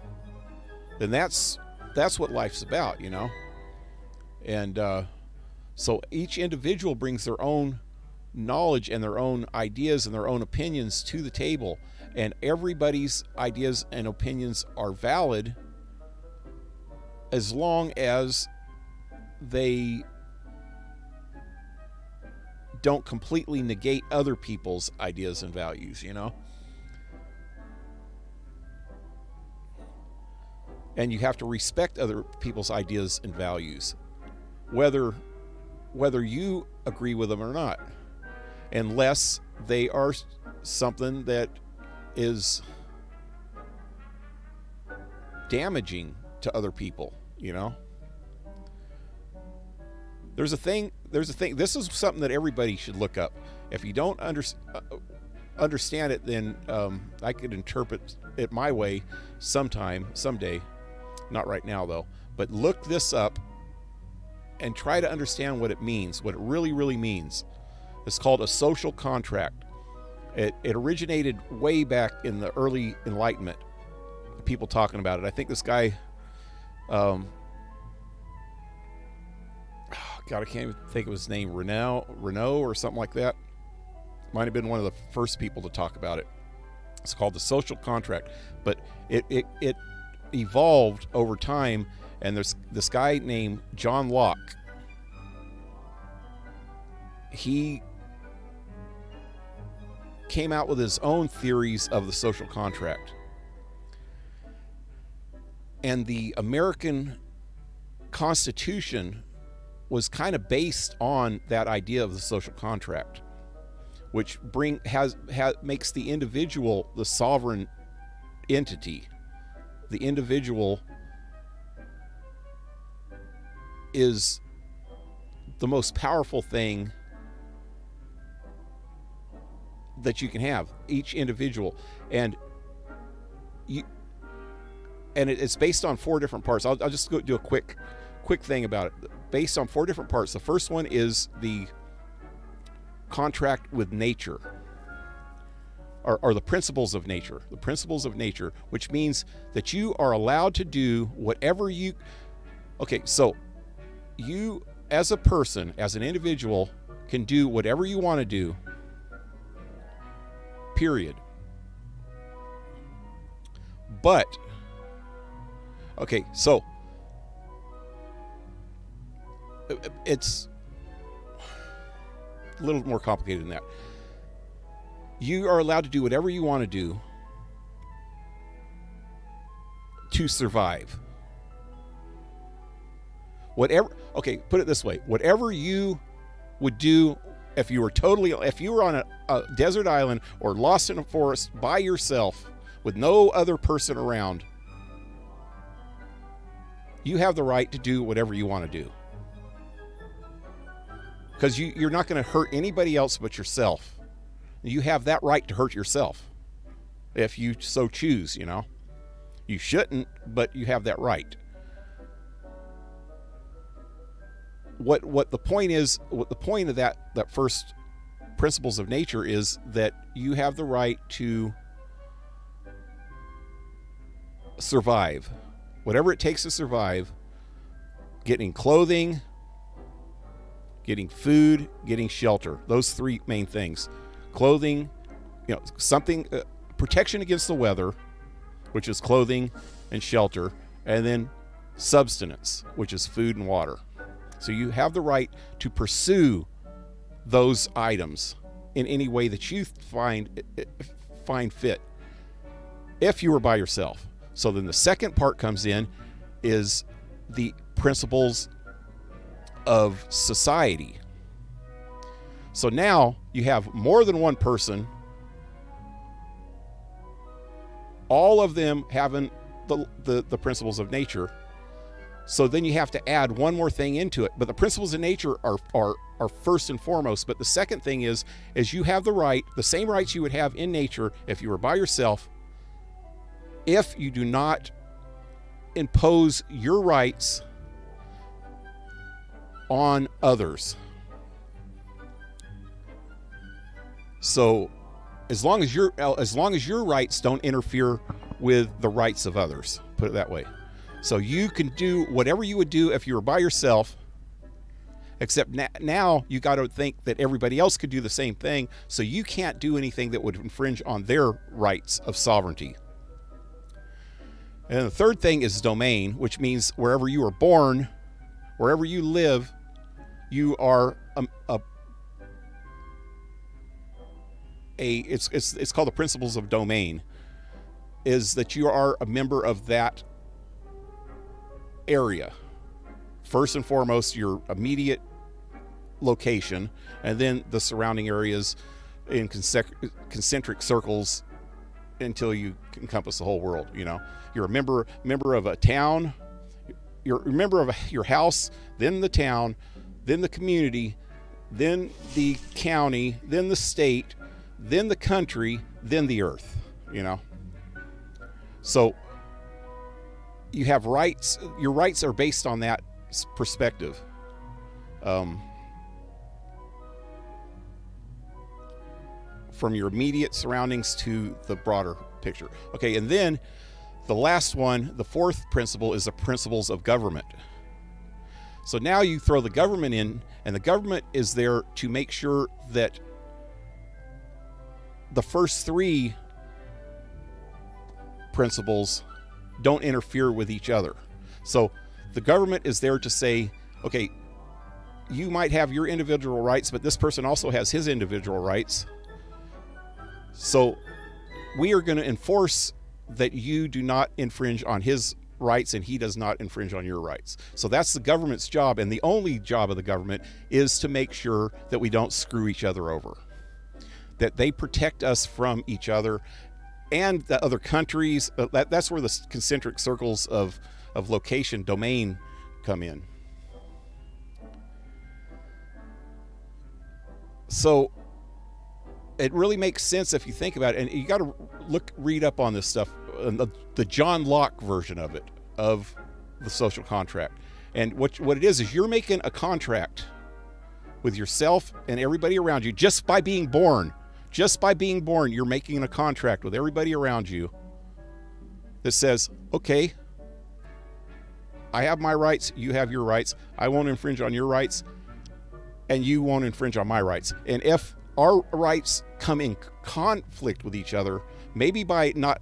then that's what life's about, you know. And so each individual brings their own knowledge and their own ideas and their own opinions to the table, and everybody's ideas and opinions are valid as long as they don't completely negate other people's ideas and values, you know? and you have to respect other people's ideas and values, whether you agree with them or not, unless they are something that is damaging to other people, you know. There's a thing, this is something that everybody should look up. If you don't understand it, then I could interpret it my way someday, not right now though, but look this up and try to understand what it means, what it really means. It's called a social contract. It originated way back in the early Enlightenment, people talking about it. I think this guy, God, I can't even think of his name, Renault or something like that. Might have been one of the first people to talk about it. It's called the social contract, but it evolved over time, and there's this guy named John Locke. He came out with his own theories of the social contract. And the American Constitution was kind of based on that idea of the social contract, which makes the individual the sovereign entity. The individual is the most powerful thing that you can have, each individual. And it's based on 4 different parts. I'll just go do a quick thing about it. Based on 4 different parts. The first one is the contract with nature, or the principles of nature. The principles of nature, which means that you are allowed to do whatever you... Okay, so you as a person, as an individual, can do whatever you want to do. Period. But, okay, so it's a little more complicated than that. You are allowed to do whatever you want to do to survive. Whatever, okay, put it this way. Whatever you would do if you were on a desert island or lost in a forest by yourself with no other person around, you have the right to do whatever you want to do. Because you're not going to hurt anybody else but yourself. You have that right to hurt yourself if you so choose, you know. You shouldn't, but you have that right. What the point is, what the point of that first principles of nature is that you have the right to survive. Whatever it takes to survive, getting clothing, getting food, getting shelter. Those 3 main things. Clothing, you know, something, protection against the weather, which is clothing and shelter, and then subsistence, which is food and water. So you have the right to pursue those items in any way that you find fit, if you were by yourself. So then the second part comes in is the principles of society. So now you have more than one person, all of them having the principles of nature. So then you have to add one more thing into it. But the principles of nature are first and foremost. But the second thing is you have the right, the same rights you would have in nature if you were by yourself, if you do not impose your rights on others. So as long as your rights don't interfere with the rights of others, put it that way. So you can do whatever you would do if you were by yourself, except now you got to think that everybody else could do the same thing, so you can't do anything that would infringe on their rights of sovereignty. And the third thing is domain, which means wherever you are born, wherever you live, you are it's called the principles of domain, is that you are a member of that area. First and foremost, your immediate location, and then the surrounding areas in concentric circles until you encompass the whole world. You know, you're a member of a town, you're a member of your house, then the town, then the community, then the county, then the state, then the country, then the earth. You know, so you have rights. Your rights are based on that perspective. From your immediate surroundings to the broader picture. Okay, and then the last one, the fourth principle, is the principles of government. So now you throw the government in, and the government is there to make sure that the first three principles don't interfere with each other. So the government is there to say, okay, you might have your individual rights, but this person also has his individual rights. So we are going to enforce that you do not infringe on his rights and he does not infringe on your rights. So that's the government's job, and the only job of the government is to make sure that we don't screw each other over, that they protect us from each other and the other countries. That's where the concentric circles of location, domain, come in. So it really makes sense if you think about it, and you got to read up on this stuff, the John Locke version of it, of the social contract. And what it is you're making a contract with yourself and everybody around you just by being born. Just by being born, you're making a contract with everybody around you that says, okay, I have my rights, you have your rights, I won't infringe on your rights, and you won't infringe on my rights. And if our rights come in conflict with each other, maybe by not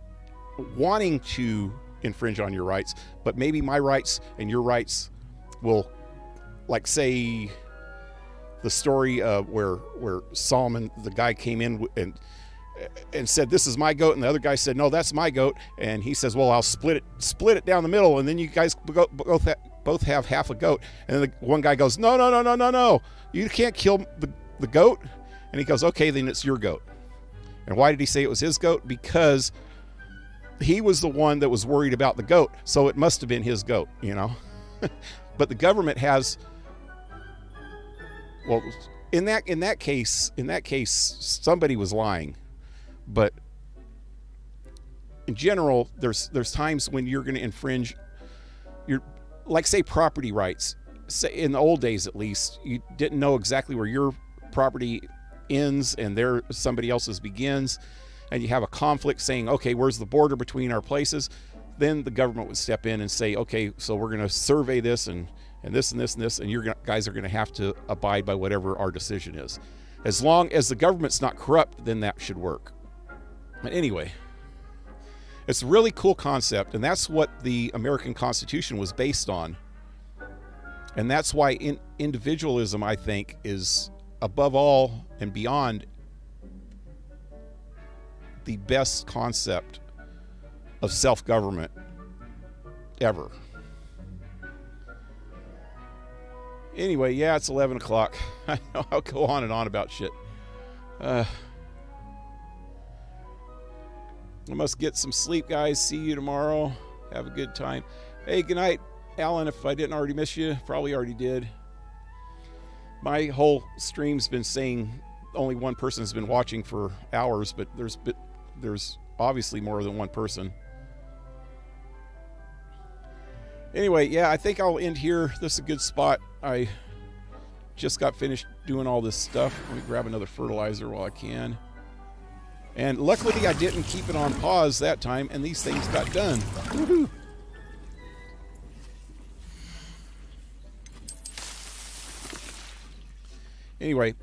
wanting to infringe on your rights, but maybe my rights and your rights will, like, say the story where Solomon, the guy, came in and said, this is my goat, and the other guy said, no, that's my goat, and he says, well, I'll split it down the middle, and then you guys both have half a goat. And then the one guy goes, no, you can't kill the goat. And he goes, okay, then it's your goat. And why did he say it was his goat? Because he was the one that was worried about the goat, so it must have been his goat, you know. But the government has, well, in that case, somebody was lying. But in general, there's times when you're going to infringe your, like, say, property rights. Say in the old days, at least, you didn't know exactly where your property ends and there somebody else's begins, and you have a conflict saying, okay, where's the border between our places? Then the government would step in and say, okay, so we're going to survey this and this and this and this, and you guys are going to have to abide by whatever our decision is. As long as the government's not corrupt, then that should work. But anyway, it's a really cool concept, and that's what the American Constitution was based on. And that's why individualism, I think, is above all and beyond the best concept of self-government ever. Anyway, yeah, it's 11 o'clock. I know I'll go on and on about shit. I must get some sleep, guys. See you tomorrow. Have a good time. Hey, good night, Alan. If I didn't already miss you, probably already did. My whole stream's been saying only one person has been watching for hours, but there's obviously more than one person. Anyway, yeah, I think I'll end here. This is a good spot. I just got finished doing all this stuff. Let me grab another fertilizer while I can. And luckily I didn't keep it on pause that time, and these things got done. Woohoo! Anyway,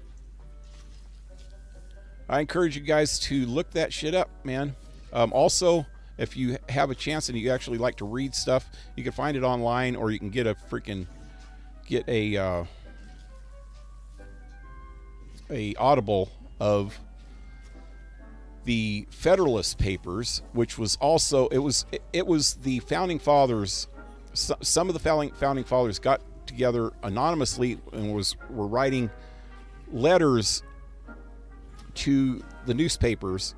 I encourage you guys to look that shit up, man. Also, if you have a chance and you actually like to read stuff, you can find it online, or you can get a Audible of the Federalist Papers, which was also, it was the Founding Fathers some of the founding fathers got together anonymously and were writing letters to the newspapers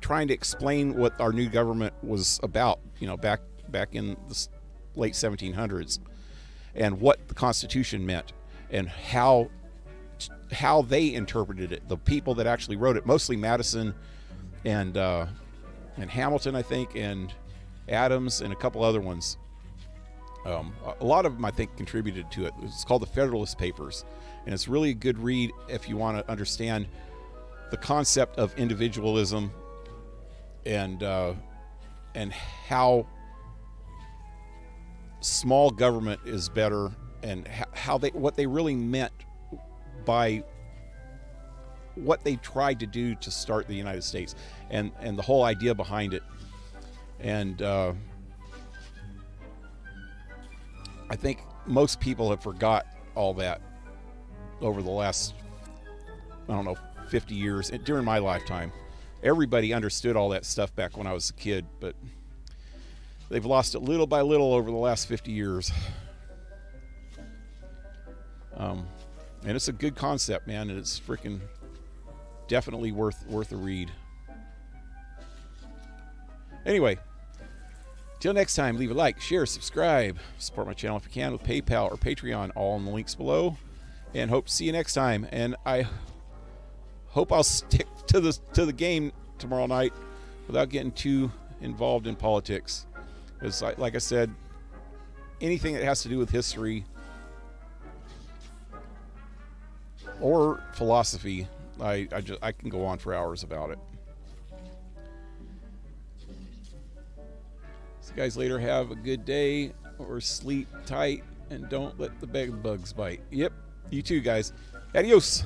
trying to explain what our new government was about, back in the late 1700s, and what the Constitution meant, and how they interpreted it. The people that actually wrote it, mostly Madison and Hamilton, I think, and Adams, and a couple other ones. A lot of them, I think, contributed to it. It's called the Federalist Papers, and it's really a good read if you want to understand the concept of individualism and how small government is better, and what they really meant by what they tried to do to start the United States, and the whole idea behind it. And I think most people have forgot all that over the last, 50 years. During my lifetime, everybody understood all that stuff back when I was a kid, but they've lost it little by little over the last 50 years. And it's a good concept, man, and it's freaking definitely worth a read. Anyway, till next time, leave a like, share, subscribe, support my channel if you can with PayPal or Patreon, all in the links below, and hope to see you next time. And I hope I'll stick to the game tomorrow night without getting too involved in politics. Because, like I said, anything that has to do with history or philosophy, I can go on for hours about it. So guys, later, have a good day, or sleep tight, and don't let the bed bugs bite. Yep, you too, guys. Adios.